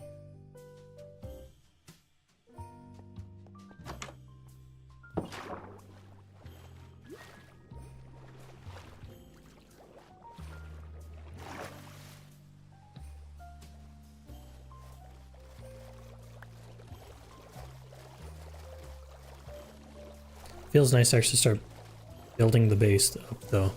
Feels nice to actually start building the base up, though.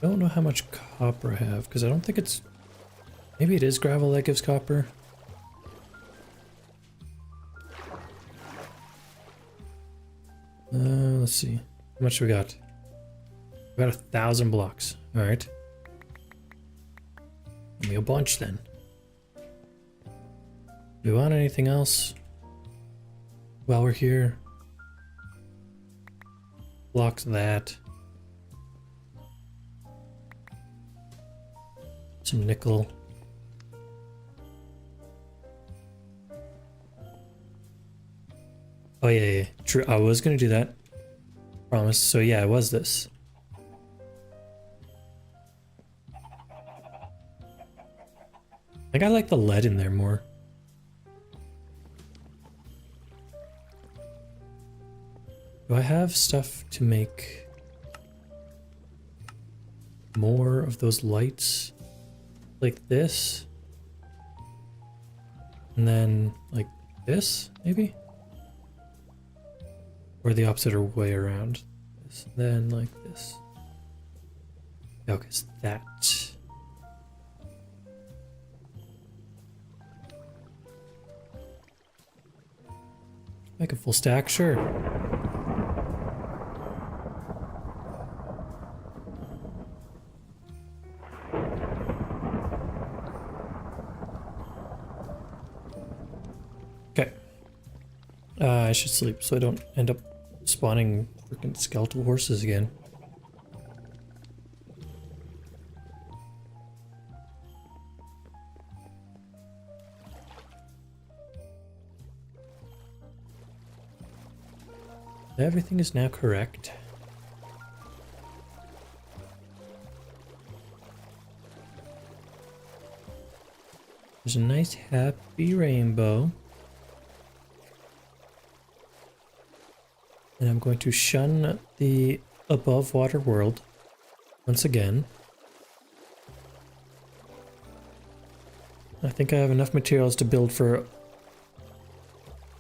I don't know how much copper I have, because I don't think it's... Maybe it is gravel that gives copper. Let's see. How much we got? We got 1,000 blocks. Alright. Give me a bunch then. Do we want anything else while we're here? Blocks that. Some nickel. Oh yeah, true. I was gonna do that. Promise. So yeah, it was this. I think I like the lead in there more. Do I have stuff to make more of those lights? Like this? And then like this, maybe? Or the opposite way around. This, then like this. Okay, it's that. Make a full stack, sure. Okay. I should sleep so I don't end up spawning freaking skeletal horses again. Everything is now correct. There's a nice happy rainbow. And I'm going to shun the above water world once again. I think I have enough materials to build for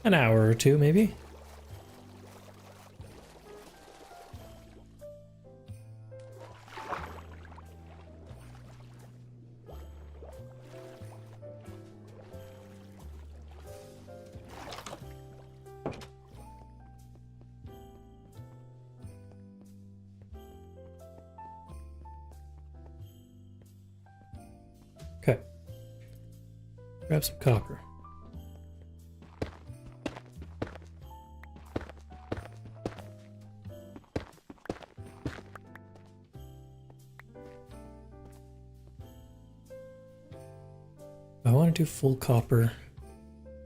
an hour or two, maybe. Okay. Grab some copper. I want to do full copper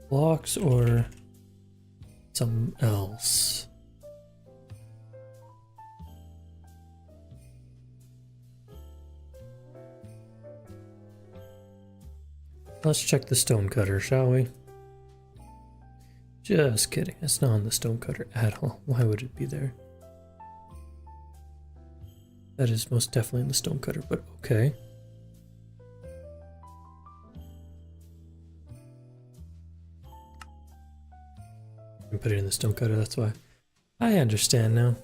blocks or something else. Let's check the stone cutter, shall we? Just kidding. It's not on the stone cutter at all. Why would it be there? That is most definitely in the stone cutter, but okay. I put it in the stone cutter, that's why. I understand now.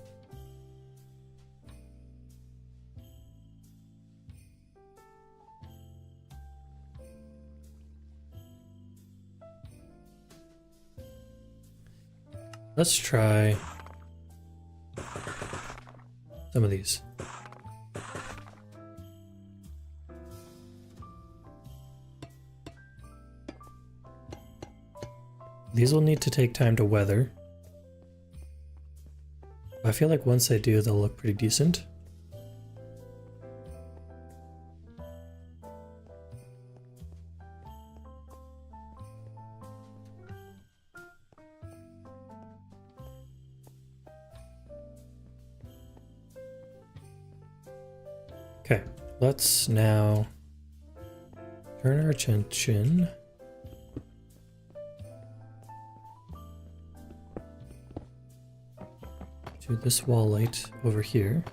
Let's try some of these. These will need to take time to weather. I feel like once they do, they'll look pretty decent. Okay, let's now turn our attention to this wall light over here.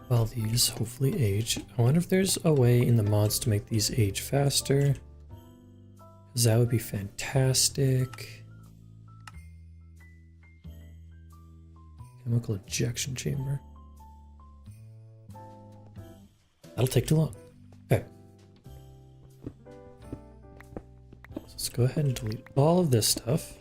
While these hopefully age. I wonder if there's a way in the mods to make these age faster. Because that would be fantastic. Chemical ejection chamber. That'll take too long. Okay. So let's go ahead and delete all of this stuff.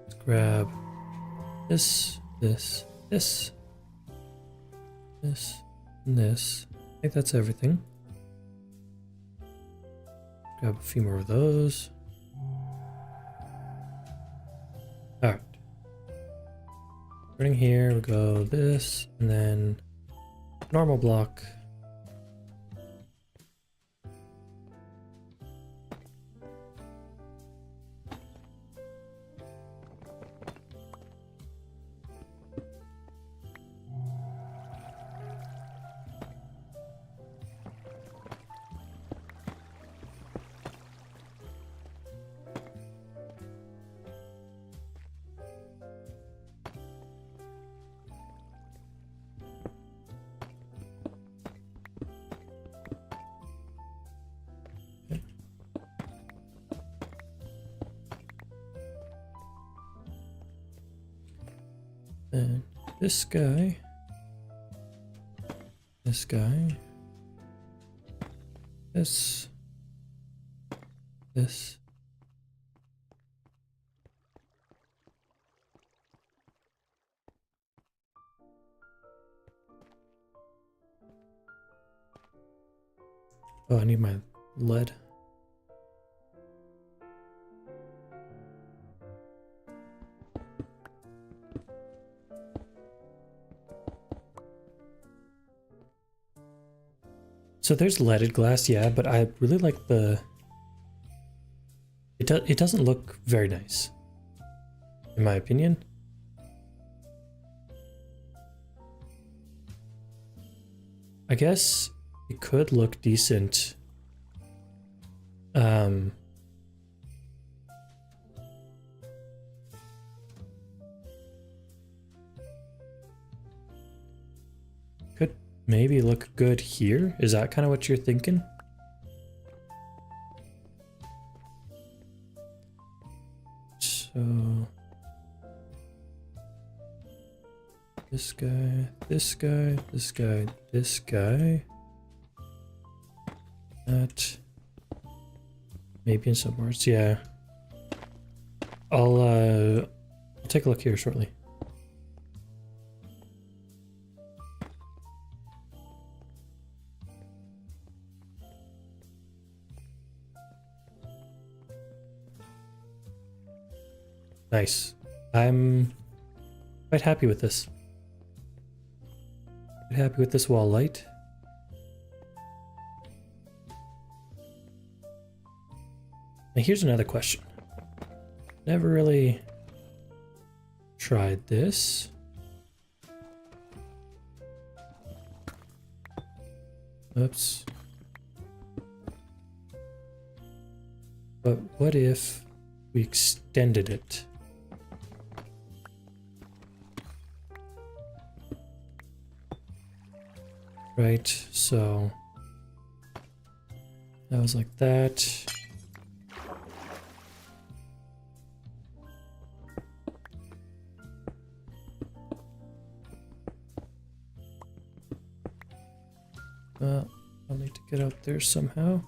Let's grab this, this, this, this, and this. I think that's everything. Grab a few more of those. Alright. Starting here, we go this, and then normal block. And this guy, this, this. Oh, I need my lead. So there's leaded glass, yeah, but I really like the... It doesn't look very nice, in my opinion. I guess it could look decent. Could maybe look good here. Is that kind of what you're thinking? So this guy, this guy, this guy, this guy. That maybe in some words, yeah. I'll take a look here shortly. Nice. I'm quite happy with this. Quite happy with this wall light. Now here's another question. Never really tried this. Oops. But what if we extended it? Right, so that was like that. I'll need to get out there somehow.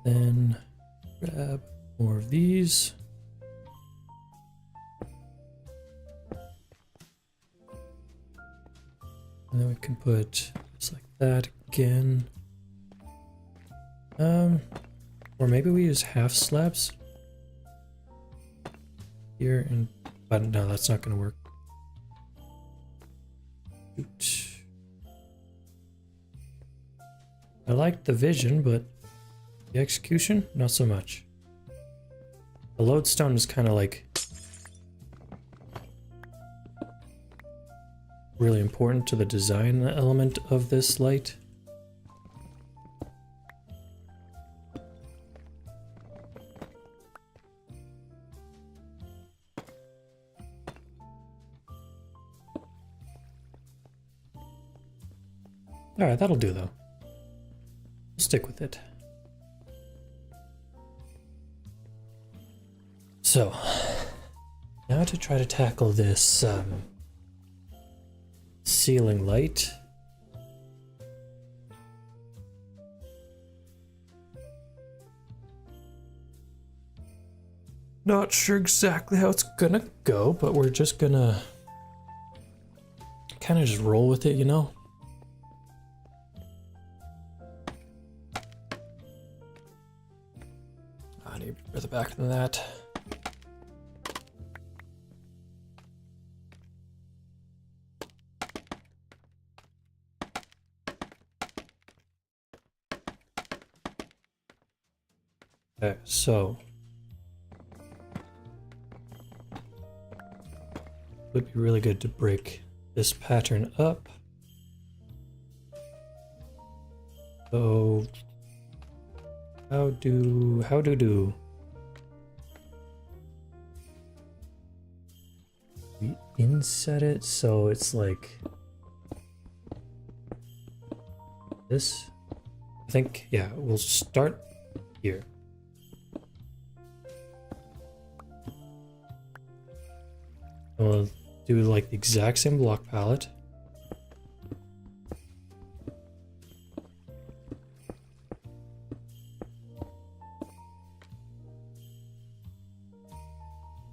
Then grab more of these. And then we can put just like that again. Or maybe we use half slabs here, and but no, that's not gonna work. Shoot. I like the vision, but the execution, not so much. The lodestone is kind of like really important to the design element of this light. Alright, that'll do though. We'll stick with it. So, now to try to tackle this ceiling light. Not sure exactly how it's gonna go, but we're just gonna kind of just roll with it, you know? I need further back than that. Okay, so it would be really good to break this pattern up. So how do we inset it so it's like this? I think, yeah, we'll start here. We'll do like the exact same block palette.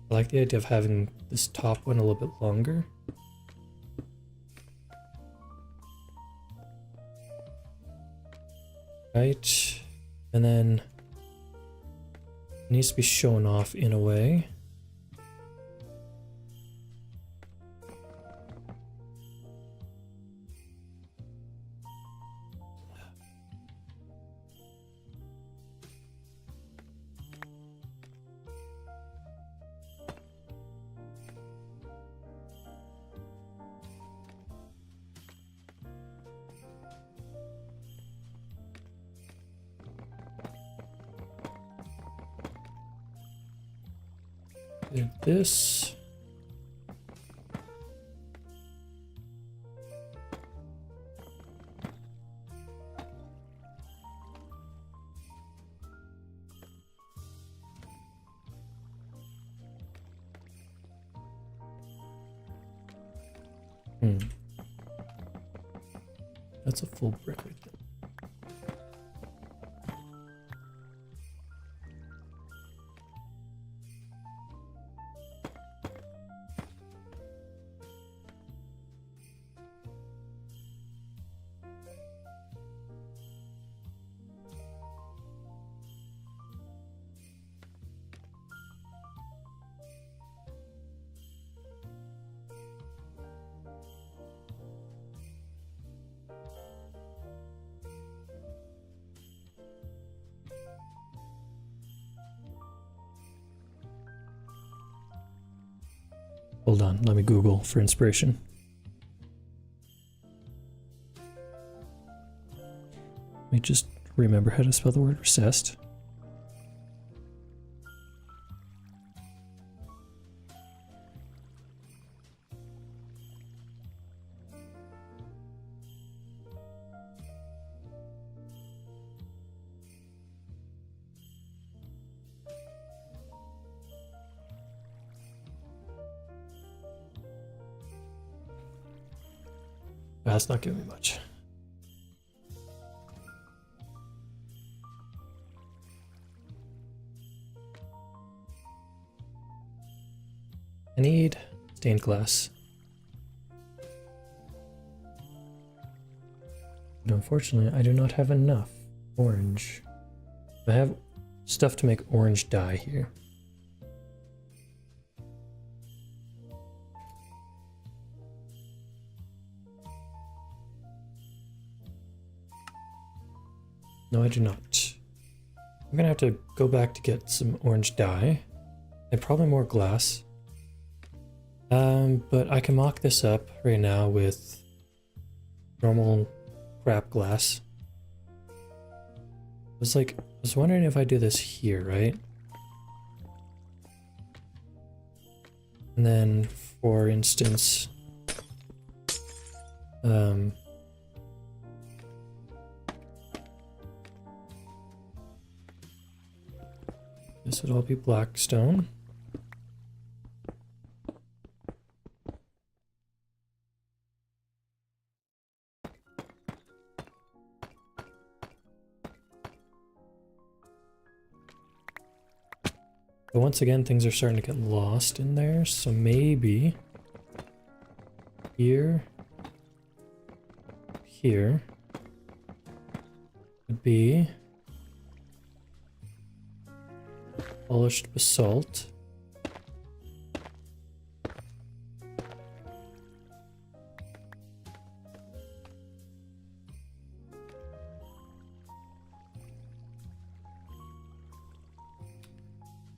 I like the idea of having this top one a little bit longer. Right, and then it needs to be shown off in a way. Do this. That's a full brick right there. Hold on, let me Google for inspiration. Let me just remember how to spell the word recessed. That's not giving me much. I need stained glass. But unfortunately, I do not have enough orange. I have stuff to make orange dye here. No, I do not. I'm gonna have to go back to get some orange dye and probably more glass. But I can mock this up right now with normal crap glass. I was wondering if I do this here, right? And then, for instance, this would all be black stone. But once again, things are starting to get lost in there, so maybe here would be polished basalt.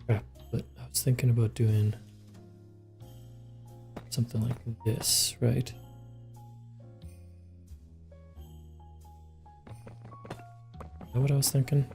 Crap, but I was thinking about doing something like this, right? Is that what I was thinking?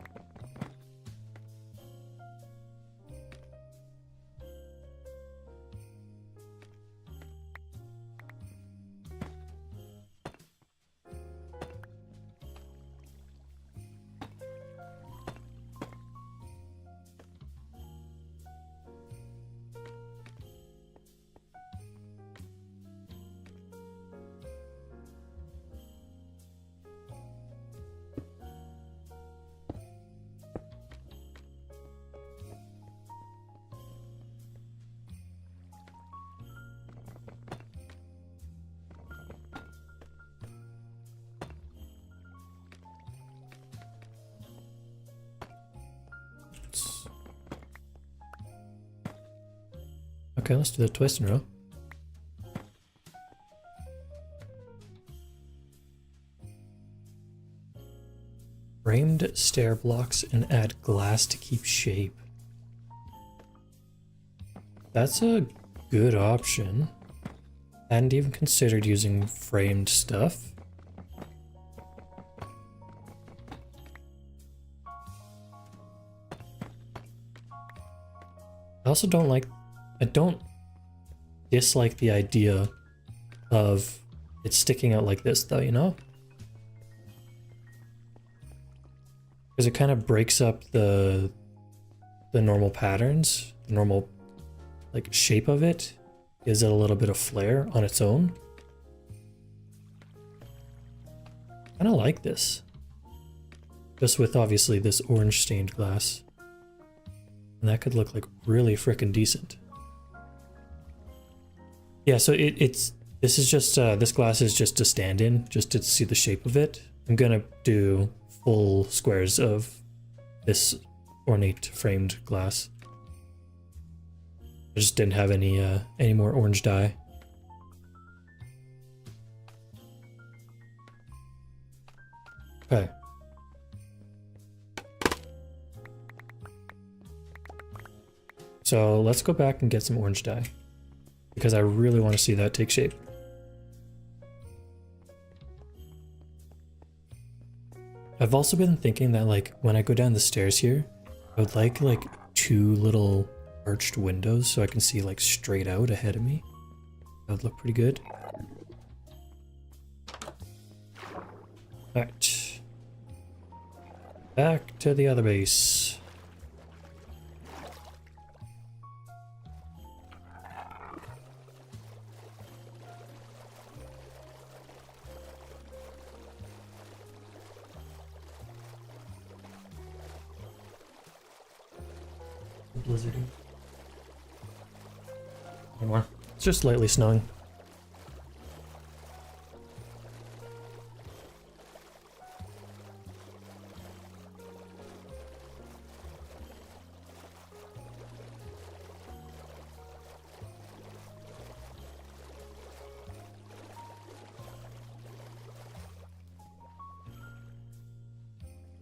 Okay, let's do that twice in a row. Framed stair blocks and add glass to keep shape. That's a good option. I hadn't even considered using framed stuff. I also don't like, I don't dislike the idea of it sticking out like this though, you know? Because it kind of breaks up the normal patterns, the normal like shape of it, gives it a little bit of flair on its own. I kind of like this. Just with obviously this orange stained glass. And that could look like really freaking decent. Yeah, so this is just, this glass is just to stand in, just to see the shape of it. I'm gonna do full squares of this ornate framed glass. I just didn't have any more orange dye. Okay. So let's go back and get some orange dye, because I really want to see that take shape. I've also been thinking that like when I go down the stairs here, I would like two little arched windows so I can see like straight out ahead of me. That would look pretty good. Alright. Back to the other base. Blizzarding. anymore. It's just lightly snowing.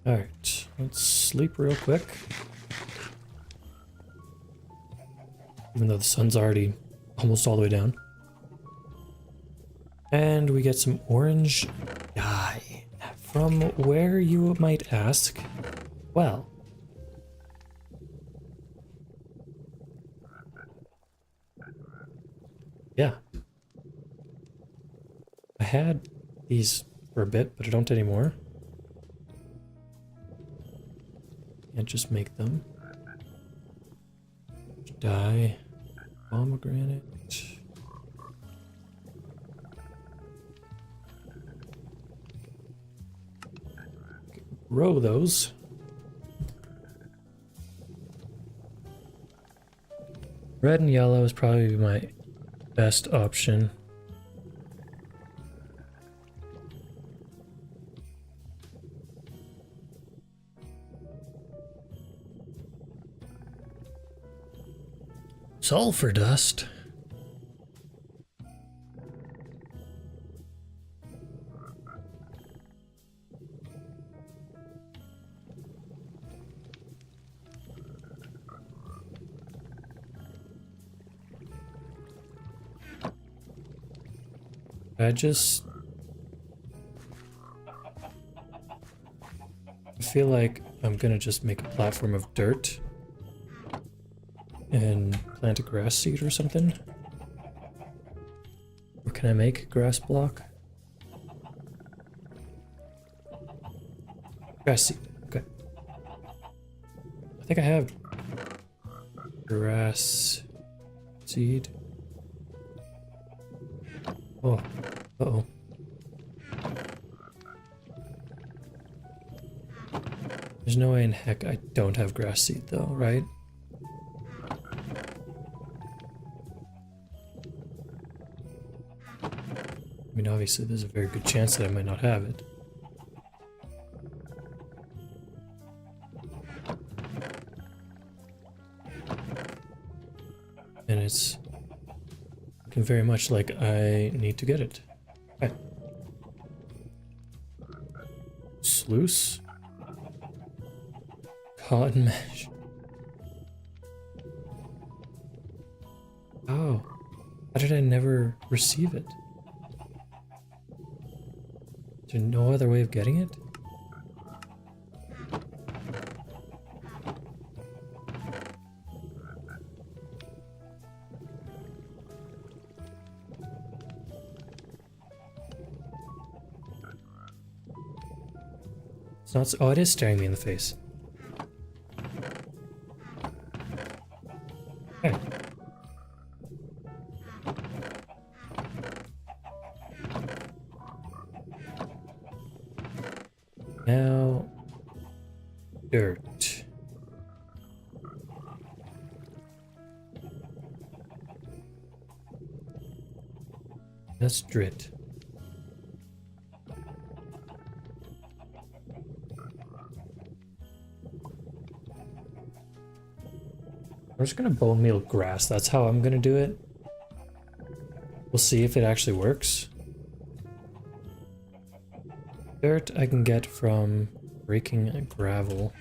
Alright, let's sleep real quick. Even though the sun's already almost all the way down. And we get some orange dye. From where, you might ask? Well, yeah. I had these for a bit, but I don't anymore. Can't just make them. Dye. Pomegranate. Grow those. Red and yellow is probably my best option. Sulfur dust. I feel like I'm gonna just make a platform of dirt and plant a grass seed or something. Or can I make a grass block? Grass seed, okay. I think I have grass seed. Oh, uh-oh. There's no way in heck I don't have grass seed though, right? I mean, obviously there's a very good chance that I might not have it. And it's looking very much like I need to get it. Okay. Sluice. Cotton mesh. Oh. How did I never receive it? Is there no other way of getting it? It's not. Oh, it is staring me in the face. Okay. Now, dirt. That's drit. We're just gonna bone meal grass. That's how I'm gonna do it. We'll see if it actually works. Dirt I can get from breaking gravel.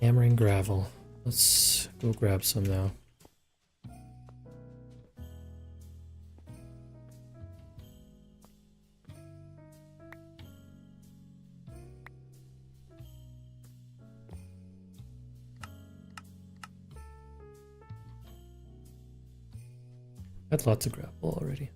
Hammering gravel. Let's go grab some now. Had lots of gravel already.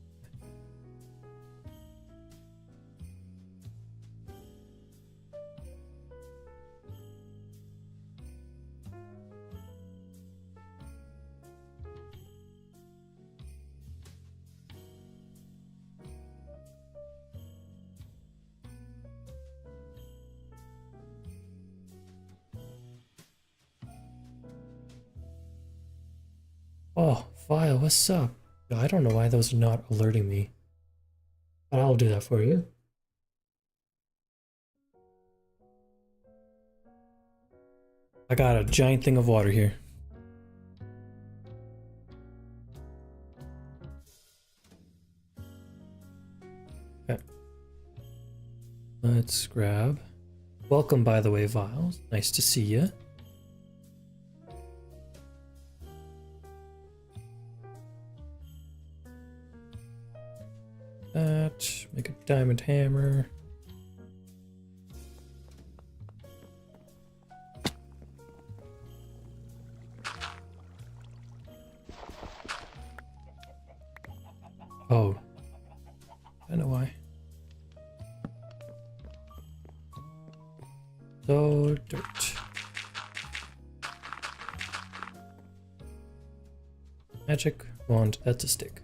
Oh, File, what's up? I don't know why those are not alerting me. But I'll do that for you. I got a giant thing of water here. Okay. Let's grab. Welcome, by the way, Viles. Nice to see you. That. Make a diamond hammer. Oh. I know why. So, dirt. Magic wand, that's a stick.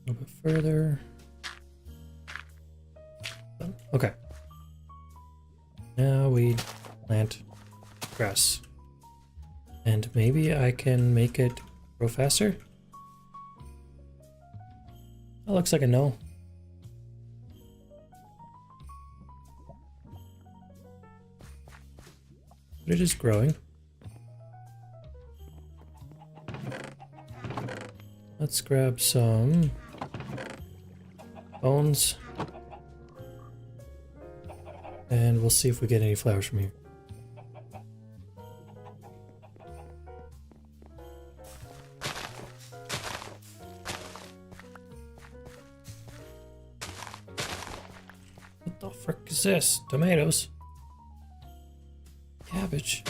Okay. A little bit further. Okay. Now we plant grass. And maybe I can make it grow faster? That looks like a no. But it is growing. Let's grab some bones. And we'll see if we get any flowers from here. What the frick is this? Tomatoes? Cabbage?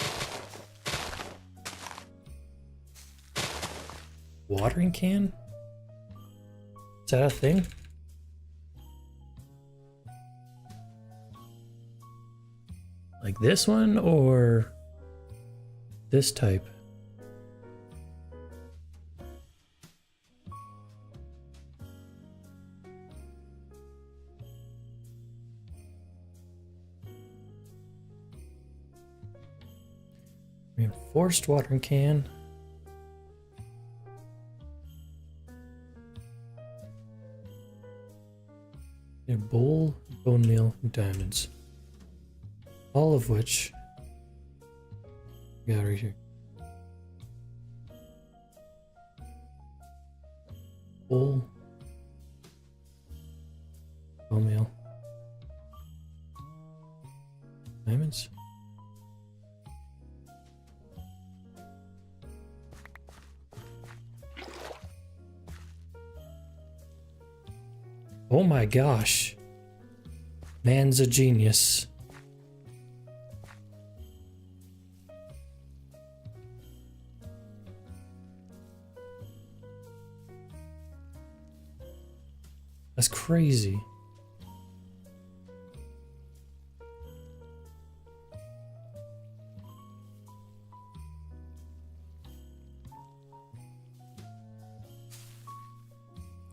Watering can? Is that a thing? Like this one or this type? Reinforced watering can. A bowl, bone meal, and diamonds. All of which we got right here. Bowl, bone meal, diamonds. Oh my gosh. Man's a genius. That's crazy.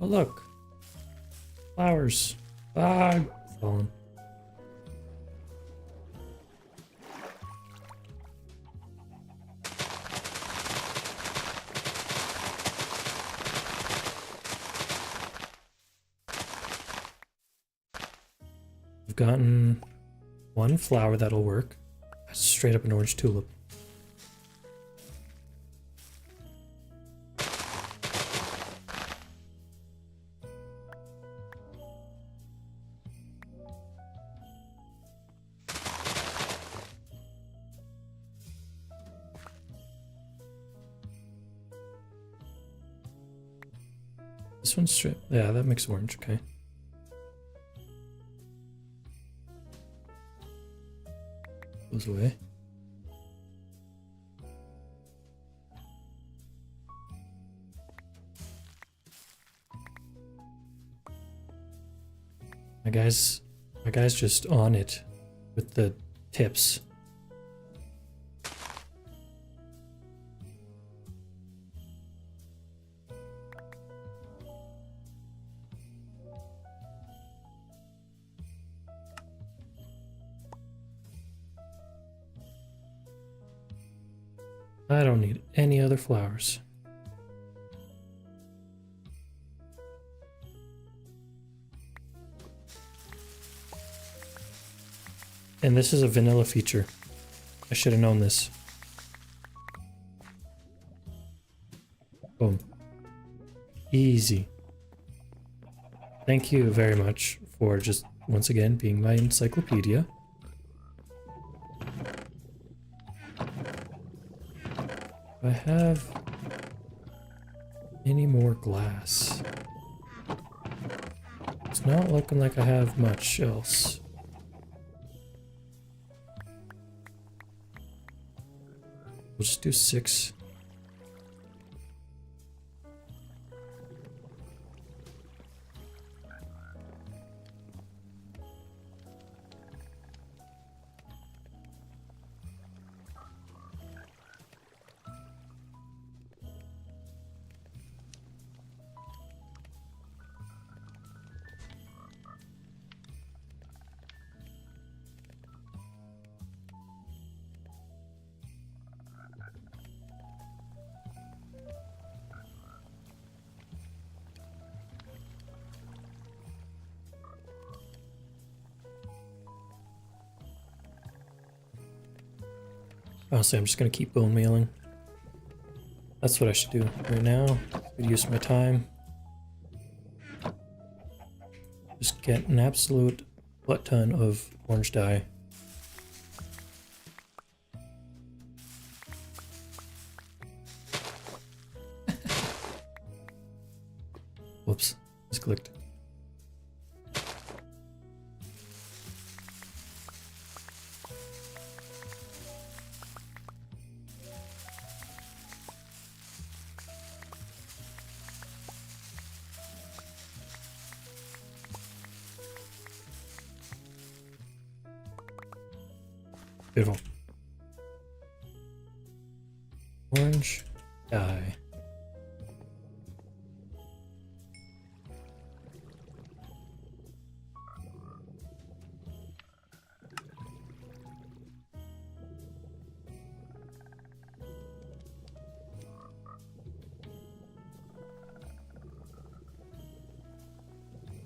Oh look. Flowers. Ah, fallen. We've gotten one flower that'll work. That's straight up an orange tulip. This one's straight. Yeah, that makes orange. Okay. Goes away. My guy's just on it with the tips. I don't need any other flowers. And this is a vanilla feature. I should have known this. Boom. Easy. Thank you very much for just, once again, being my encyclopedia. Do I have any more glass? It's not looking like I have much else. We'll just do 6. Honestly, I'm just gonna keep bone mailing. That's what I should do right now. Good use of my time. Just get an absolute butt ton of orange dye. Whoops, misclicked. Beautiful. Orange dye.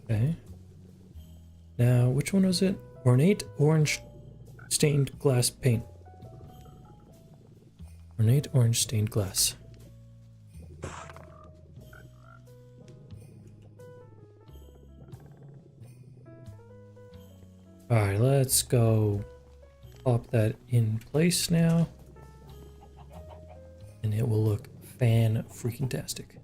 Okay. Now, which one was it? Ornate orange stained glass paint. Ornate orange stained glass. Alright, let's go pop that in place now. And it will look fan-freaking-tastic.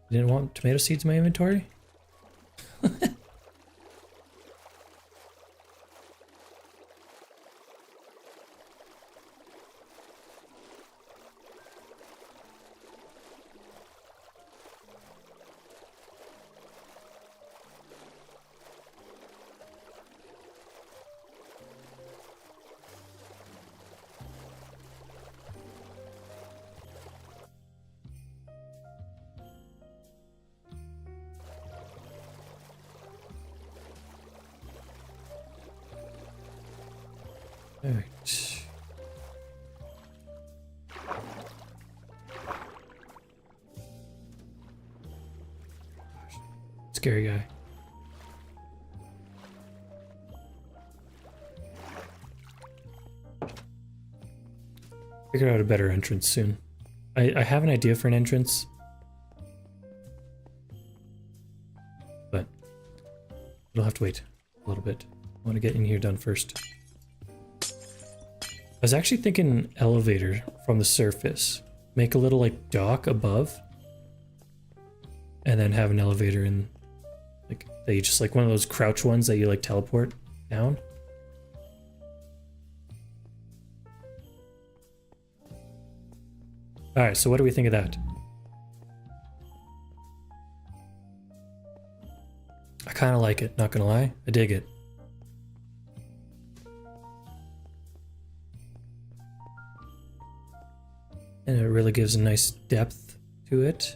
Didn't want tomato seeds in my inventory? Alright. Scary guy. Figure out a better entrance soon. I have an idea for an entrance, but it'll have to wait a little bit. I want to get in here done first. I was actually thinking elevator from the surface. Make a little like dock above. And then have an elevator in, like, that you just like one of those crouch ones that you like teleport down. Alright, so what do we think of that? I kind of like it, not gonna lie. I dig it. And it really gives a nice depth to it.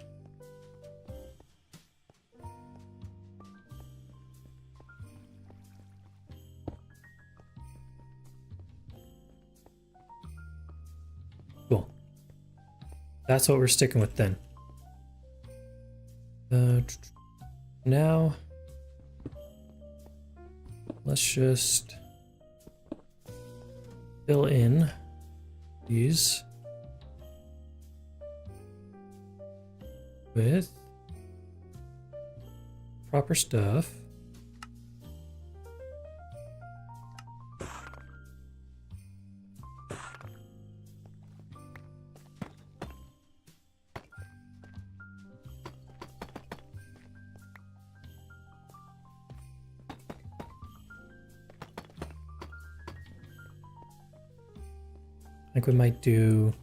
Cool. That's what we're sticking with then. Now, let's just fill in these with proper stuff. I think we might do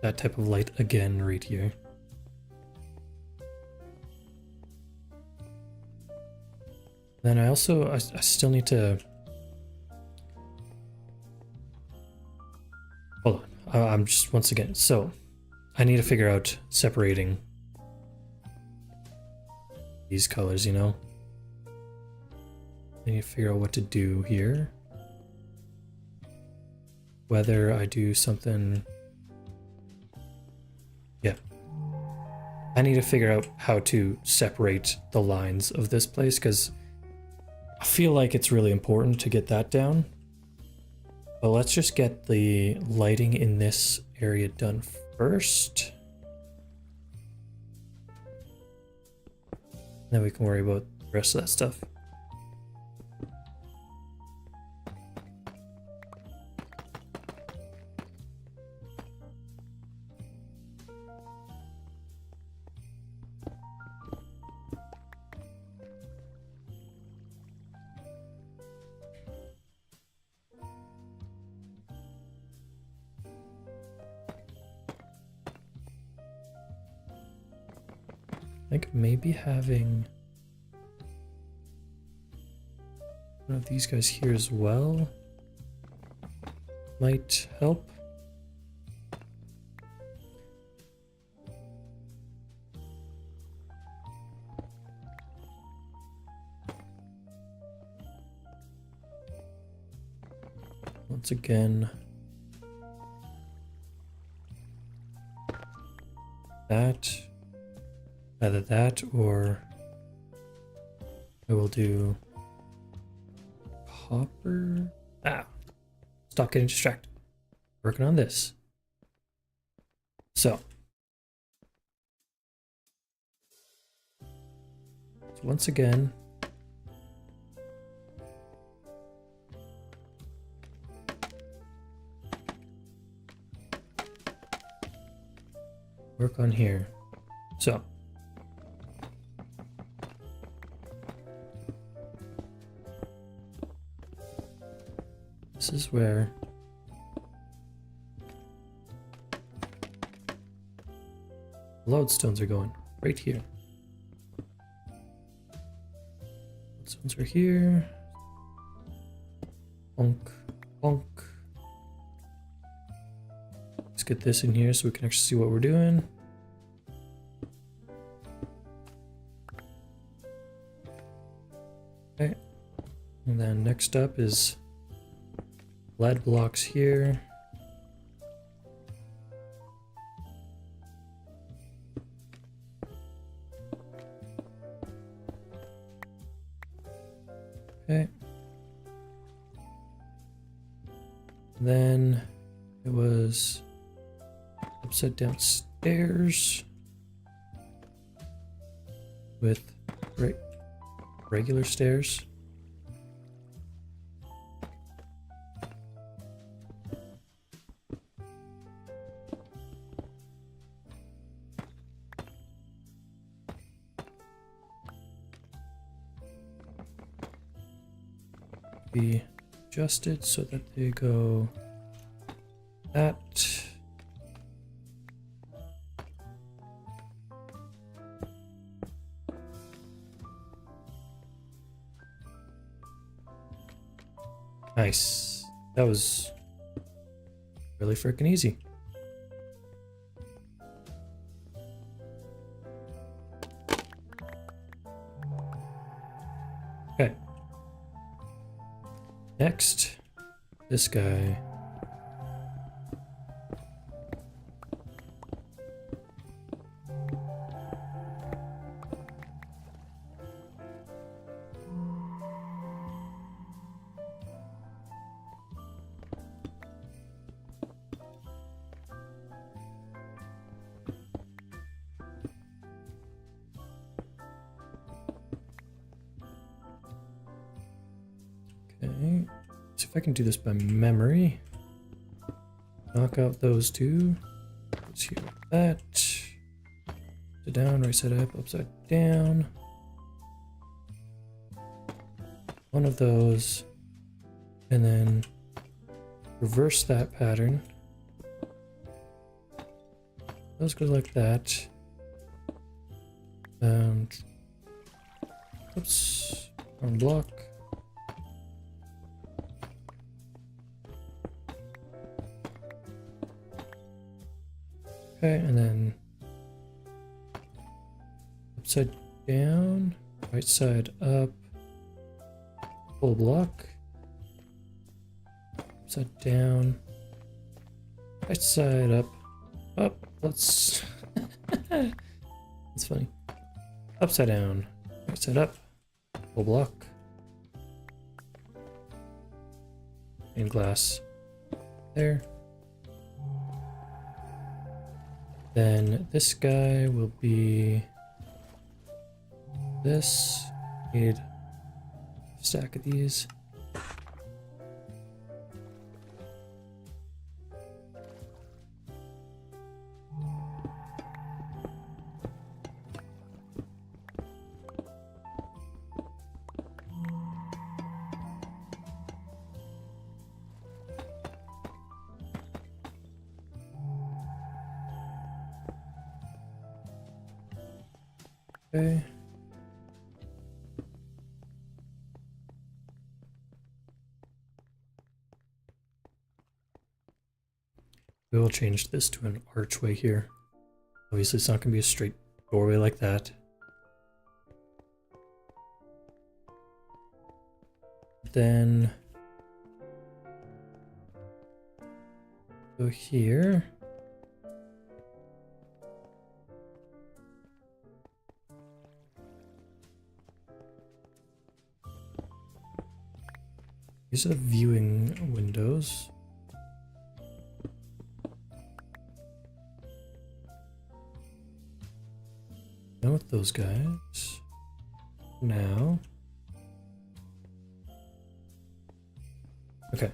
that type of light again right here. Then I still need to, hold on, I'm just, once again, so I need to figure out separating these colors, you know? I need to figure out what to do here. Whether I do something, yeah. I need to figure out how to separate the lines of this place, because I feel like it's really important to get that down. But let's just get the lighting in this area done first. Then we can worry about the rest of that stuff. I think maybe having one of these guys here as well might help. Once again, that. Either that or I will do copper. Ah, stop getting distracted. Working on this. So once again, work on here. So this is where lodestones are going, right here. Lodestones are here. Bonk, bonk. Let's get this in here so we can actually see what we're doing. Okay, and then next up is lead blocks here. Okay. Then it was upside down stairs with regular stairs. be adjusted so that they go that. Nice. That was really freaking easy. Okay. Next, this guy. Okay, see if I can do this by memory. Knock out those two. Let's hear that. Upside down, right side up, upside down. One of those. And then reverse that pattern. Those go like that. Oops. Wrong block. Okay, and then upside down, right side up, full block, upside down, right side up, up, let's, that's funny, upside down, right side up, full block, and glass there. Then this guy will be this. Need a stack of these. Okay. We will change this to an archway here. Obviously, it's not going to be a straight doorway like that. Then go here. These are the viewing windows. Done with those guys. Now. Okay.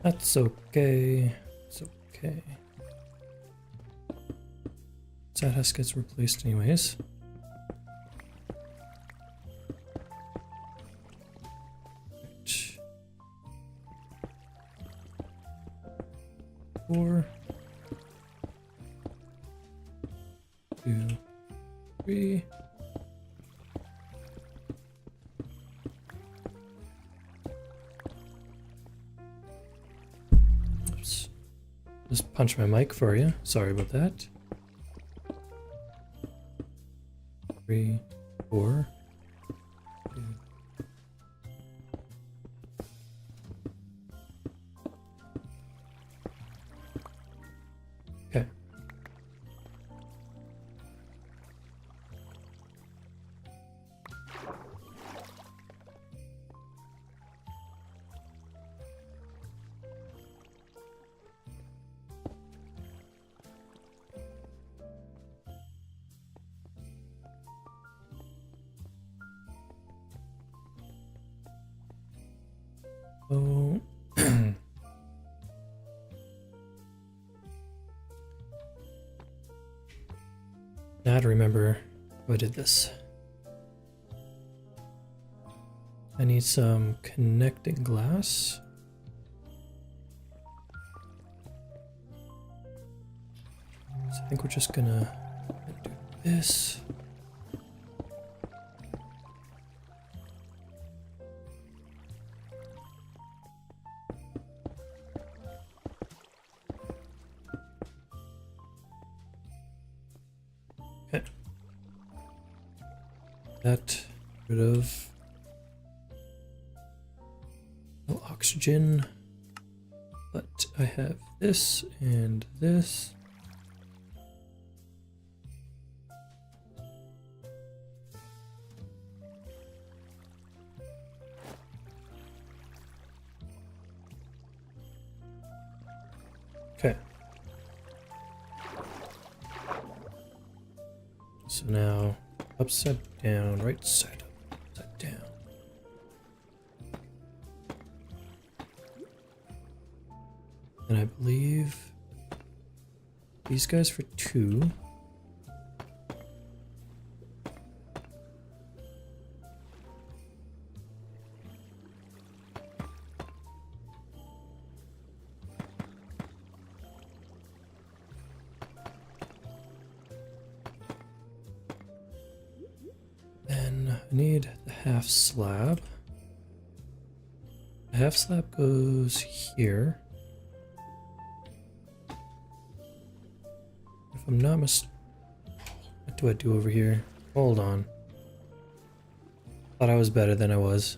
That's okay. It's okay. That has gets replaced anyways. Right. 4, 2, 3. Oops. Just punch my mic for you. Sorry about that. 3, 4. 2. Oh. Now I remember how I did this. I need some connecting glass. So I think we're just gonna do this. Okay. That rid of no oxygen, but I have this and this. Okay. So now upside down, right side up, upside down. And I believe these guys for 2. Then I need the half slab. The half slab goes here. If I'm not what do I do over here? Hold on. Thought I was better than I was.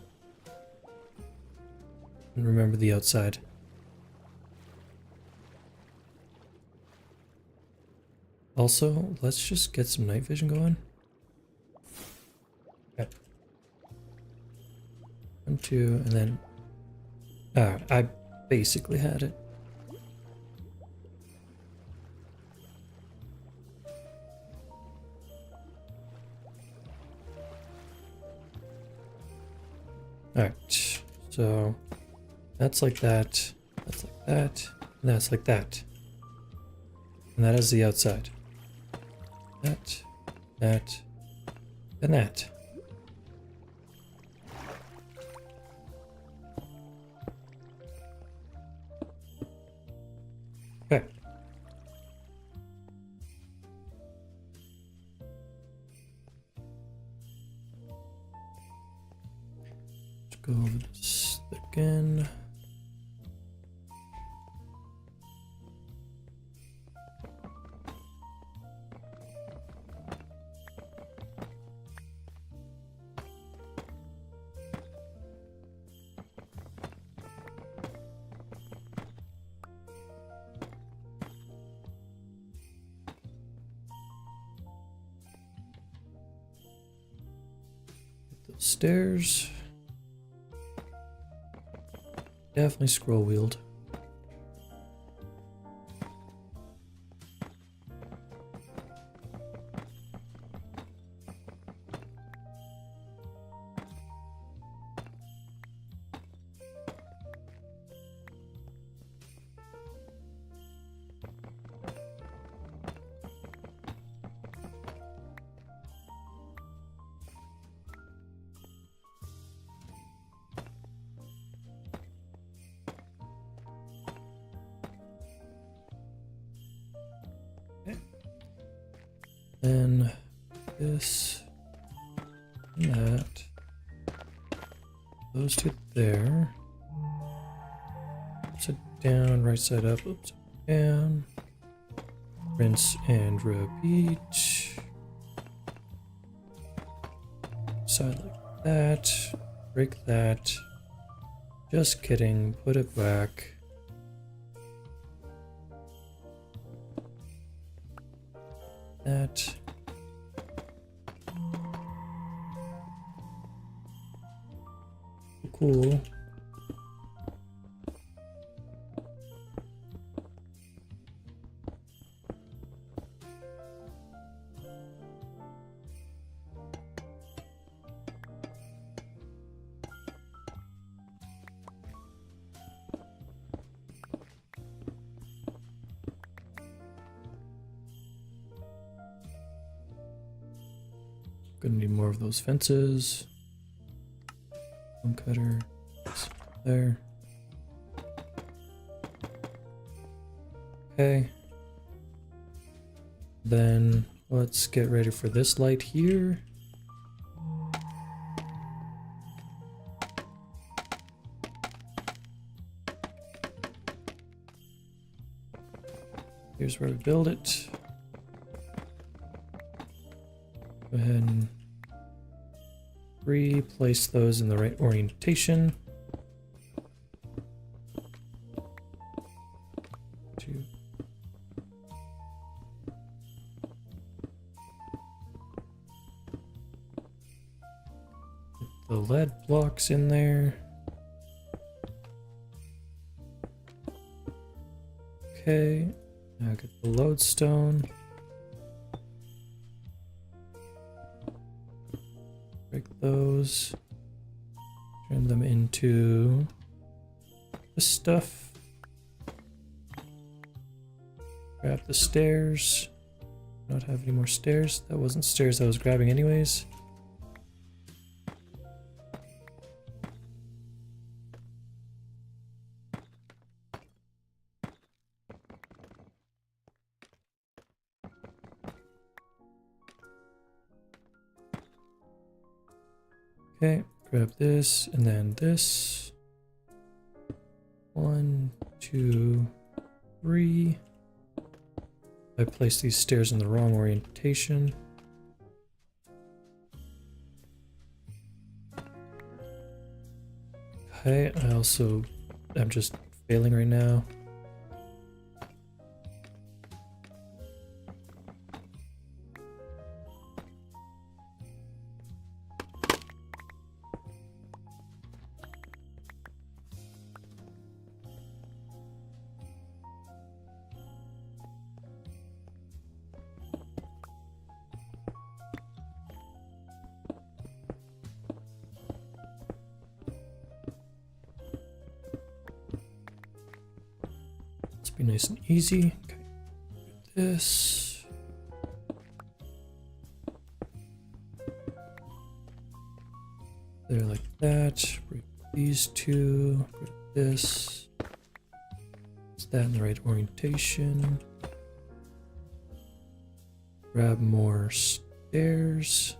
And remember the outside. Also, let's just get some night vision going. Okay. 1, 2, and then... I basically had it. Alright, so that's like that, that's like that, and that's like that. And that is the outside. That, and that. Okay. Let's go over this again. Stairs. Definitely scroll wheeled. Then this and that. Those two there. Upside down, right side up, upside down. Rinse and repeat. Side like that. Break that. Just kidding. Put it back. That. Cool. gonna need more of those fences. One cutter. There. Okay. Then let's get ready for this light here. Here's where we build it. Go ahead and replace those in the right orientation. Two. Put the lead blocks in there. Okay, now get the lodestone. Break those. Turn them into this stuff. Grab the stairs. Not have any more stairs. That wasn't stairs I was grabbing anyways. Okay, grab this and then this. 1, 2, 3. I placed these stairs in the wrong orientation. Okay, I'm just failing right now. Be nice and easy. Okay, do this. There, like that. Break these two. Put this. Is that in the right orientation? Grab more stairs.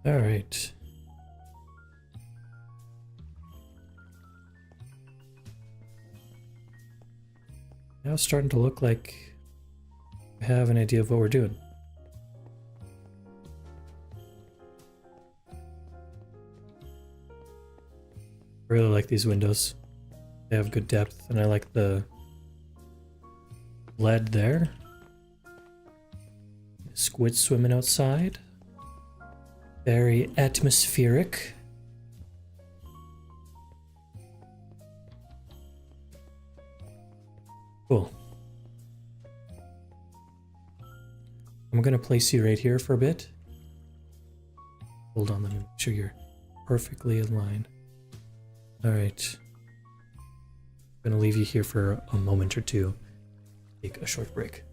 All right. Now it's starting to look like I have an idea of what we're doing. I really like these windows. They have good depth, and I like the lead there. Squid swimming outside. Very atmospheric. Cool. I'm gonna place you right here for a bit. Hold on, let me make sure you're perfectly in line. All right. I'm gonna leave you here for a moment or two. Take a short break.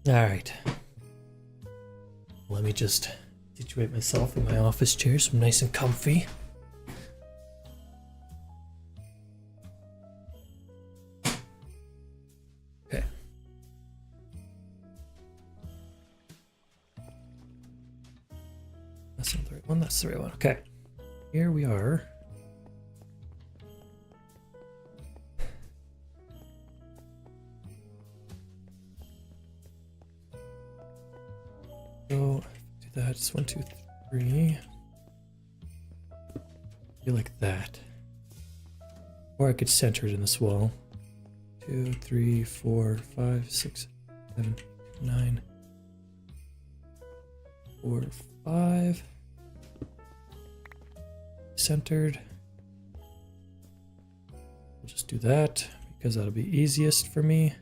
All right. Let me just situate myself in my office chair so I'm nice and comfy. Okay. That's not the right one. That's the right one. Okay. Here we are. So do that. It's 1, 2, 3. Be like that. Or I could center it in this wall. 2, 3, 4, 5, 6, 7, 9. 4, 5. Centered. I'll just do that because that'll be easiest for me.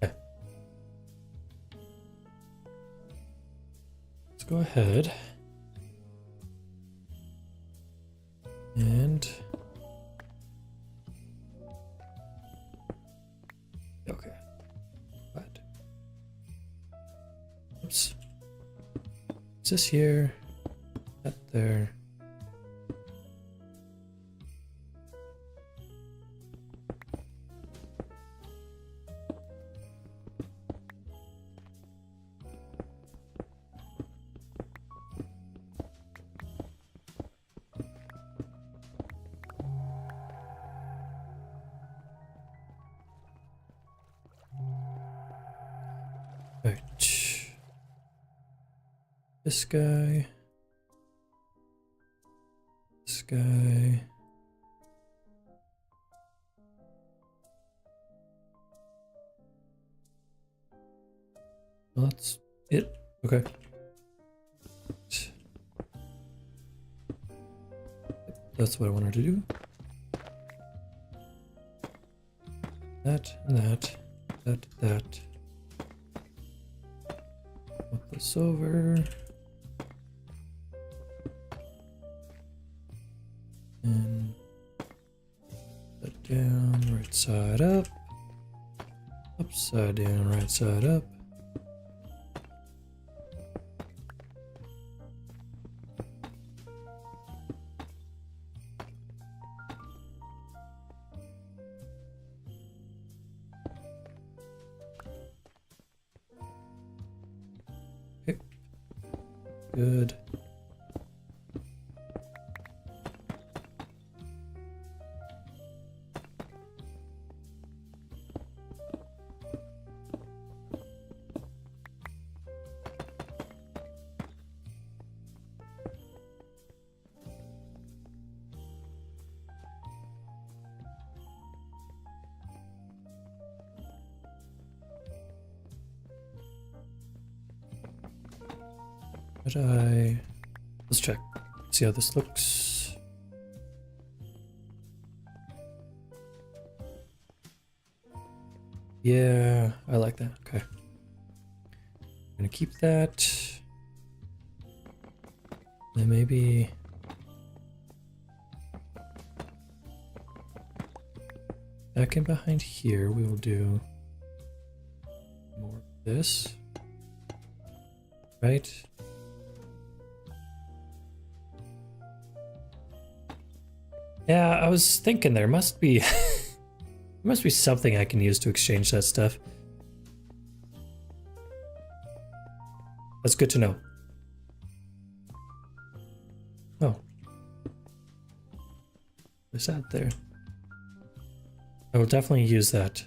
Okay. Let's go ahead and okay. What? Oops. Is this here? That there. Right. This guy. This guy. Well, that's it. Okay. That's what I wanted to do. That and that. That. Flip this over. And that down, right side up. Upside down, right side up. Okay. Good. Let's check. See how this looks. Yeah, I like that. Okay. I'm gonna keep that. Then maybe back in behind here, we will do more of this. Right? Yeah, I was thinking there must be there must be something I can use to exchange that stuff. That's good to know. Oh. What's that there? I will definitely use that.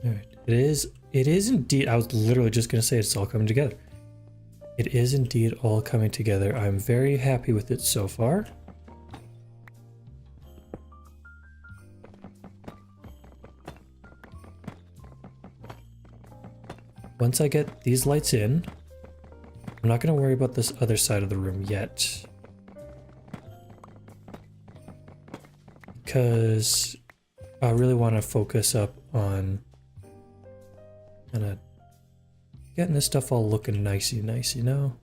Alright. It is indeed, I was literally just gonna say it's all coming together. It is indeed all coming together. I'm very happy with it so far. Once I get these lights in, I'm not gonna worry about this other side of the room yet. Because I really want to focus up on kind of getting this stuff all looking nicey nice, you know?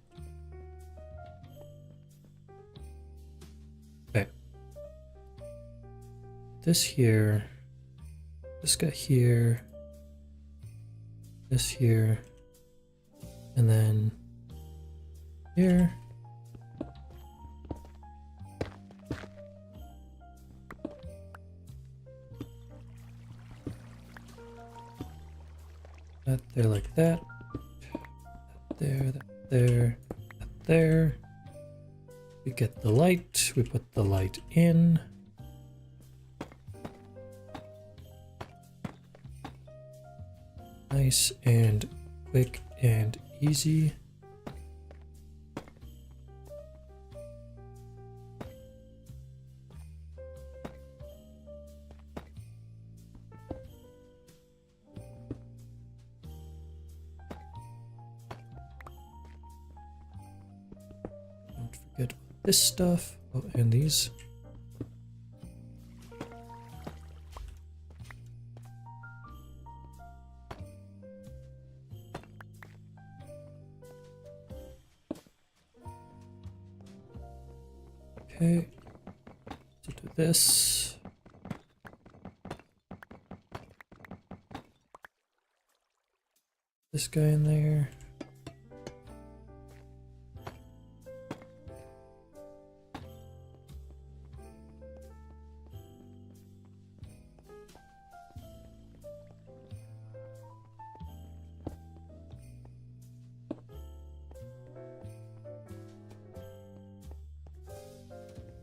Okay. This here, this guy here, this here, and then here. That there like that. That there, that there, that there. We get the light, we put the light in. Nice and quick and easy. Don't forget this stuff. Oh, and these. Okay, so do this. This guy in there.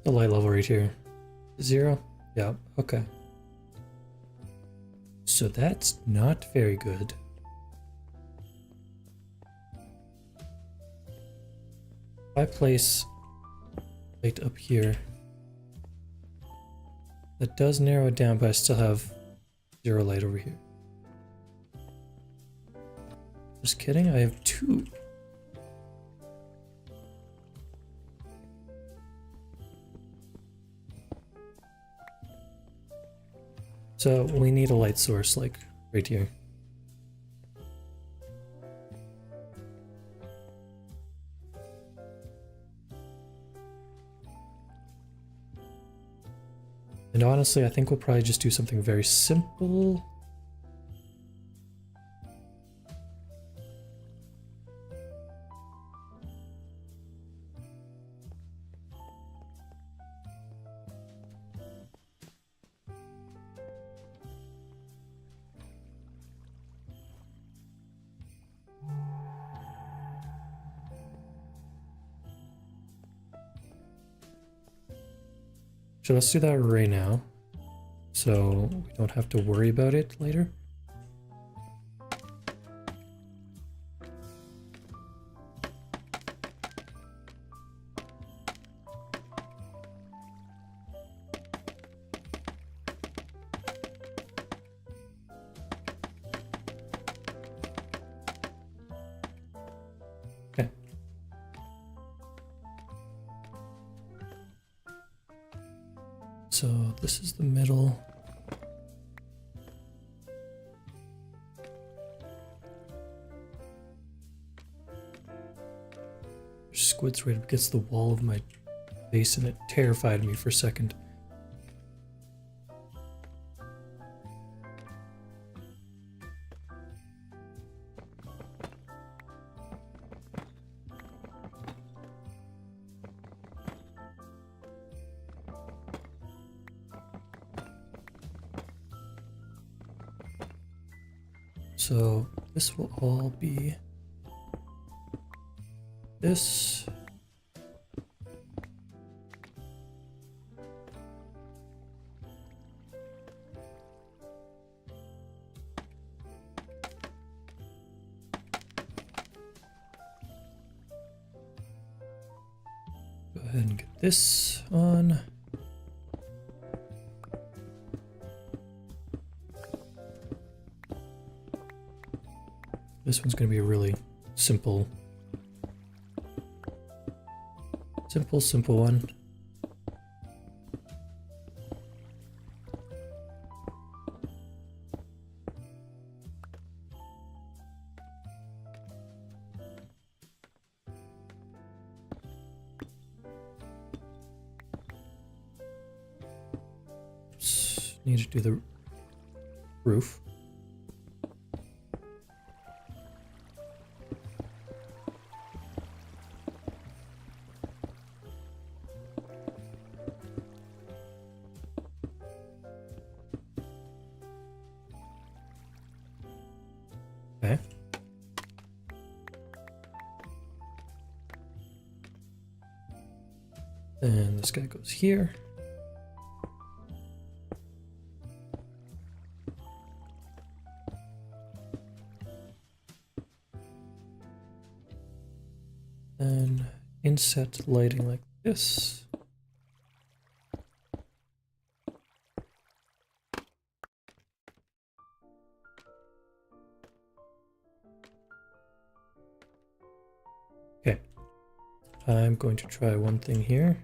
The light level right here. 0? Yeah, okay. So that's not very good. If I place light up here, that does narrow it down, but I still have 0 light over here. Just kidding, I have 2. So we need a light source, like, right here. And honestly, I think we'll probably just do something very simple. So let's do that right now, so we don't have to worry about it later. Okay. So this is the middle. Squid's right up against the wall of my face, and it terrified me for a second. So this will all be this. Go ahead and get this on. This one's going to be a really simple one. Need to do the roof. Okay. And this guy goes here. And inset lighting like this. Okay. I'm going to try one thing here.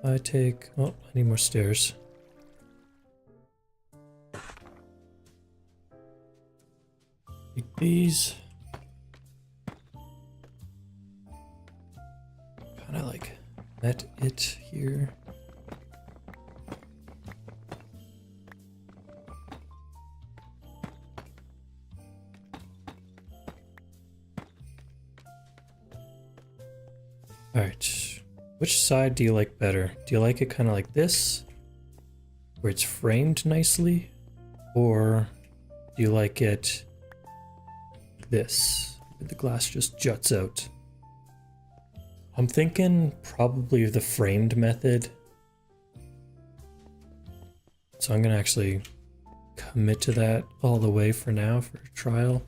I take, oh, I need more stairs. Take these. Kind of like let it here. All right. Which side do you like better? Do you like it kind of like this, where it's framed nicely? Or do you like it like this, where the glass just juts out? I'm thinking probably the framed method. So I'm gonna actually commit to that all the way for now for a trial.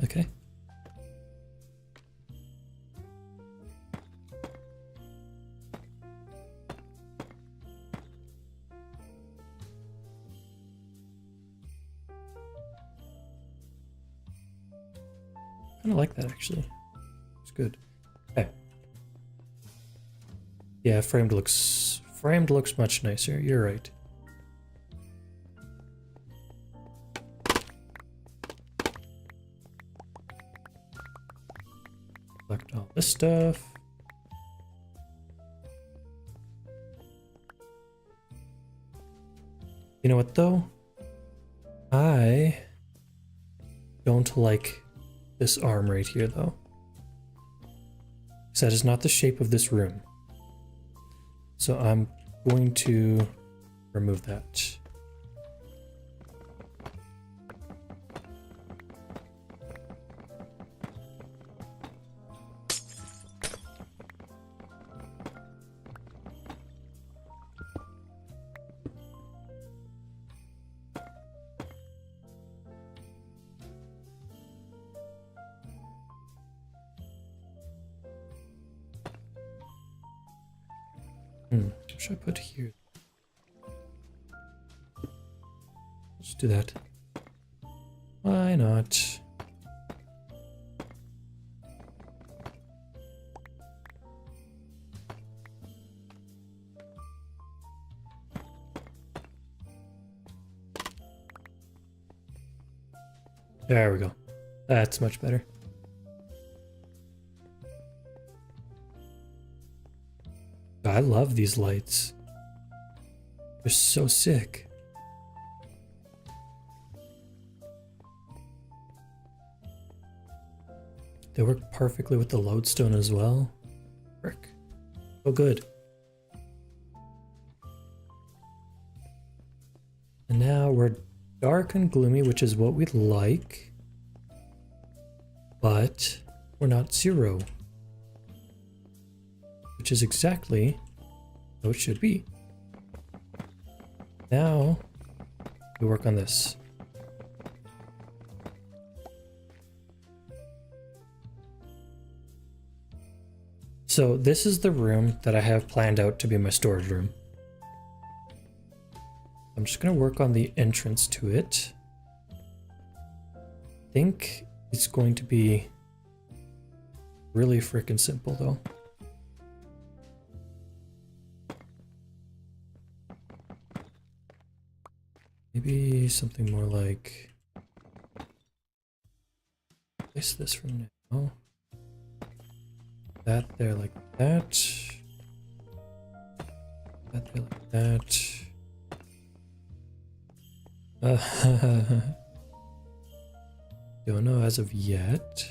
Okay. I kind of like that actually. It's good. Okay. Yeah, framed looks much nicer. You're right. Collect all this stuff. You know what though? I don't like this arm right here though. Because that is not the shape of this room. So I'm going to remove that. What should I put here? Let's do that. Why not? There we go. That's much better. I love these lights. They're so sick. They work perfectly with the lodestone as well. Frick. So good. And now we're dark and gloomy, which is what we'd like. But we're not zero. Which is exactly how it should be. Now we work on this. So this is the room that I have planned out to be my storage room. I'm just going to work on the entrance to it. I think it's going to be really freaking simple though. Maybe something more like place this from now. That there like that. That there like that. Don't know as of yet.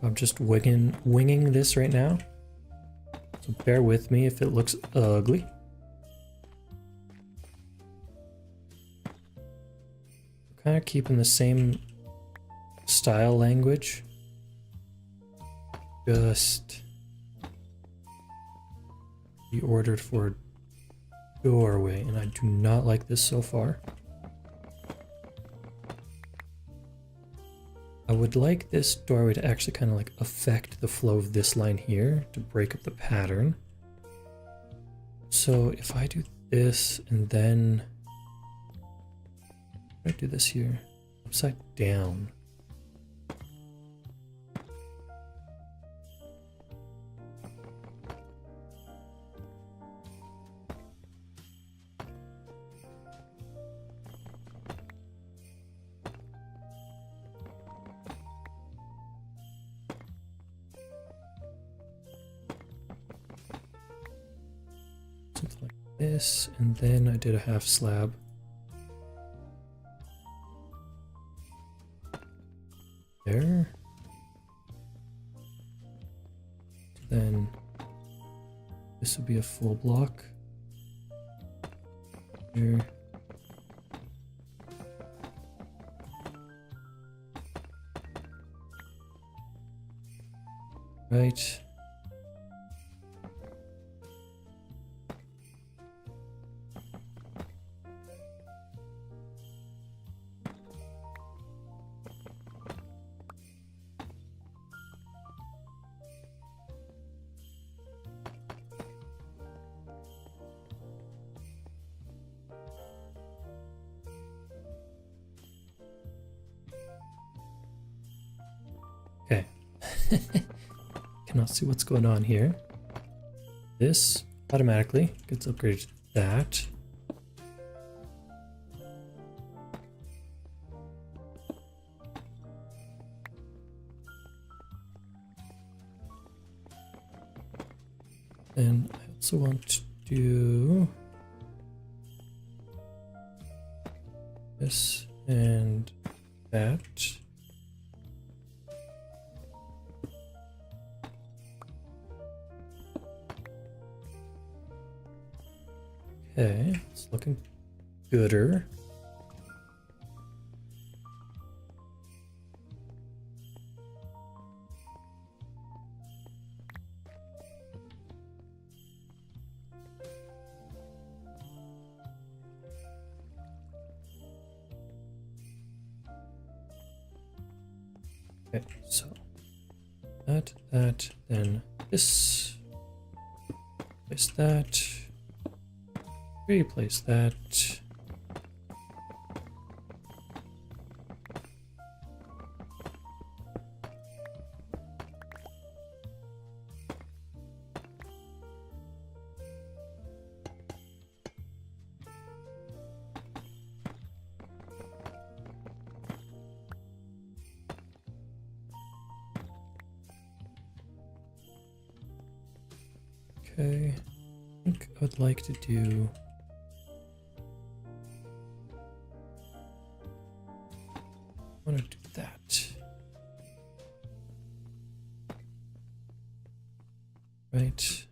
I'm just winging this right now. So bear with me if it looks ugly. Kind of keeping the same style language. Just be ordered for doorway, and I do not like this so far. I would like this doorway to actually kind of like affect the flow of this line here to break up the pattern. So if I do this and then I do this here upside down. Something like this, and then I did a half slab. There. Then this would be a full block. Here. Right. Okay. Cannot see what's going on here. This automatically gets upgraded to that. And I also want to do this and that. Okay, it's looking gooder. Okay, so that, then this, place that, replace that. Okay, I think I would like to do I want to do that. Right.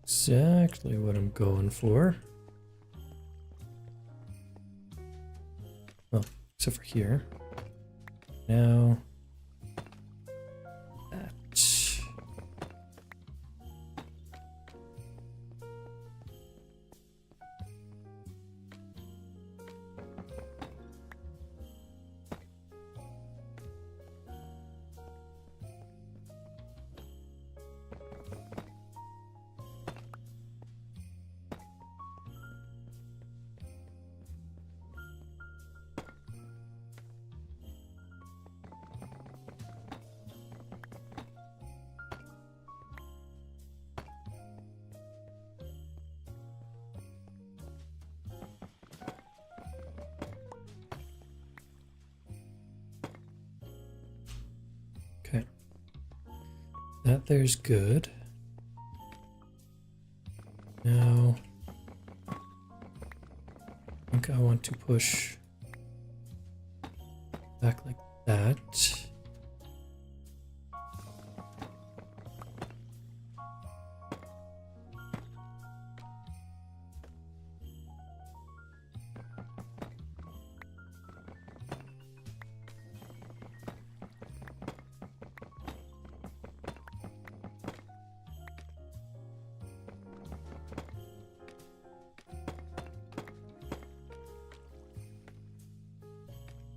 Exactly what I'm going for. Well, except for here. Now that. Okay. That there's good. Now, I think I want to push back like that.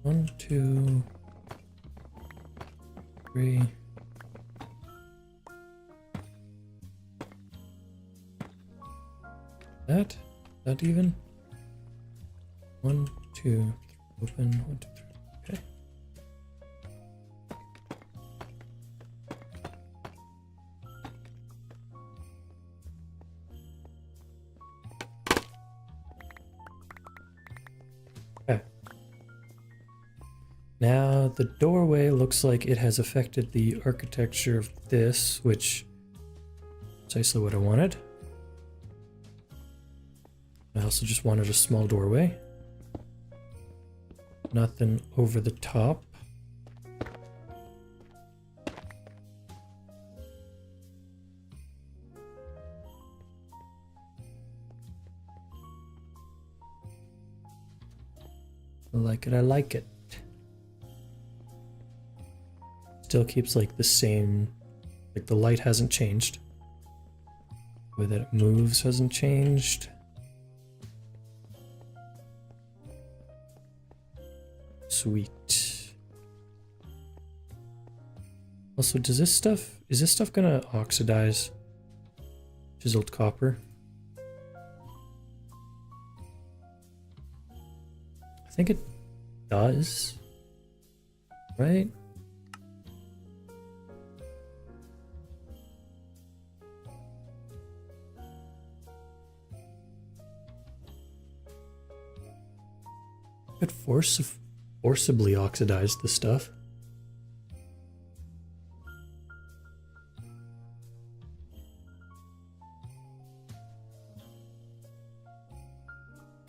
One, two, three. That even? One, two, open, one, two, three. Okay. Okay. Now the doorway looks like it has affected the architecture of this, which is precisely what I wanted. I also just wanted a small doorway. Nothing over the top. I like it, I like it. Still keeps like the same, like the light hasn't changed. The way that it moves hasn't changed. Sweet. Also, is this stuff gonna oxidize? Chiseled copper? I think it does. Right? Could forcibly oxidize the stuff.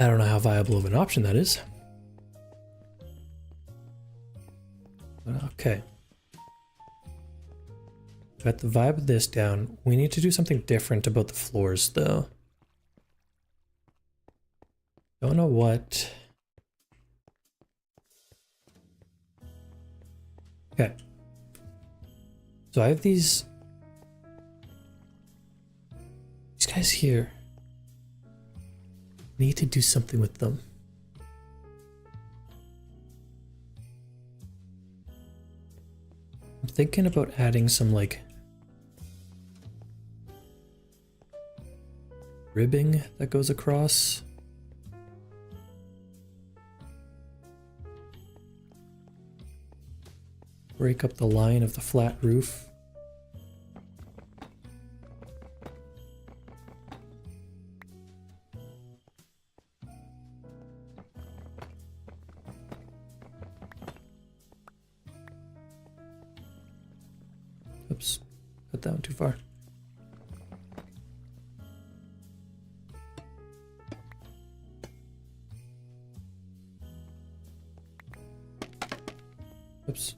I don't know how viable of an option that is. Okay. Got the vibe of this down. We need to do something different about the floors, though. Don't know what. Okay. So I have these guys here. Need to do something with them. I'm thinking about adding some like ribbing that goes across. Break up the line of the flat roof. Oops. put that one too far. Oops.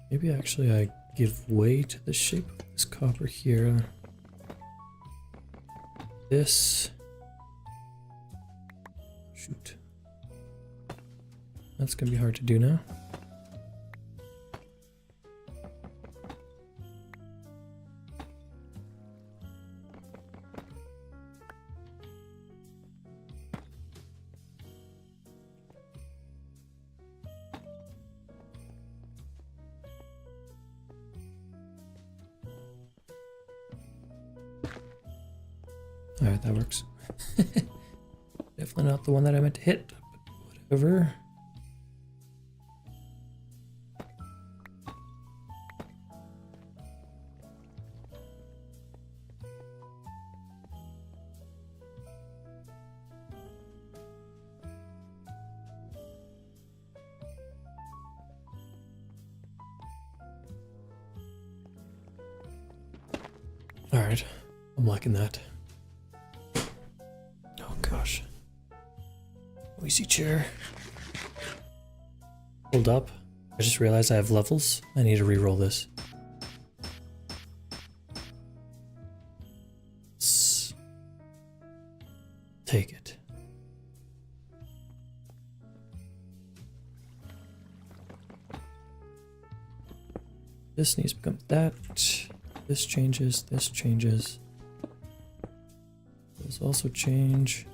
Maybe actually I give way to the shape of this copper here. This. Shoot. That's gonna be hard to do now. Alright, that works. Definitely not the one that I meant to hit, but whatever. Alright, I'm liking that. Gosh. Noisy chair. Hold up. I just realized I have levels. I need to re-roll this. Take it. This needs to become that. This changes. This changes. Those also change.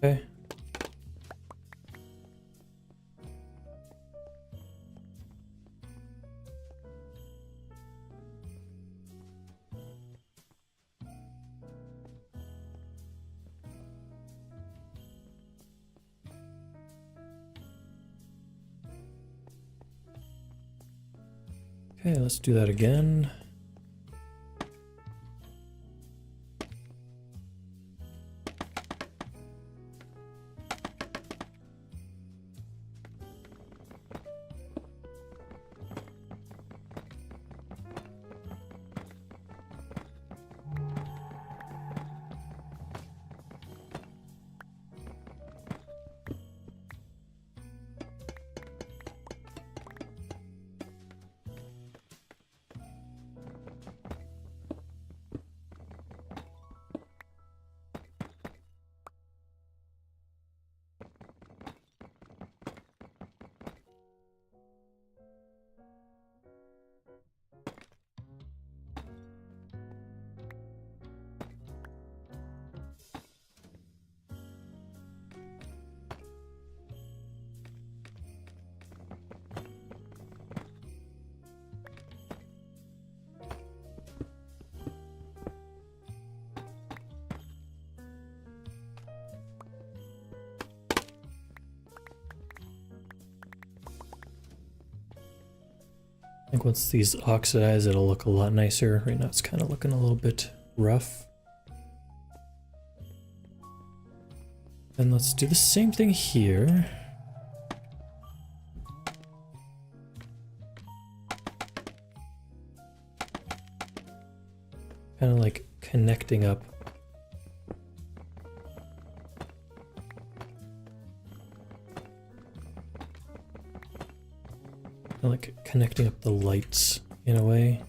Okay. Okay, let's do that again. I think once these oxidize, it'll look a lot nicer. Right now it's kind of looking a little bit rough. And let's do the same thing here. Kind of like connecting up. Like connecting up the lights in a way.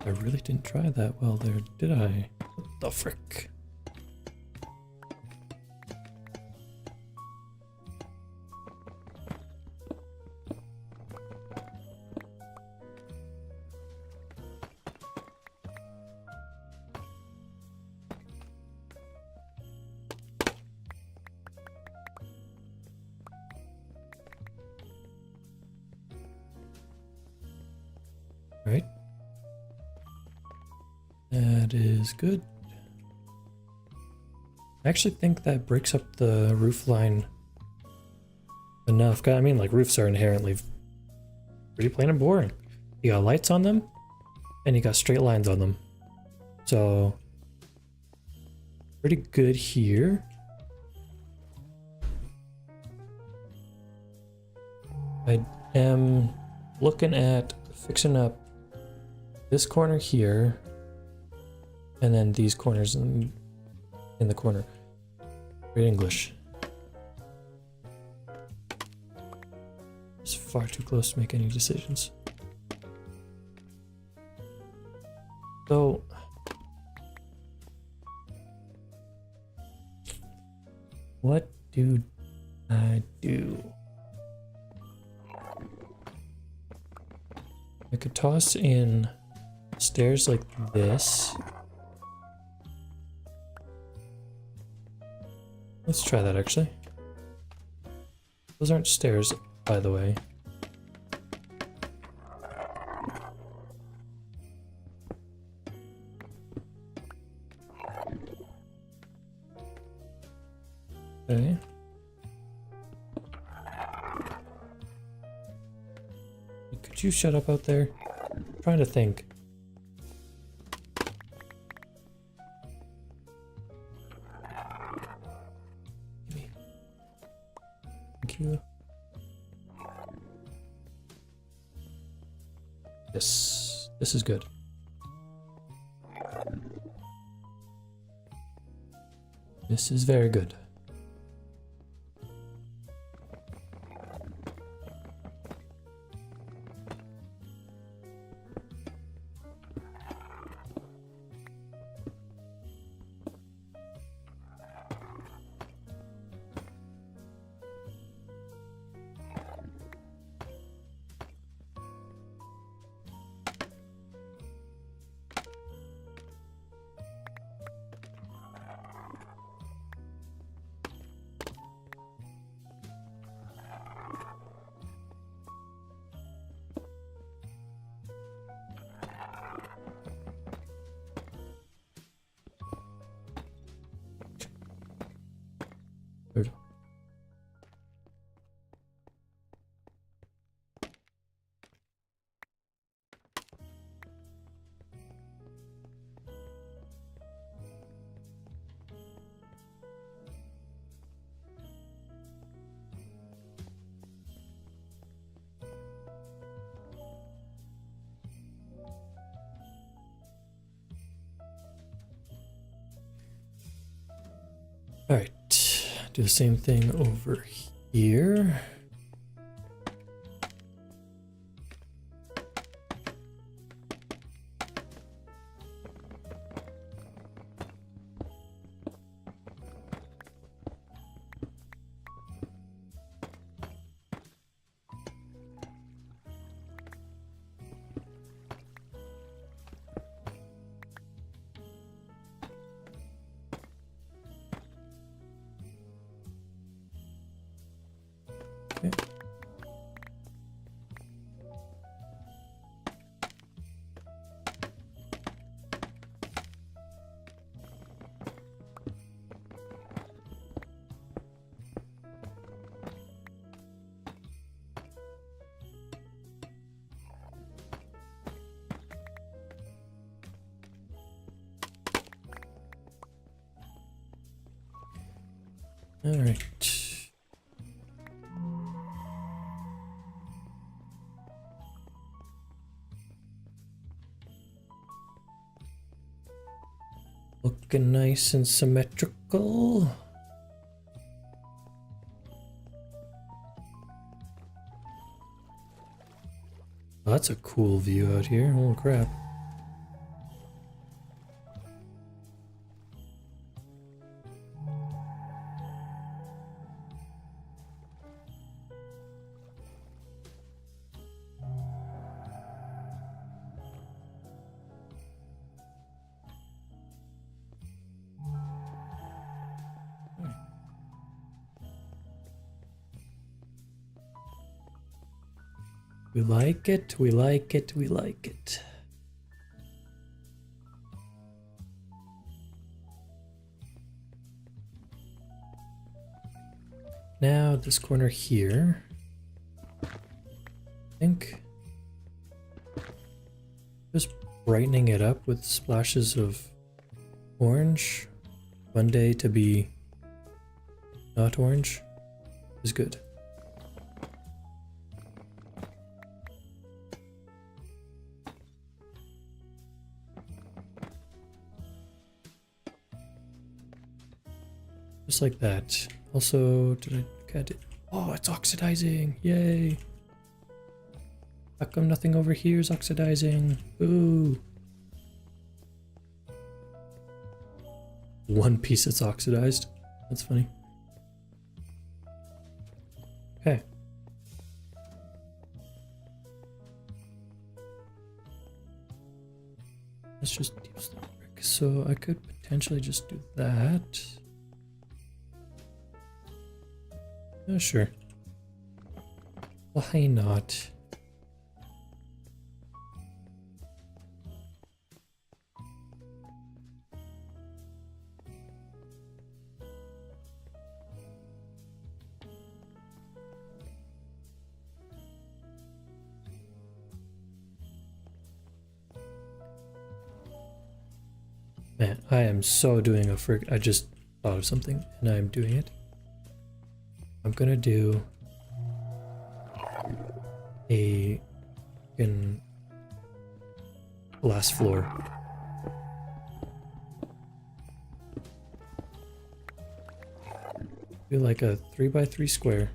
I really didn't try that well there, did I? What the frick? Right. That is good. I actually think that breaks up the roof line enough. I mean, like, roofs are inherently pretty plain and boring. You got lights on them, and you got straight lines on them. So, pretty good here. I am looking at fixing up this corner here, and then these corners in the corner. Great English. It's far too close to make any decisions. So, what do I do? I could toss in stairs like this. Let's try that actually. Those aren't stairs, by the way. Okay. Could you shut up out there? I'm trying to think. Thank you. This is good. This is very good. Good. All right, do the same thing over here. Okay. All right. Looking nice and symmetrical. Oh, that's a cool view out here. Holy crap. We like it, we like it, we like it. Now this corner here, I think just brightening it up with splashes of orange one day to be not orange is good. Just like that. Also, did I get it? Oh, it's oxidizing! Yay! How come nothing over here is oxidizing? Ooh! One piece that's oxidized. That's funny. Okay. Let's just use the brick. So I could potentially just do that. Oh, sure. Why not? Man, I am so doing a frick. I just thought of something and I'm doing it. I'm gonna do a glass floor. Do like a 3x3 square.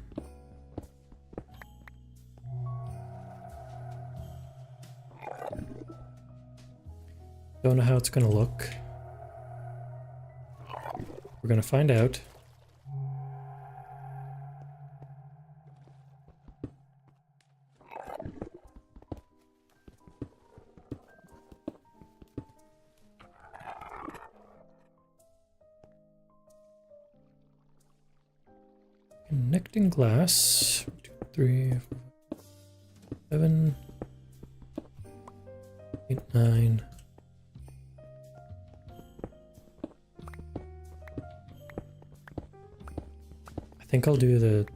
Don't know how it's gonna look. We're gonna find out. Connecting glass. 2, 3, 4, 7, 8, 9. I think I'll do the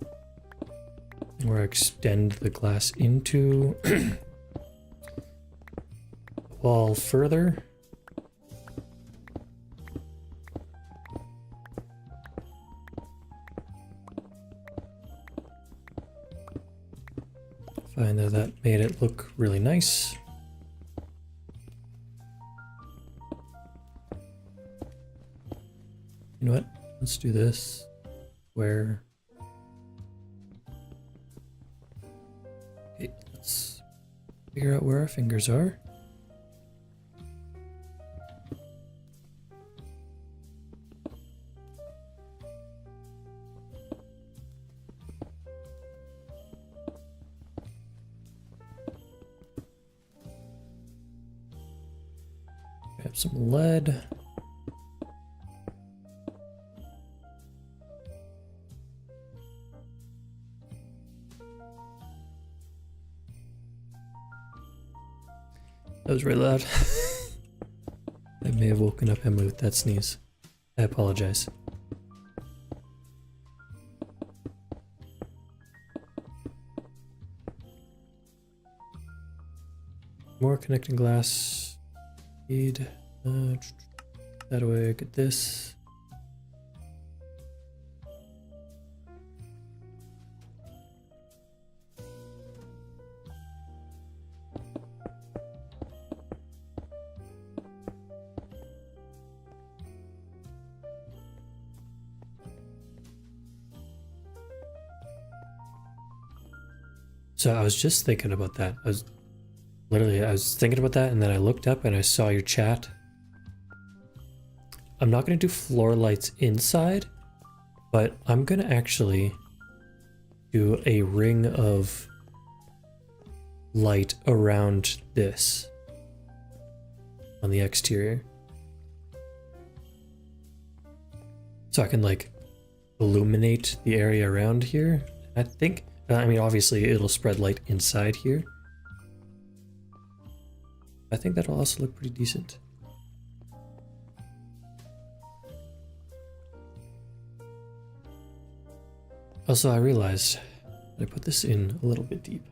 where I extend the glass into the wall further. Find that made it look really nice. You know what? Let's do this. Where? Okay, let's figure out where our fingers are. Grab some lead. That was really loud. I may have woken up Emma with that sneeze. I apologize. More connecting glass. Need that way. Get this. So I was just thinking about that. I was thinking about that and then I looked up and I saw your chat. I'm not going to do floor lights inside, but I'm going to actually do a ring of light around this on the exterior. So I can like illuminate the area around here. I think I mean, obviously it'll spread light inside here. I think that'll also look pretty decent. Also, I realized I put this in a little bit deep.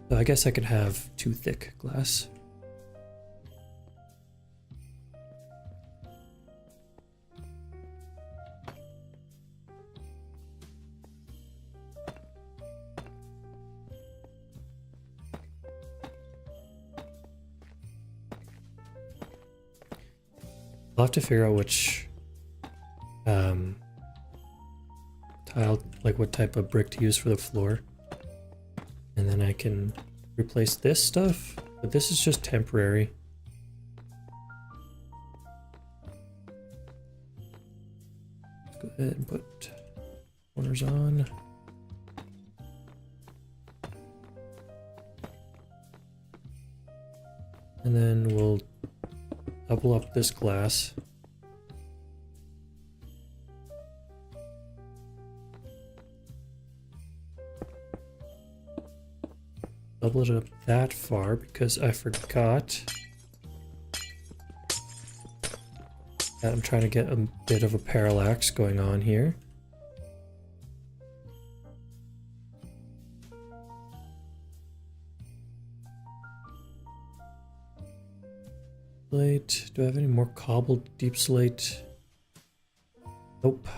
So I guess I could have too thick glass. I'll have to figure out which tile, like what type of brick to use for the floor. And then I can replace this stuff, but this is just temporary. Let's go ahead and put corners on. And then we'll double up this glass. Double it up that far because I forgot that I'm trying to get a bit of a parallax going on here. Slate. Do I have any more cobbled deep slate? Nope.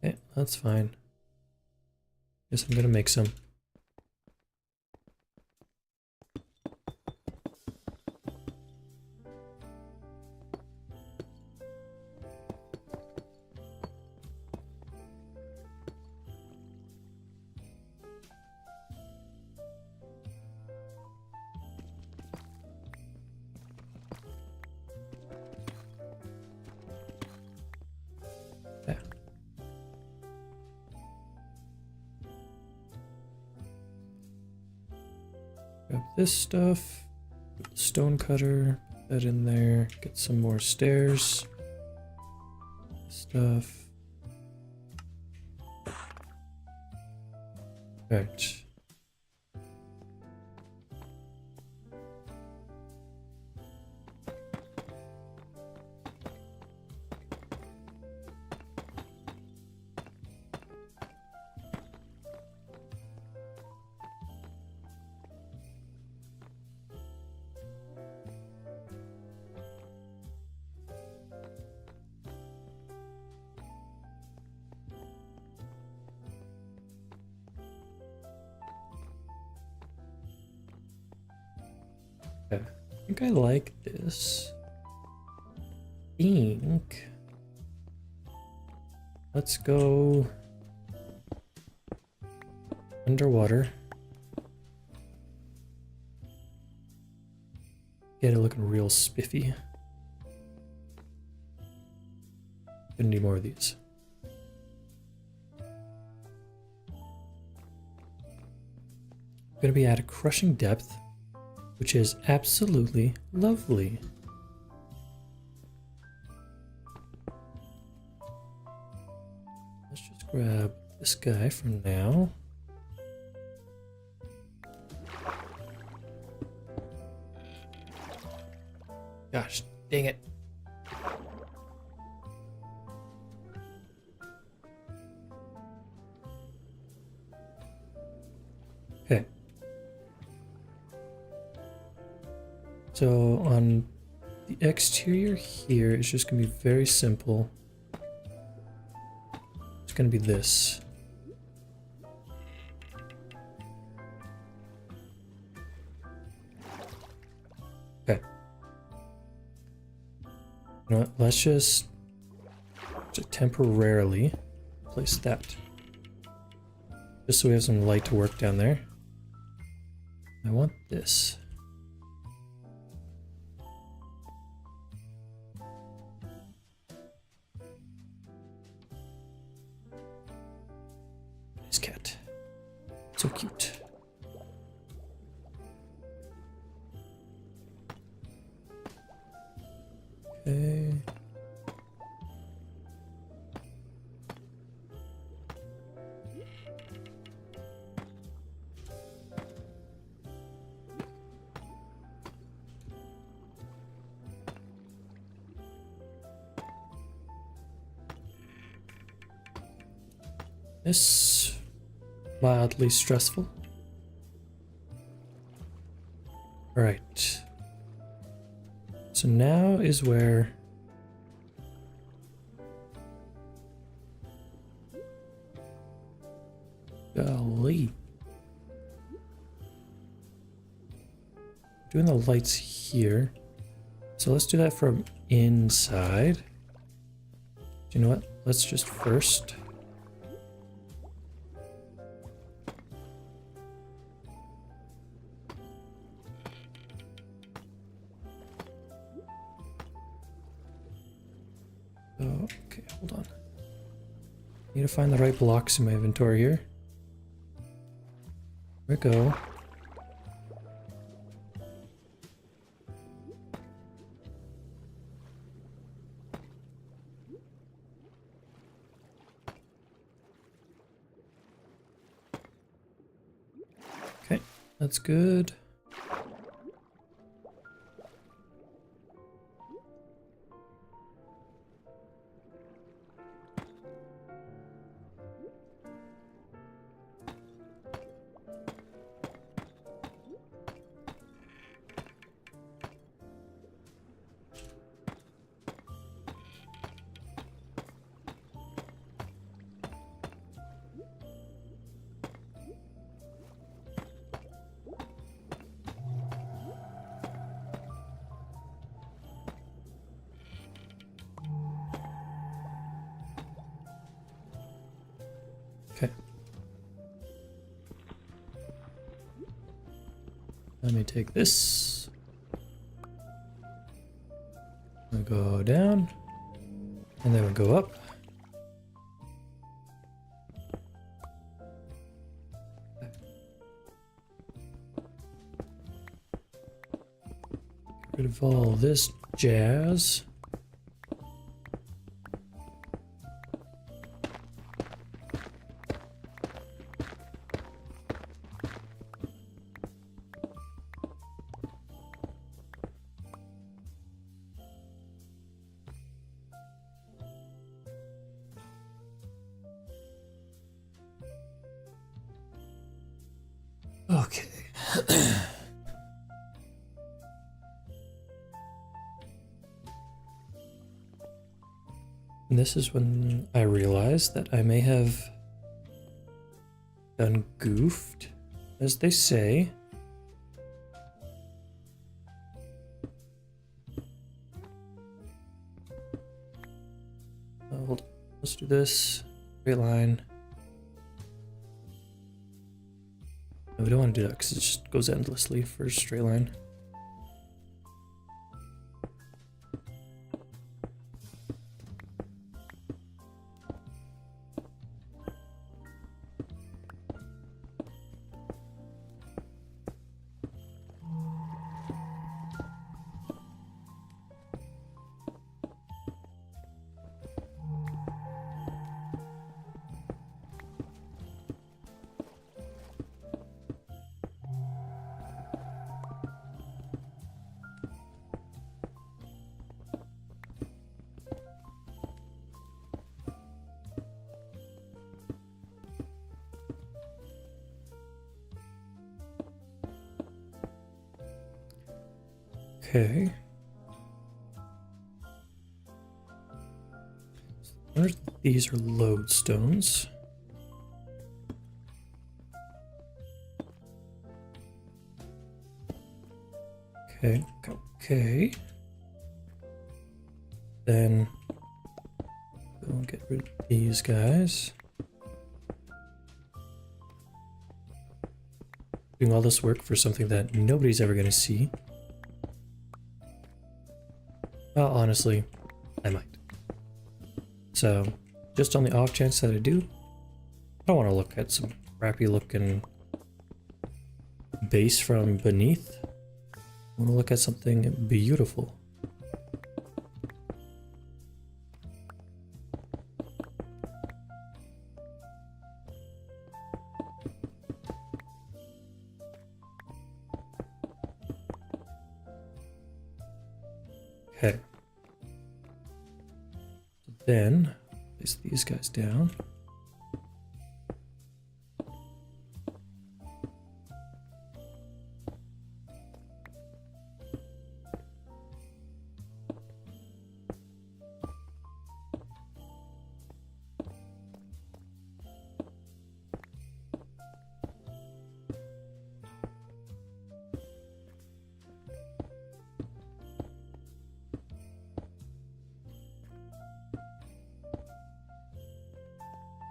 Okay, that's fine. Guess I'm gonna make some. Grab this stuff, stone cutter, put that in there, get some more stairs, stuff. Right. Okay. I think I like this. Think. Let's go underwater. Get it looking real spiffy. Gonna need more of these. Gonna be at a crushing depth, which is absolutely lovely. Let's just grab this guy for now. Gosh, dang it. Okay. So on the exterior here, it's just gonna be very simple. It's gonna be this. Okay. You know what? Let's just temporarily place that. Just so we have some light to work down there. I want this. This cat. So cute. Okay. this mildly stressful. Alright. So now is where golly. Doing the lights here. So let's do that from inside. Do you know what? Let's just first okay, hold on. Need to find the right blocks in my inventory here. There we go. Okay, that's good. Okay. Let me take this. We'll go down. And then we'll go up. Get rid of all this jazz. Okay. And this is when I realized that I may have done goofed, as they say. Hold on. Let's do this. Straight line. No, we don't want to do that because it just goes endlessly for a straight line. Okay. These are lodestones. Okay, okay. Then we'll get rid of these guys. Doing all this work for something that nobody's ever going to see. Well, honestly, I might. So, just on the off chance that I do, I don't want to look at some crappy looking base from beneath. I want to look at something beautiful. Okay. Then place these guys down.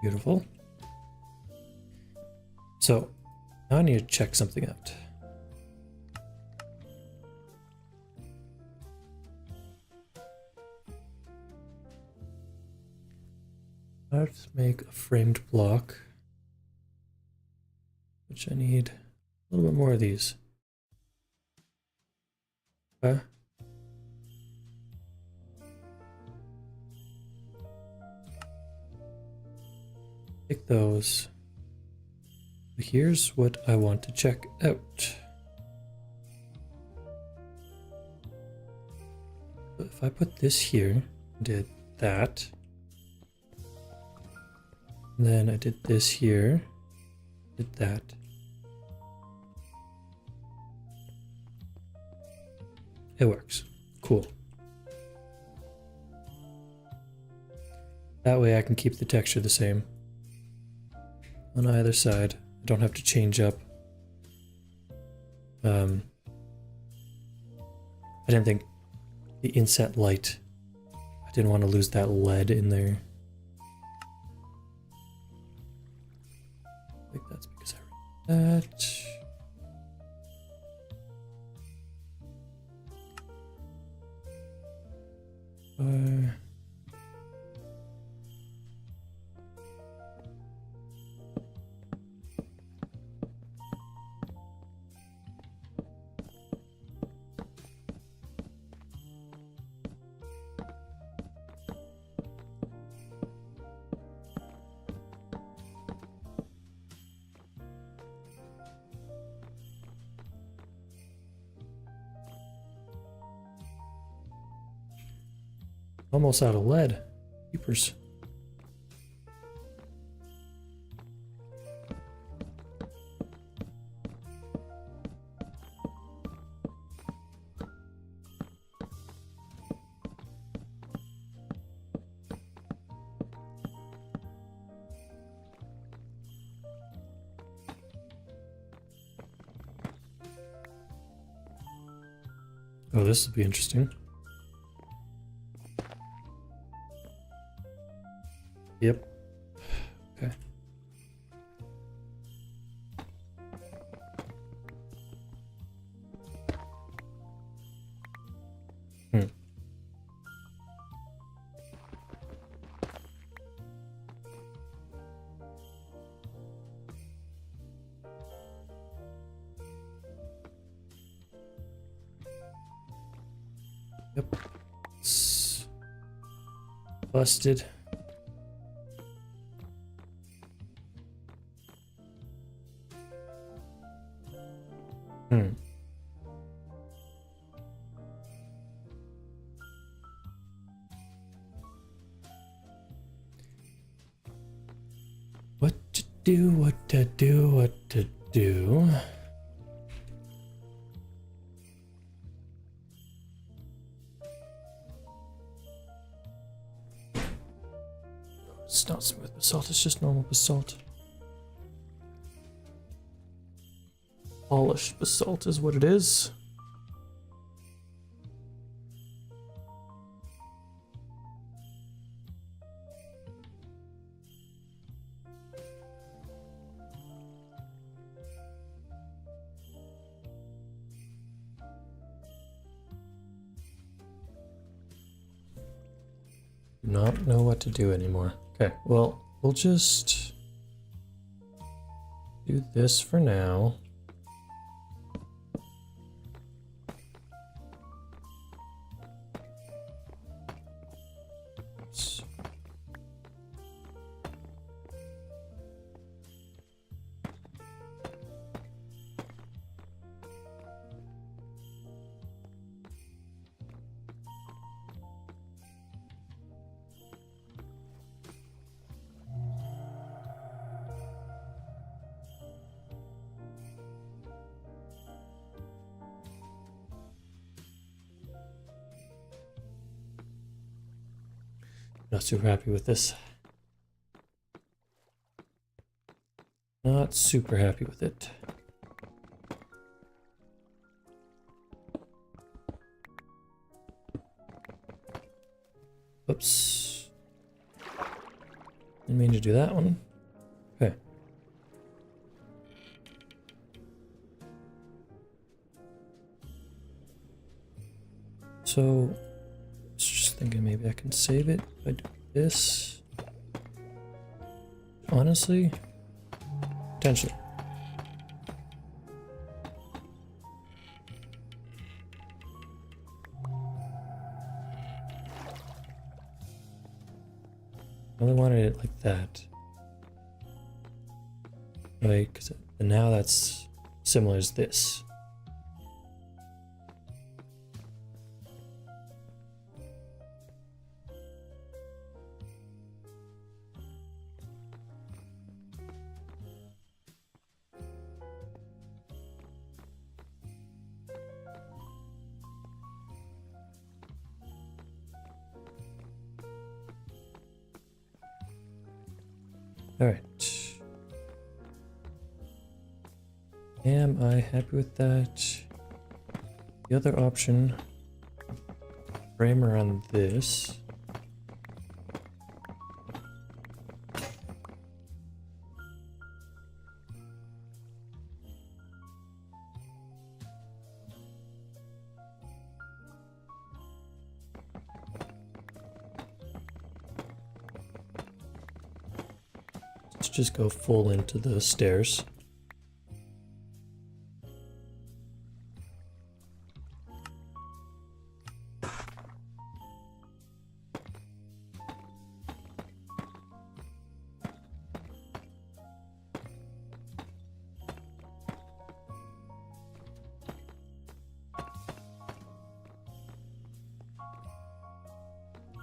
Beautiful. So, now I need to check something out. Let's make a framed block, which I need a little bit more of these. Okay. Take those. Here's what I want to check out. If I put this here, did that, and then I did this here, did that. It works. Cool. That way I can keep the texture the same on either side. I don't have to change up. I didn't think the inset light, I didn't want to lose that lead in there. I think that's because I read that. Almost out of lead. Keepers. Oh, this will be interesting. Yep. Okay. Yep. It's busted. What to do, what to do, what to do. It's not smooth basalt, it's just normal basalt. Polished basalt is what it is. Do not know what to do anymore. Okay, well, we'll just do this for now. Not super happy with this. Not super happy with it. Oops. Didn't mean to do that one. Okay. So, I was just thinking maybe I can save it if I do this. Honestly, potentially. I only wanted it like that. Right, because now that's similar as this. All right. Am I happy with that? The other option, frame around this. Let's just go full into the stairs.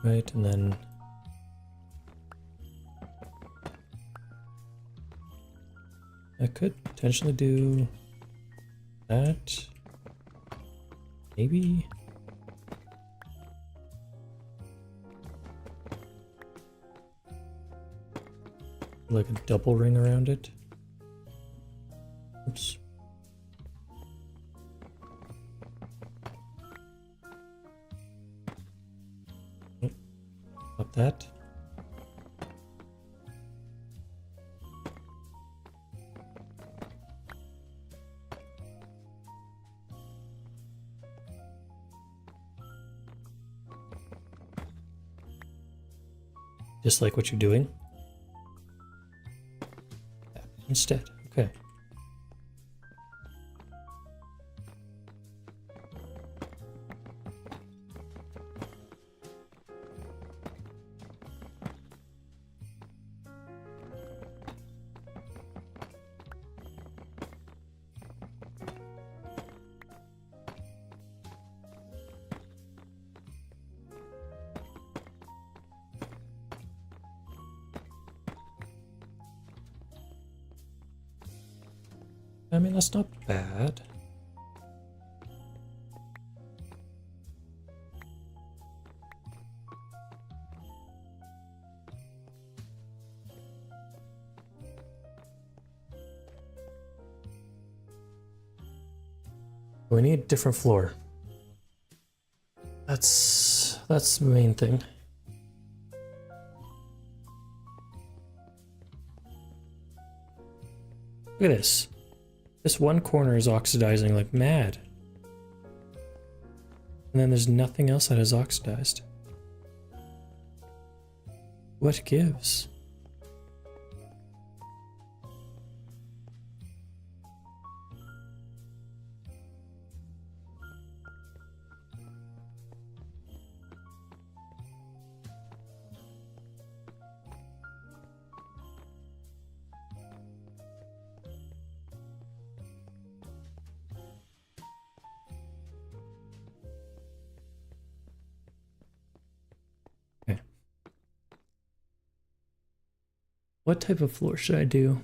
Right, and then I could potentially do that. Maybe. Like a double ring around it. Oops. Up that. Just like what you're doing. Instead, okay. I mean, that's not bad. We need a different floor. That's the main thing. Look at this. This one corner is oxidizing like mad. And then there's nothing else that is oxidized. What gives? What type of floor should I do?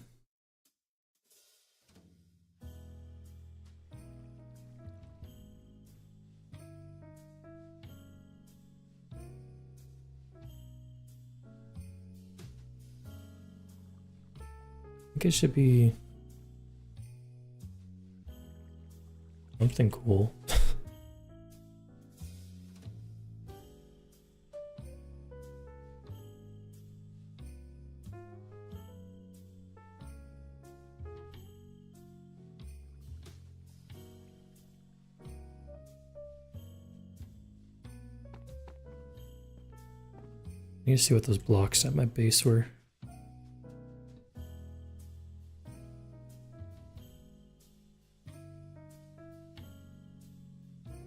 I think it should be something cool. need to see what those blocks at my base were.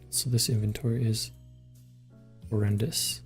So this inventory is horrendous.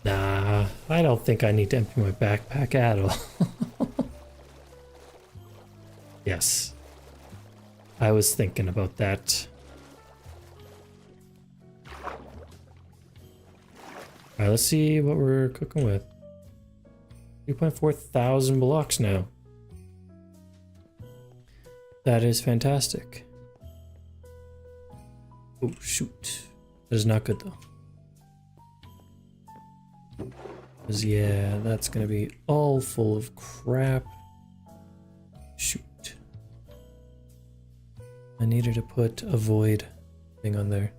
Nah, I don't think I need to empty my backpack at all. Yes. I was thinking about that. Alright, let's see what we're cooking with. 2.4 thousand blocks now. That is fantastic. Oh, shoot. That is not good, though. 'Cause, yeah, that's gonna be all full of crap. Shoot. I needed to put a void thing on there.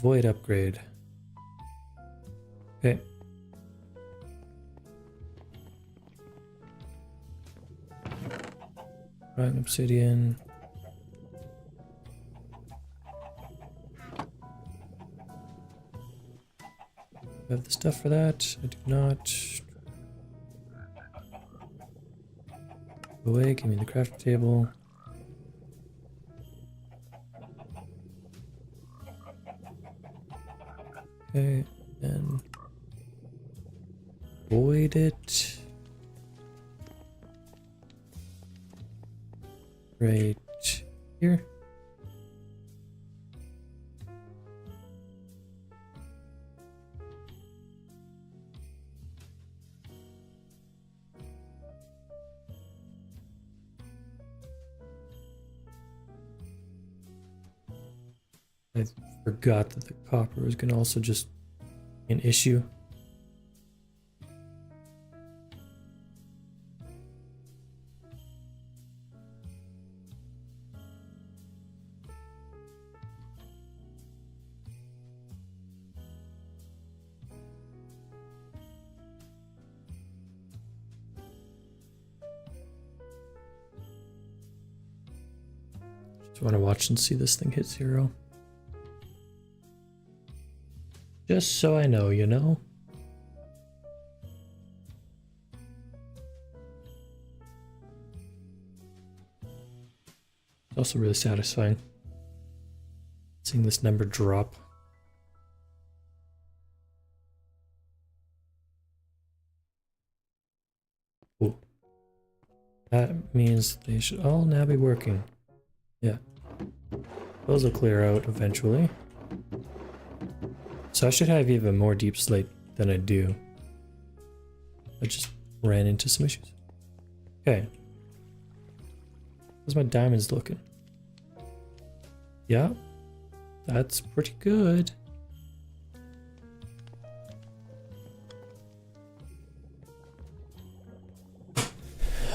Void upgrade. Okay. Right, obsidian. I have the stuff for that. I do not. Go away, give me the crafting table. Okay, and void it. Right here. I forgot that the copper was going to also just be an issue. Just want to watch and see this thing hit 0. Just so I know, you know? It's also really satisfying seeing this number drop. Ooh. That means they should all now be working. Yeah. Those will clear out eventually. So I should have even more deep slate than I do. I just ran into some issues. Okay. How's my diamonds looking? Yeah. That's pretty good.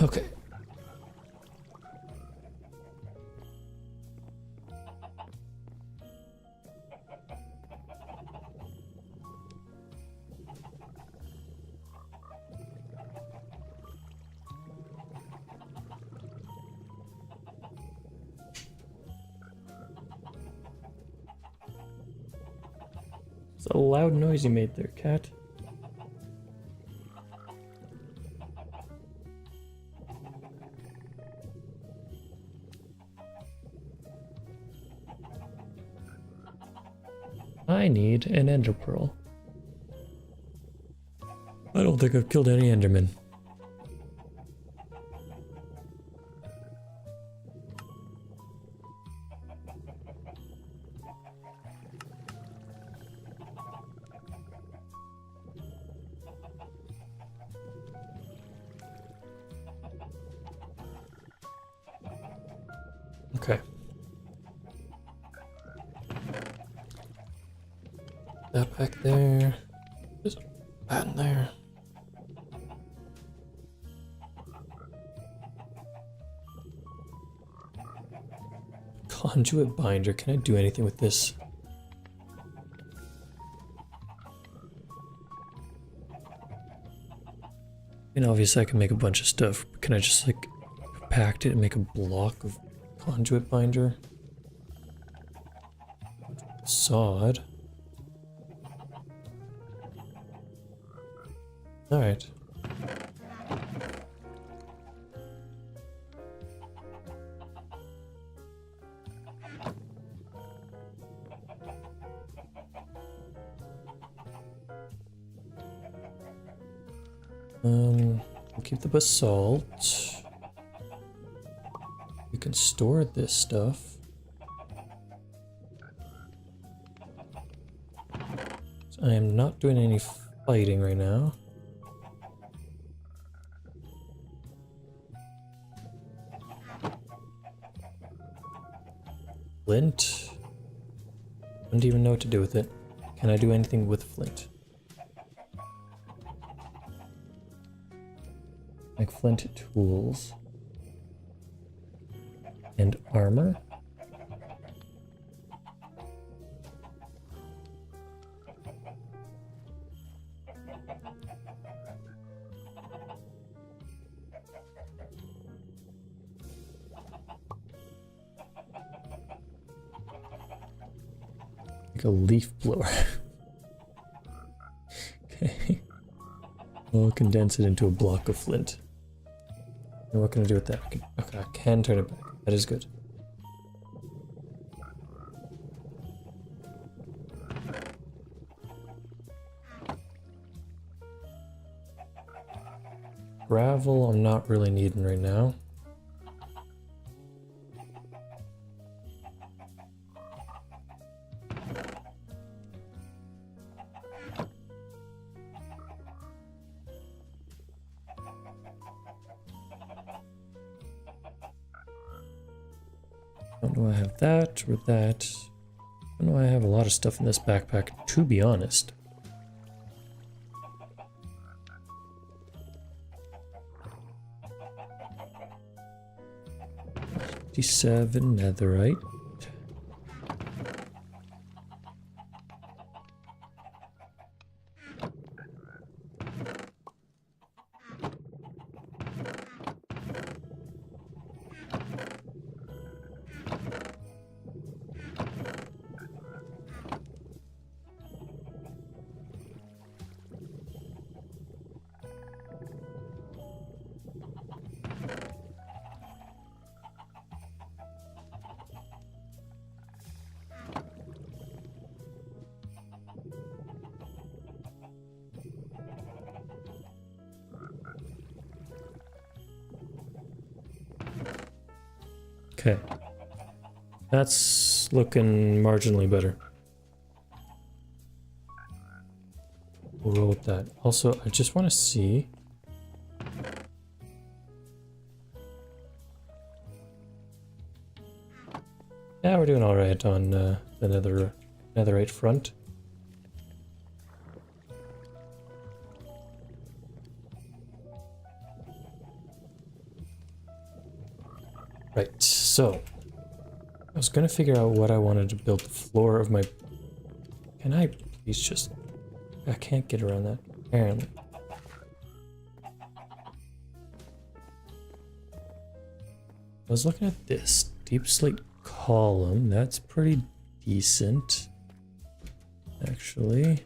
Okay. It's a loud noise you made there, cat. I need an ender pearl. I don't think I've killed any endermen. That back there. There's a pattern there. Conduit binder. Can I do anything with this? And obviously I can make a bunch of stuff. But can I just like compact it and make a block of conduit binder? Sod. Alright. We'll keep the basalt. We can store this stuff. So I am not doing any fighting right now. Flint. Don't even know what to do with it. Can I do anything with flint? Like flint tools. And armor. Like a leaf blower. Okay. I'll condense it into a block of flint. And what can I do with that? Okay, I can turn it back. That is good. Gravel I'm not really needing right now. Don't know I have that or that. I know I have a lot of stuff in this backpack, to be honest. $57 netherite. Okay. That's looking marginally better. We'll roll with that. Also, I just want to see. Yeah, we're doing all right on the netherite front. Right, so I was gonna figure out what I wanted to build the floor of my. Can I please just? I can't get around that apparently. I was looking at this deep slate column. That's pretty decent, actually.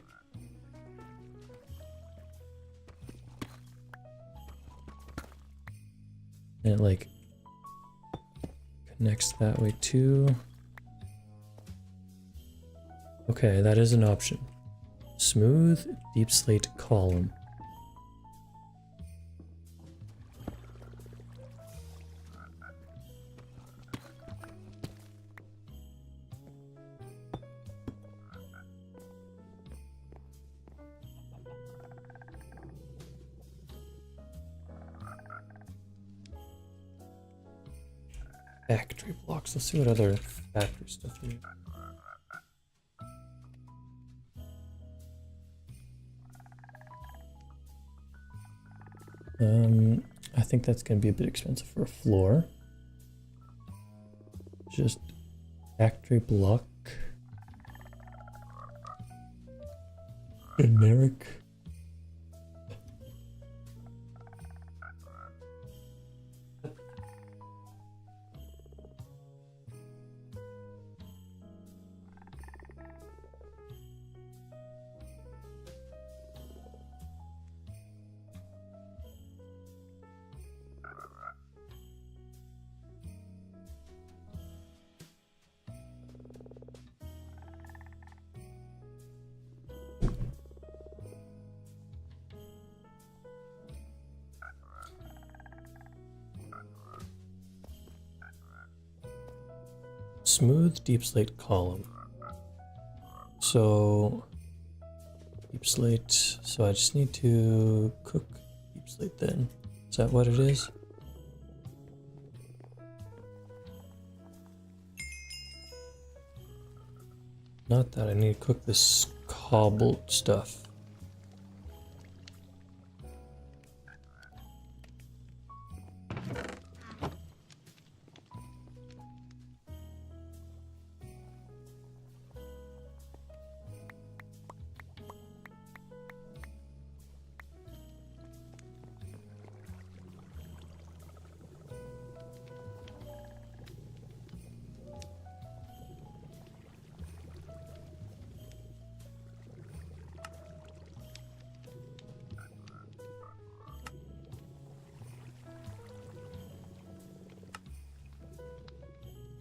And it like connects that way too. Okay, that is an option. Smooth deep slate column. Factory blocks. Let's see what other factory stuff we have. I think that's gonna be a bit expensive for a floor. Just factory block. Generic. Smooth deep slate column. So deep slate. So I just need to cook deep slate then. Is that what it is? Not that I need to cook this cobbled stuff.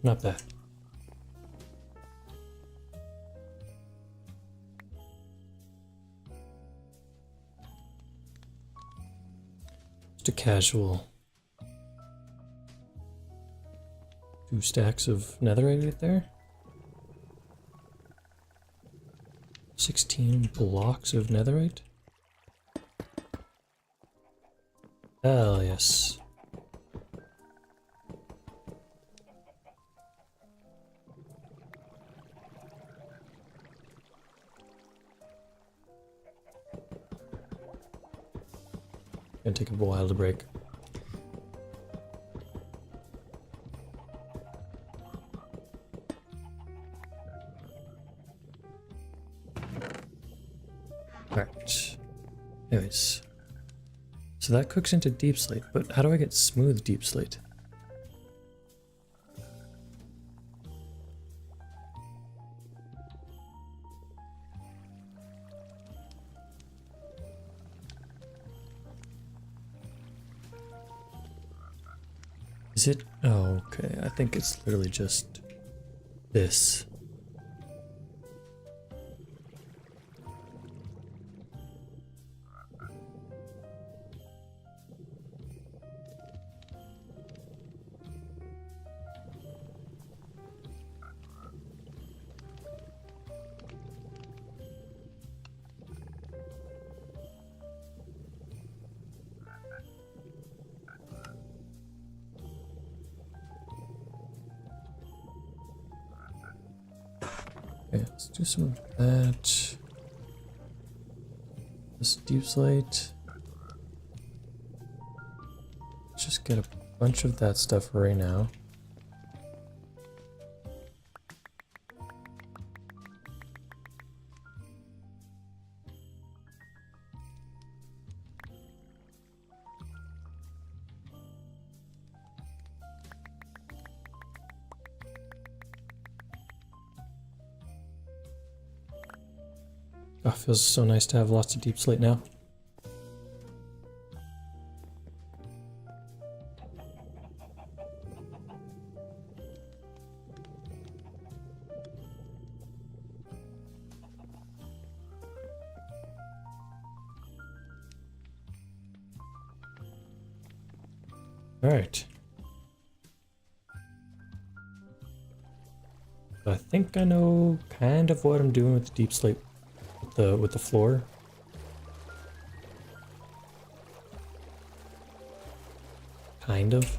Not bad. Just a casual 2 stacks of netherite right there. 16 blocks of netherite. Hell yes. Gonna take a while to break. Alright. Anyways. So that cooks into deep slate, but how do I get smooth deep slate? Is it? Oh, okay. I think it's literally just this. Okay, let's do some of that. This deep slate. Let's just get a bunch of that stuff right now. Oh, feels so nice to have lots of deep slate now. All right. I think I know kind of what I'm doing with the deep slate with the floor. Kind of.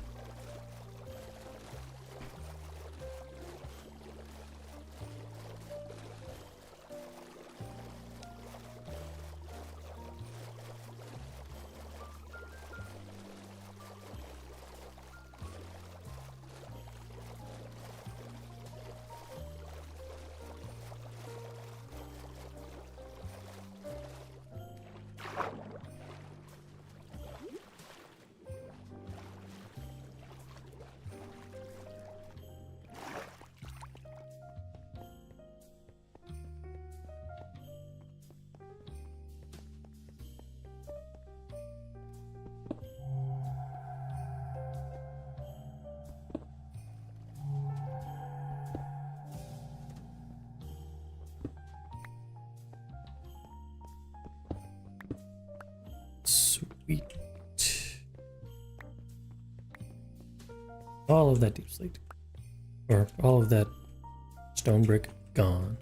All of that deep slate. Or all of that stone brick gone.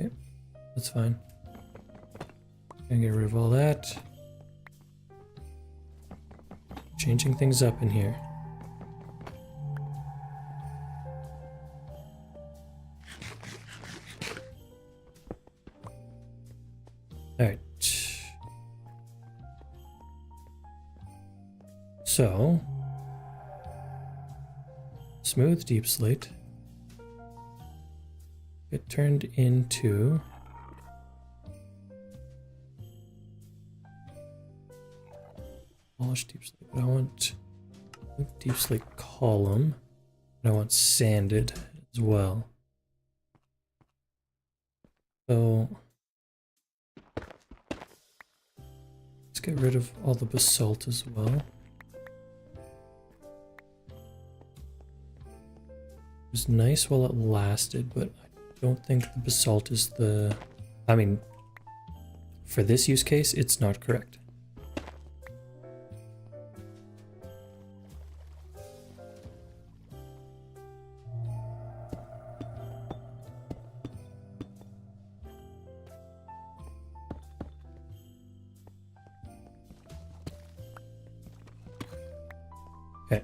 Okay, that's fine. Gonna get rid of all that. Changing things up in here. Alright. So, smooth deep slate. It turned into polished deep slate. I want deep slate column. And I want sanded as well. So let's get rid of all the basalt as well. It was nice while it lasted, but I don't think the basalt is the... I mean, for this use case, it's not correct. Okay.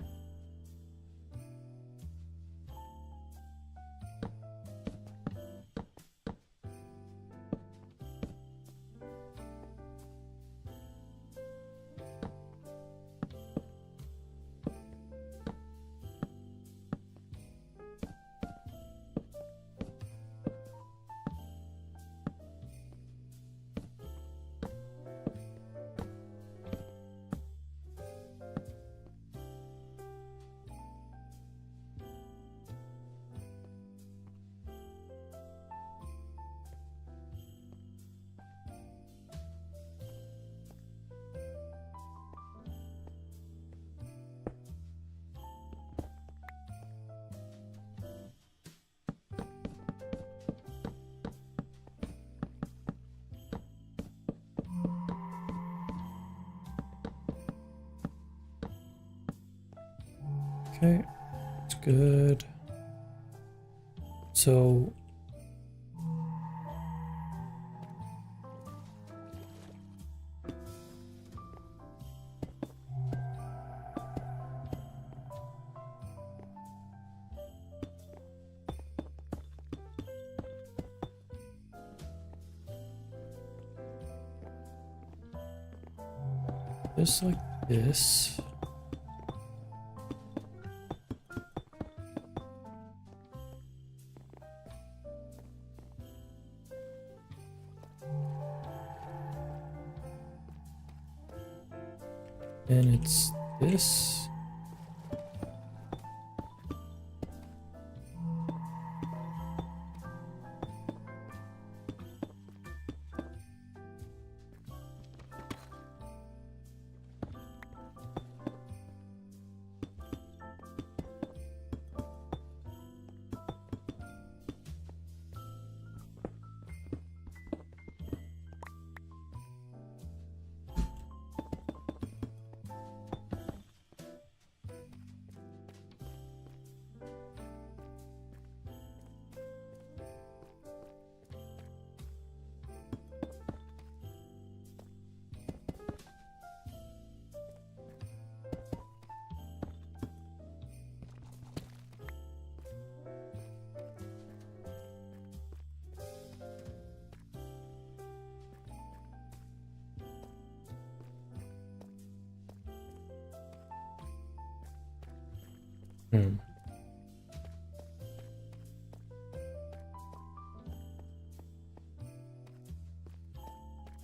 Okay, that's good. So just like this. And it's this.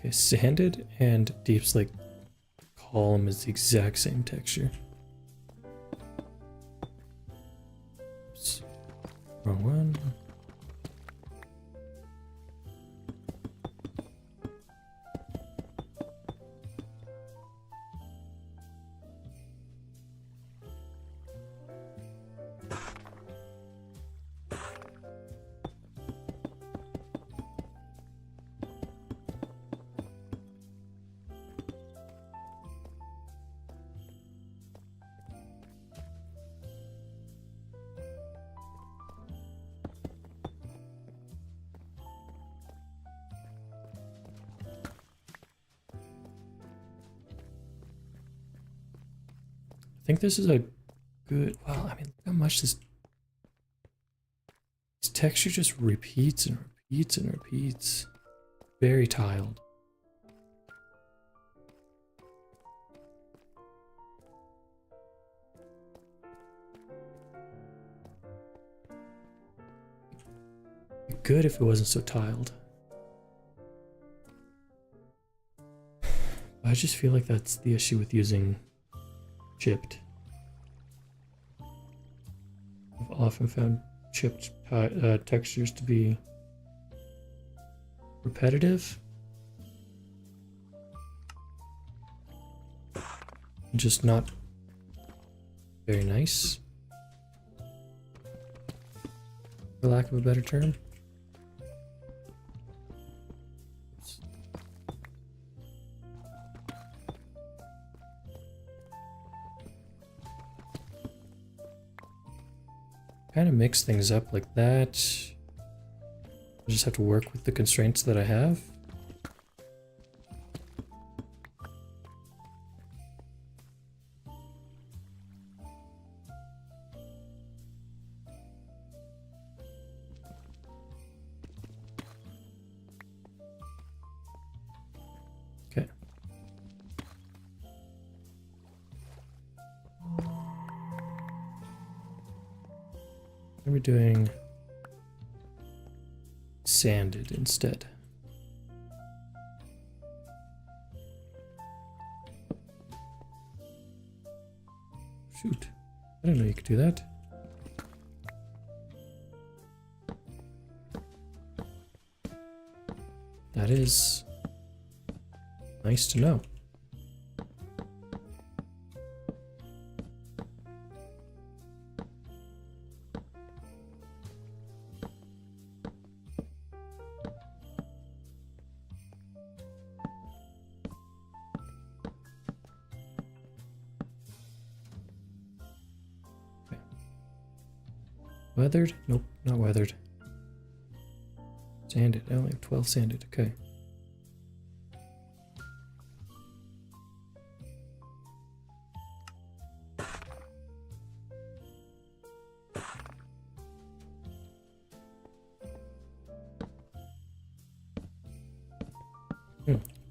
Okay, sanded and deep slate column is the exact same texture. Oops. Wrong one. think this is a good, well, I mean, look how much this texture just repeats and repeats and repeats. Very tiled. Good if it wasn't so tiled. I just feel like that's the issue with using chipped. I've often found chipped textures to be repetitive. Just not very nice, for lack of a better term. Kind of mix things up like that. I just have to work with the constraints that I have. Okay. What are we doing? Sanded instead. Shoot. I didn't know you could do that. That is nice to know. Weathered? Nope, not weathered. Sanded. I only have 12 sanded. Okay.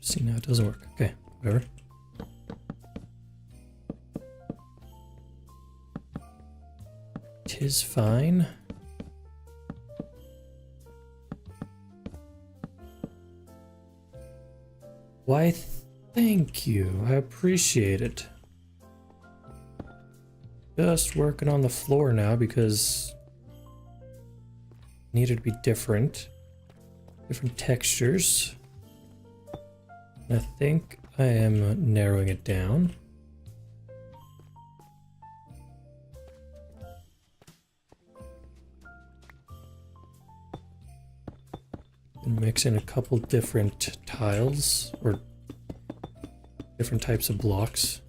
See, now it doesn't work. Okay, whatever. Tis fine. Why, thank you. I appreciate it. Just working on the floor now because it needed to be different. Different textures. I think I am narrowing it down. And mix in a couple different tiles or different types of blocks.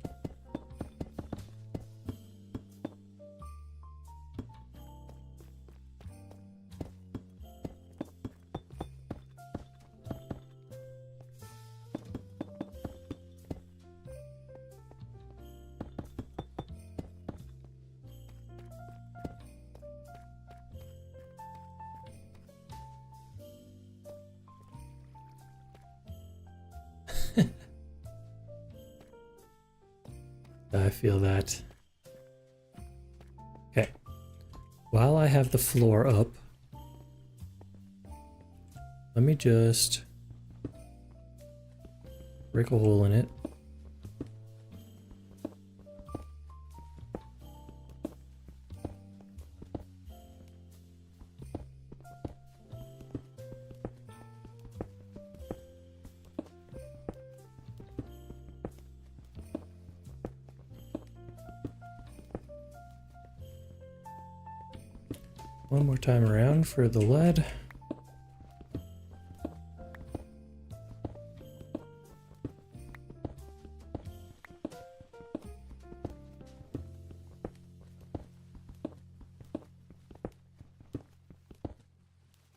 I feel that. Okay. While I have the floor up, let me just break a hole in it. One more time around for the lead.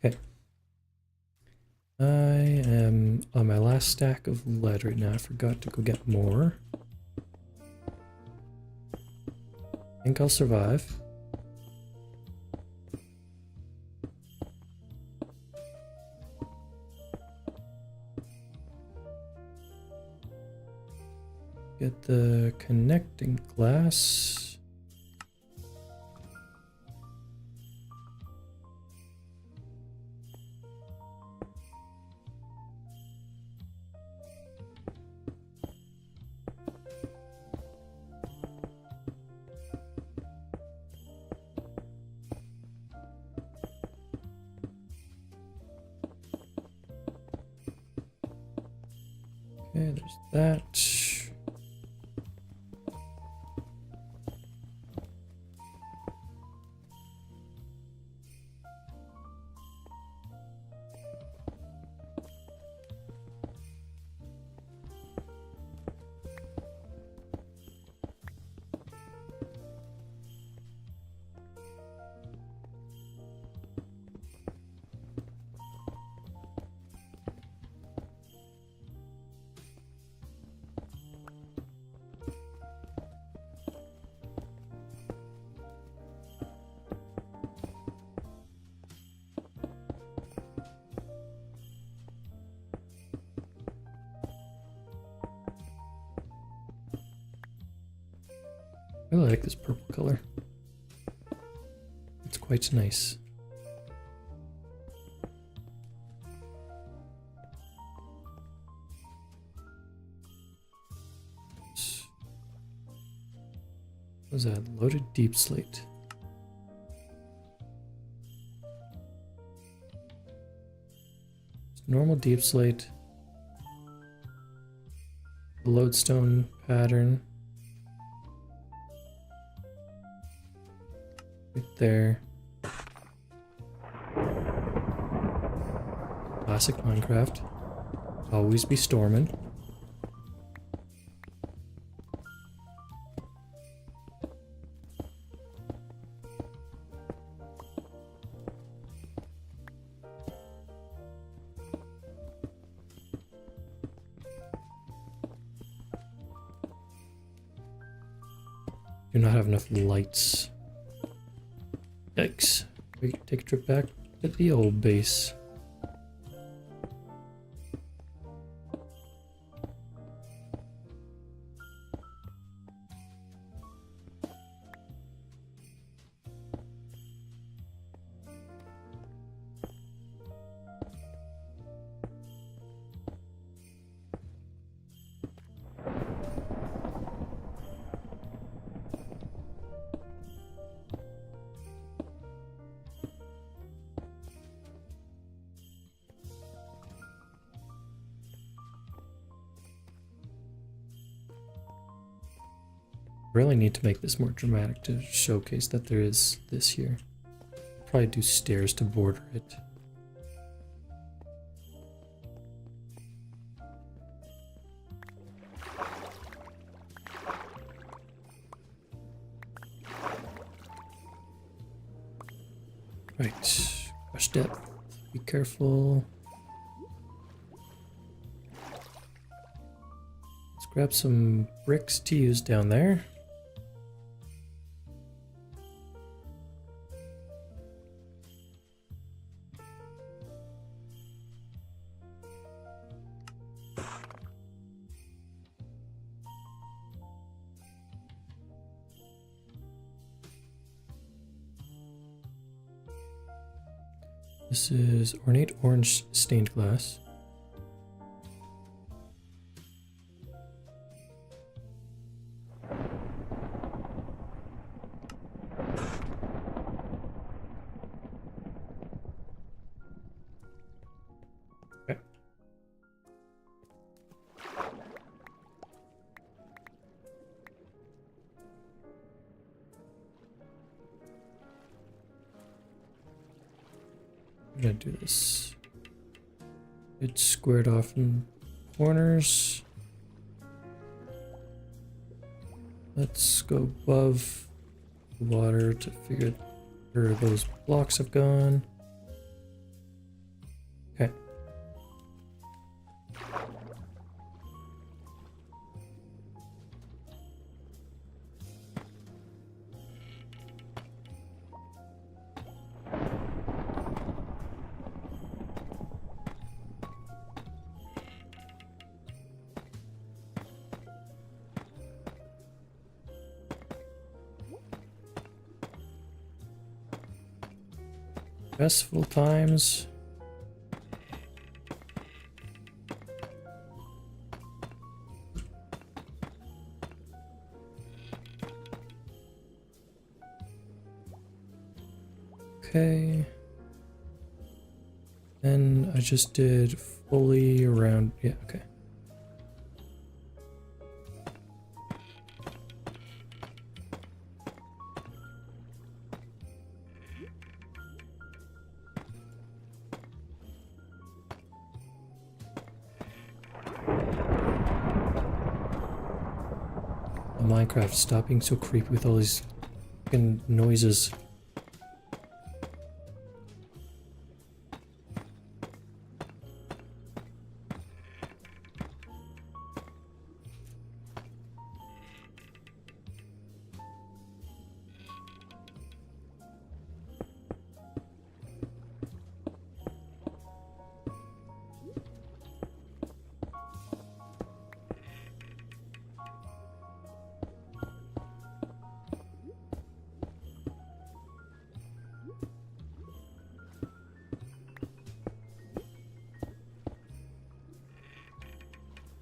Okay. I am on my last stack of lead right now. I forgot to go get more. think I'll survive. Get the connecting glass. Okay, there's that. I really like this purple color. It's quite nice. What was that? Loaded deep slate. Normal deep slate. Lodestone pattern. Right there. Classic Minecraft. Always be storming. Do not have enough lights. Yikes. We can take a trip back to the old base. Really need to make this more dramatic to showcase that there is this here. Probably do stairs to border it. Right, brush depth, be careful. Let's grab some bricks to use down there. This is ornate orange stained glass. Okay. I'm gonna do this. It's squared off in corners. Let's go above the water to figure where those blocks have gone. Okay. stressful times. Okay. And I just did fully around, yeah, okay. Minecraft, stop being so creepy with all these fucking noises.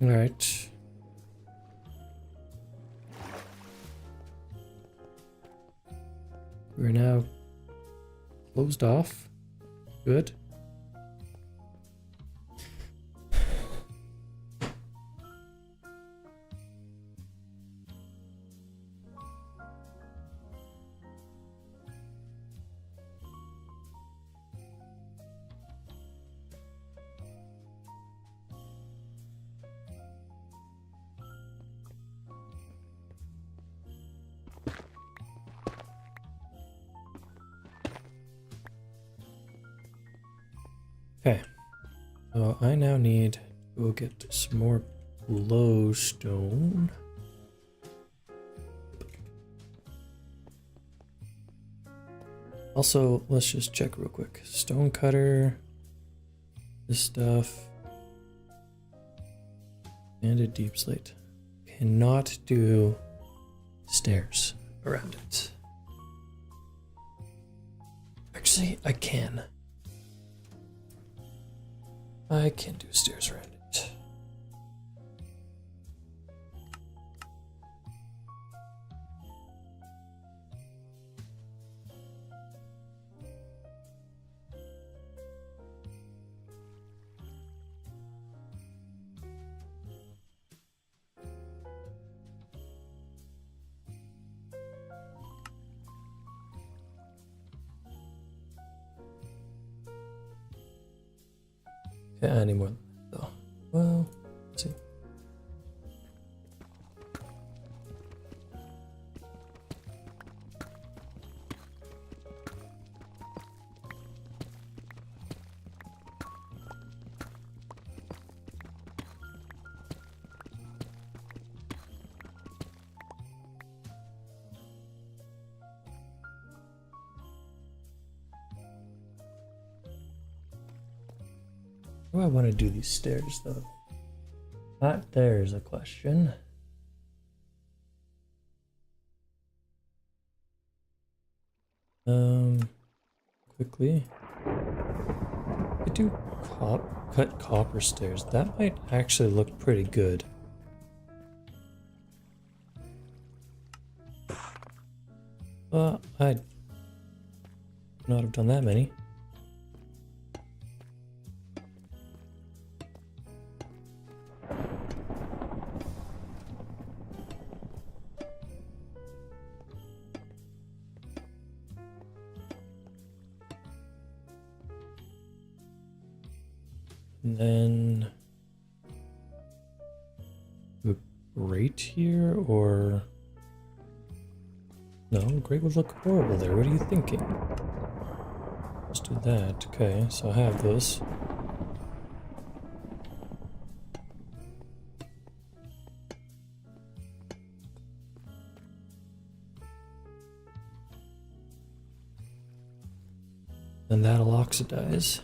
All right. We're now closed off. Good. Okay, so I now need to go get some more glowstone. Also, let's just check real quick. Stone cutter, this stuff, and a deep slate. Cannot do stairs around it. Actually, I can. I can do stairs around it. Okay, I need more though. Well, let's see. How do I want to do these stairs though? That there's a question. Quickly. I do cut copper stairs. That might actually look pretty good. I'd not have done that many. And then a grate here, or no, grate would look horrible there. What are you thinking? Let's do that. Okay, so I have those. And that'll oxidize.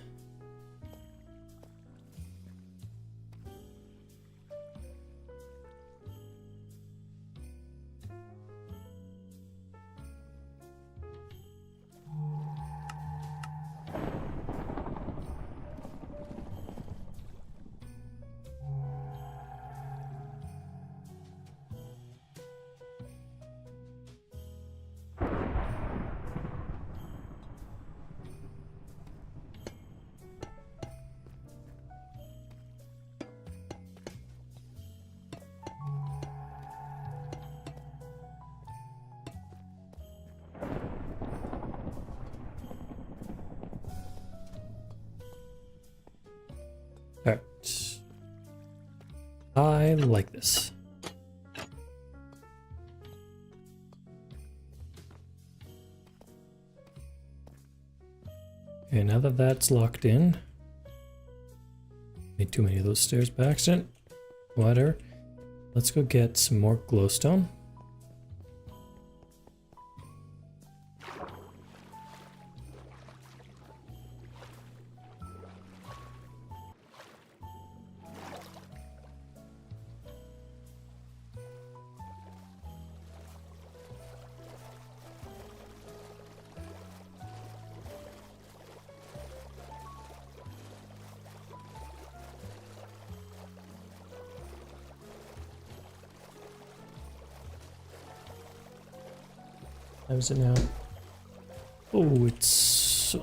I like this. Okay, now that that's locked in, made too many of those stairs by accident. Whatever. Let's go get some more glowstone. How is it now? Oh, it's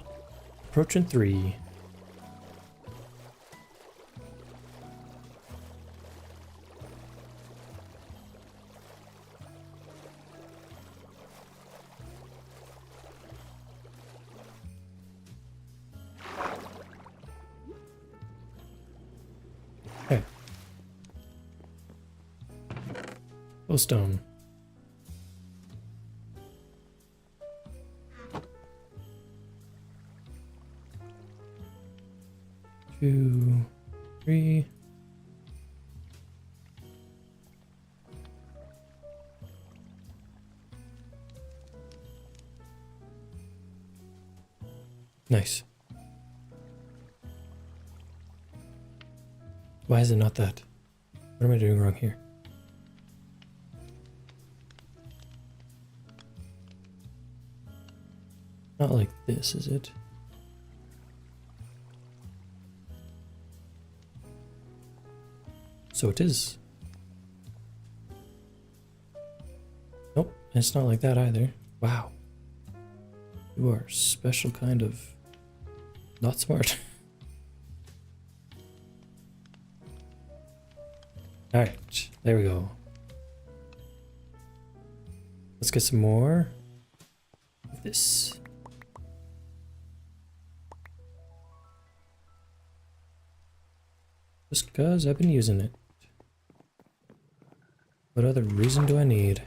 approaching 3. Okay. Glowstone. Two, 3. Nice. Why is it not that? What am I doing wrong here? Not like this, is it? So it is. Nope, it's not like that either. Wow. You are a special kind of not smart. Alright, there we go. Let's get some more of this. Just because I've been using it. What other reason do I need?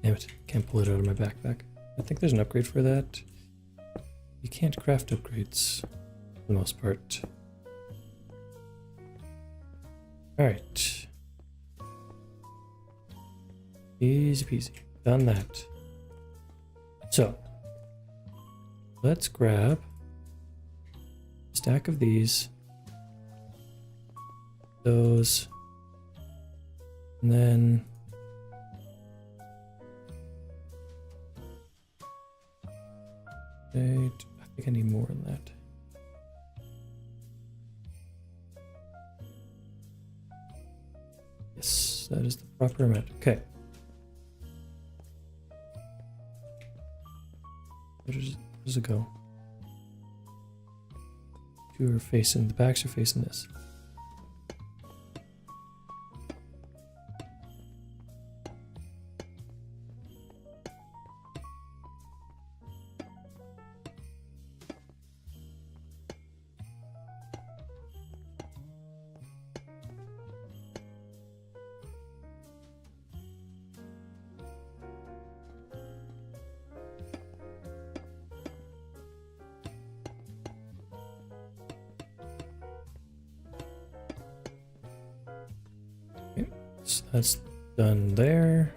Damn it, can't pull it out of my backpack. I think there's an upgrade for that. You can't craft upgrades for the most part. Alright. Easy peasy. Done that. So, let's grab a stack of these. Those. And then I think I need more than that. Yes, that is the proper amount. Okay. Where does it go? Two are facing, the backs are facing this. So that's done there.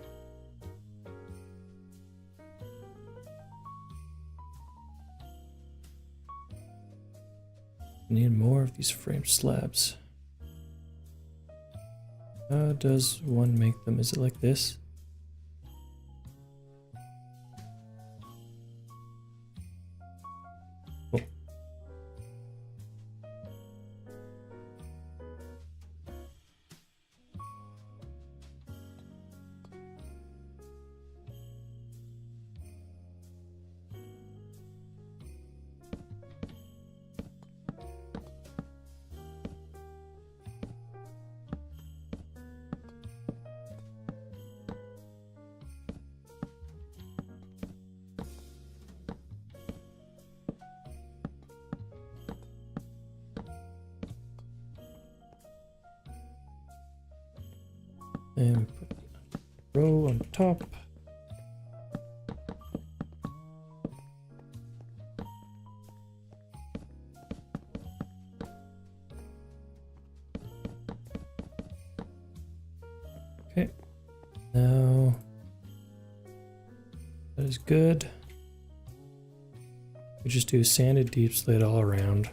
Need more of these frame slabs. How does one make them? Is it like this? Oh. And put the row on top. Okay, now that is good. We just do sanded deep slate all around.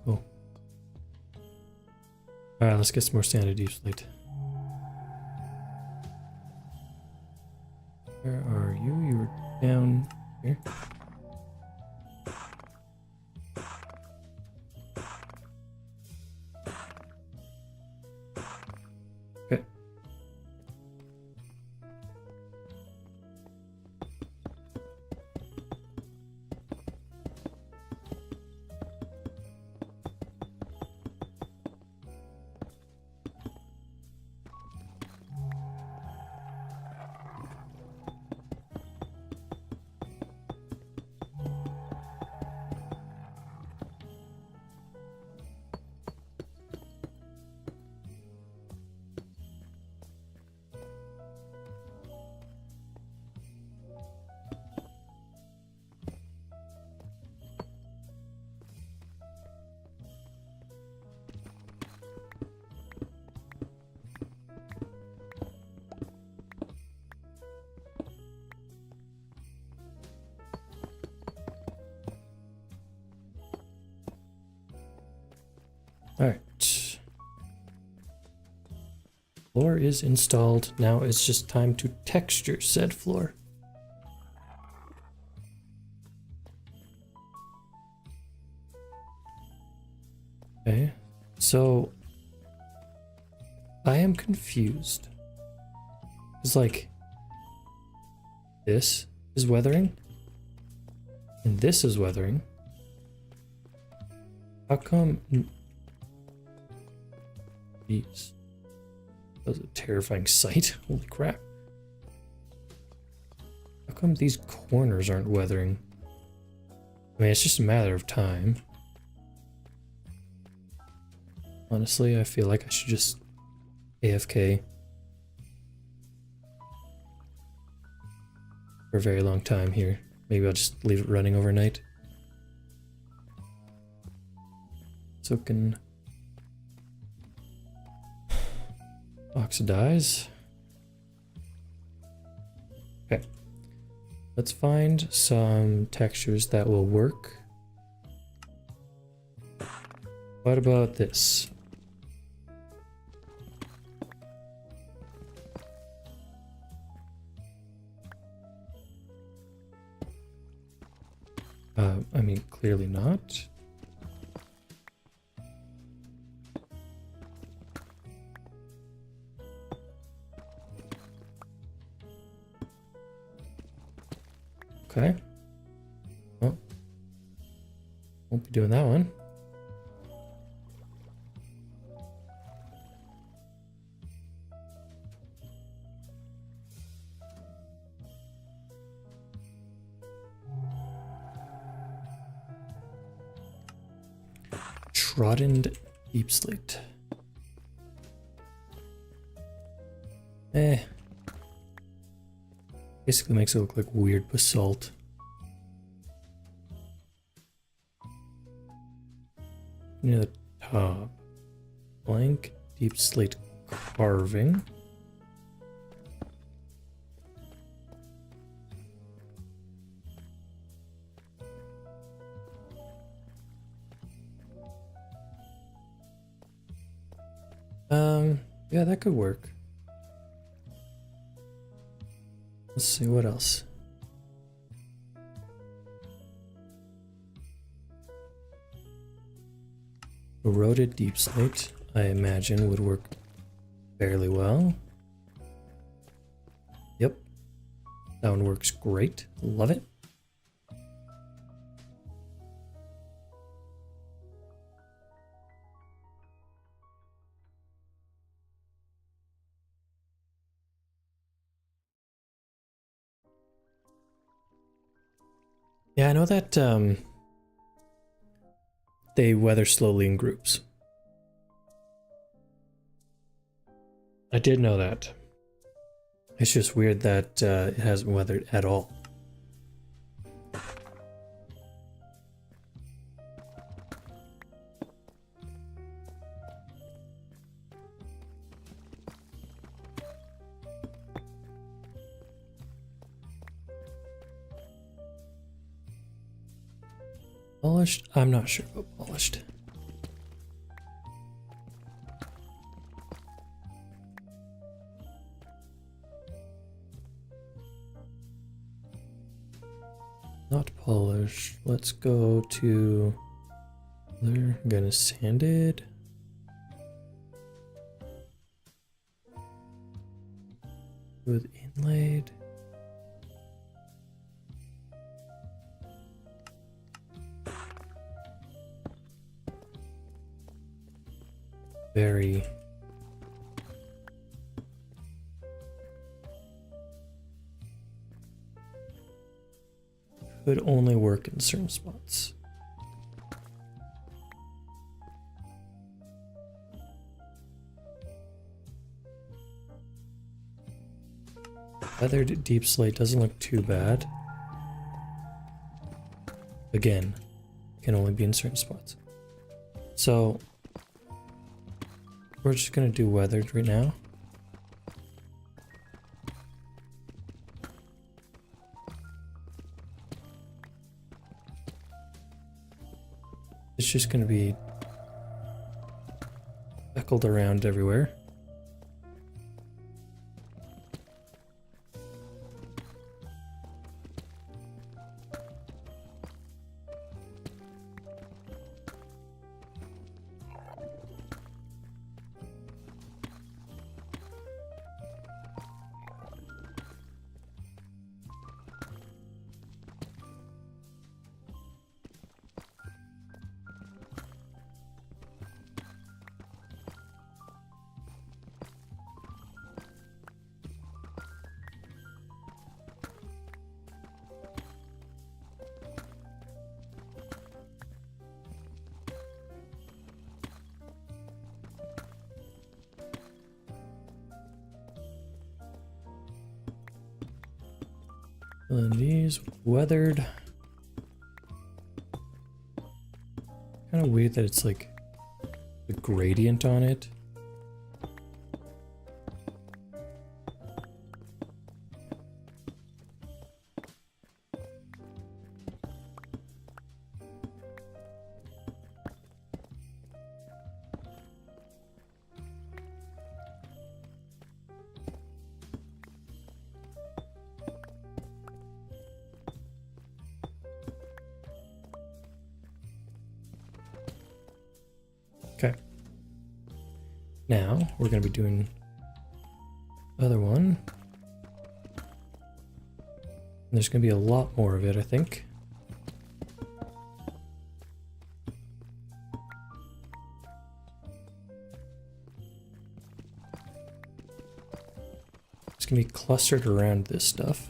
Cool. Alright, let's get some more sanded deep slate. Where are you? You were down here. Okay. Alright. Floor is installed. Now it's just time to texture said floor. Okay, so I am confused. It's like this is weathering and this is weathering. How come? Jeez. That was a terrifying sight. Holy crap. How come these corners aren't weathering? I mean, it's just a matter of time. Honestly, I feel like I should just AFK for a very long time here. Maybe I'll just leave it running overnight. So it can oxidize. Okay. Let's find some textures that will work. What about this? I mean, clearly not. Okay. Well, won't be doing that one. Trodden deep slate. Basically makes it look like weird basalt. Near the top. Blank deep slate carving. Yeah, that could work. Let's see what else. Eroded deep slate, I imagine, would work fairly well. Yep. That one works great. Love it. Yeah, I know that they weather slowly in groups. I did know that. It's just weird that it hasn't weathered at all. Polished? I'm not sure about polished. Not polished. Let's go to... I'm gonna sand it. With inlaid. Very... Could only work in certain spots. Weathered deep slate doesn't look too bad. Again, can only be in certain spots. So we're just gonna do weathered right now. It's just gonna be speckled around everywhere. And these weathered. Kind of weird that it's like a gradient on it. Okay. Now we're going to be doing the other one. there's gonna be a lot more of it, I think. It's gonna be clustered around this stuff.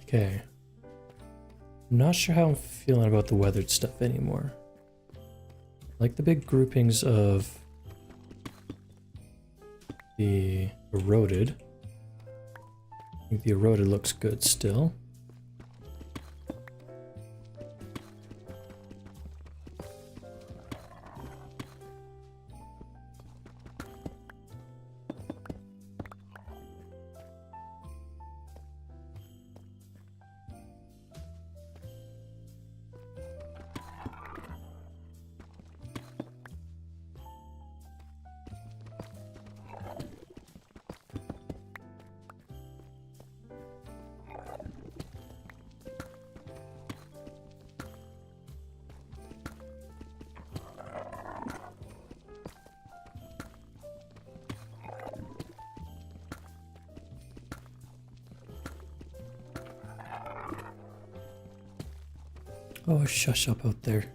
Okay. I'm not sure how I'm feeling about the weathered stuff anymore. Like the big groupings of the eroded. I think the eroded looks good still. Oh, shush up out there.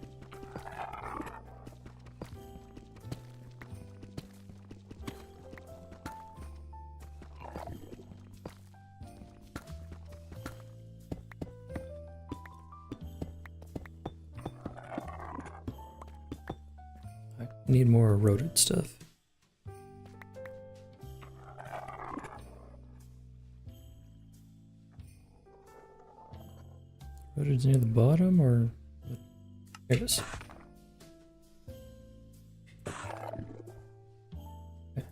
I need more eroded stuff. Eroded's near the bottom, or here it is. Okay.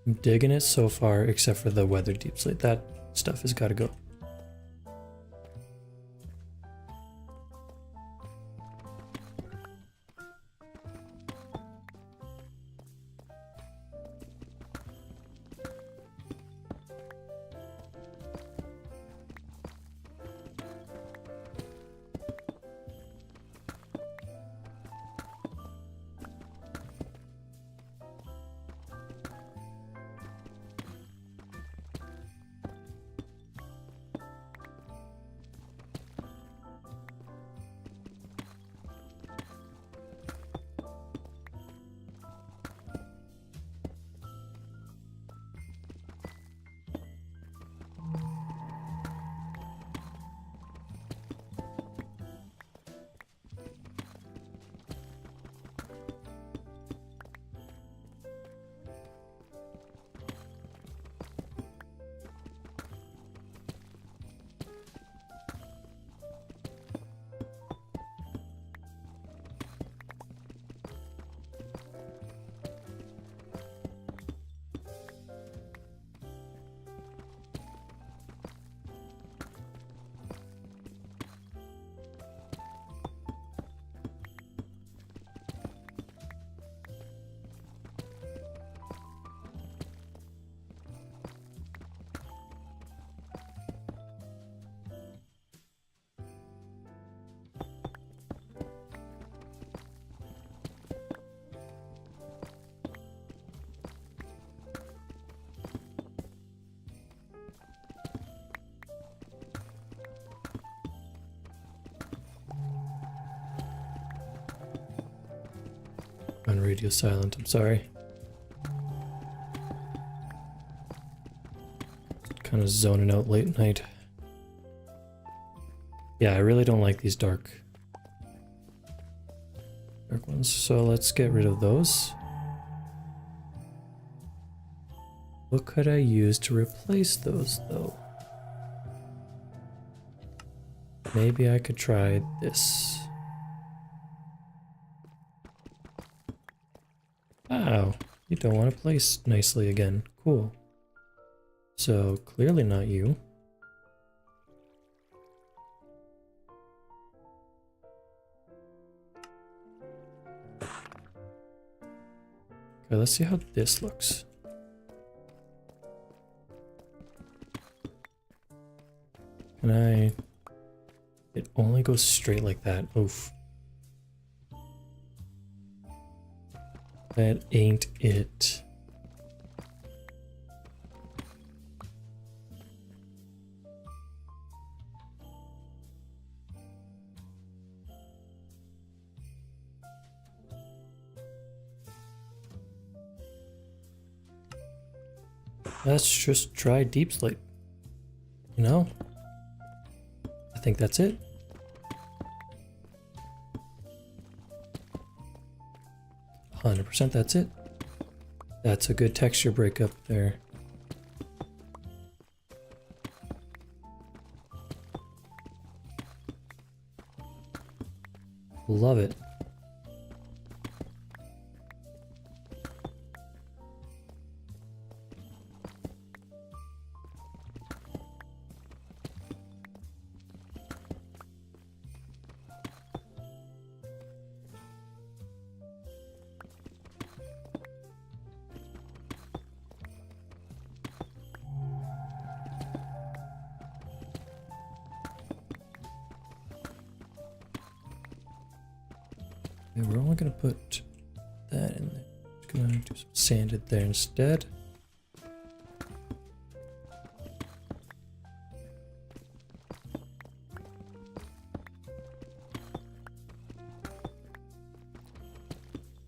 I'm digging it so far, except for the weather deep slate. That stuff has got to go. On radio silent, I'm sorry. kind of zoning out late at night. Yeah, I really don't like these dark ones, so let's get rid of those. What could I use to replace those, though? Maybe I could try this. Wow, you don't want to place nicely again. Cool. So, clearly not you. Okay, let's see how this looks. Can I... It only goes straight like that. Oof. That ain't it. Let's just try deep slate. You know? I think that's it. 100% that's it. That's a good texture breakup there. Love it. Okay, we're only gonna put that in there. Just gonna do some sanded there instead.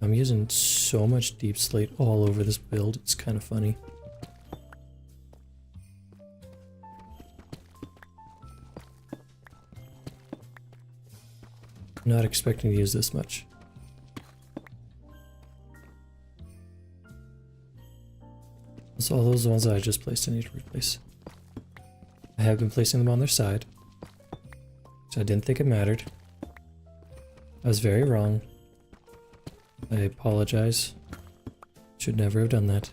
I'm using so much deep slate all over this build, it's kind of funny. Not expecting to use this much. So all those ones that I just placed I need to replace. I have been placing them on their side, so I didn't think it mattered. I was very wrong. I apologize. Should never have done that.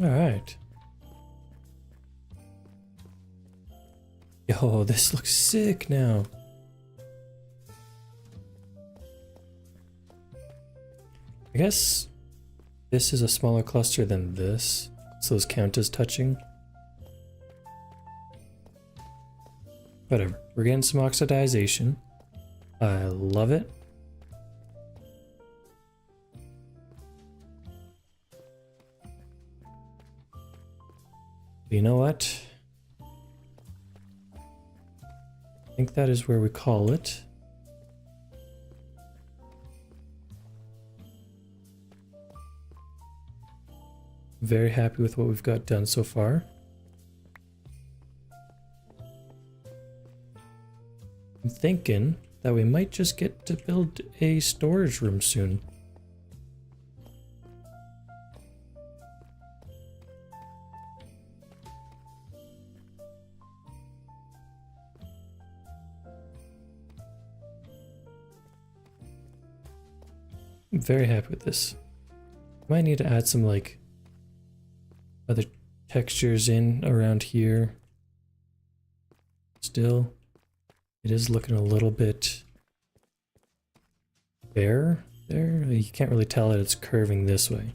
Alright. Yo, this looks sick now. I guess this is a smaller cluster than this, so those count as touching. Whatever. We're getting some oxidization. I love it. You know what? I think that is where we call it. Very happy with what we've got done so far. I'm thinking that we might just get to build a storage room soon. I'm very happy with this. Might need to add some like other textures in around here. Still, it is looking a little bit bare there. You can't really tell that it's curving this way.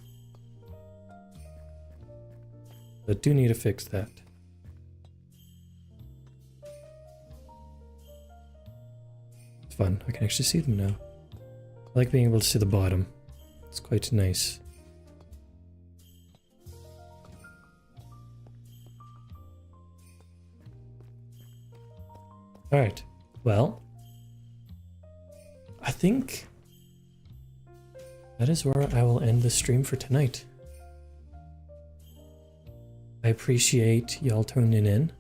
But do need to fix that. It's fun. I can actually see them now. I like being able to see the bottom. It's quite nice. Alright, well, I think that is where I will end the stream for tonight. I appreciate y'all tuning in,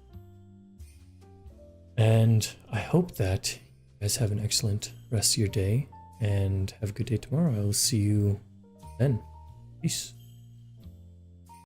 and I hope that you guys have an excellent rest of your day and have a good day tomorrow. I will see you then. Peace.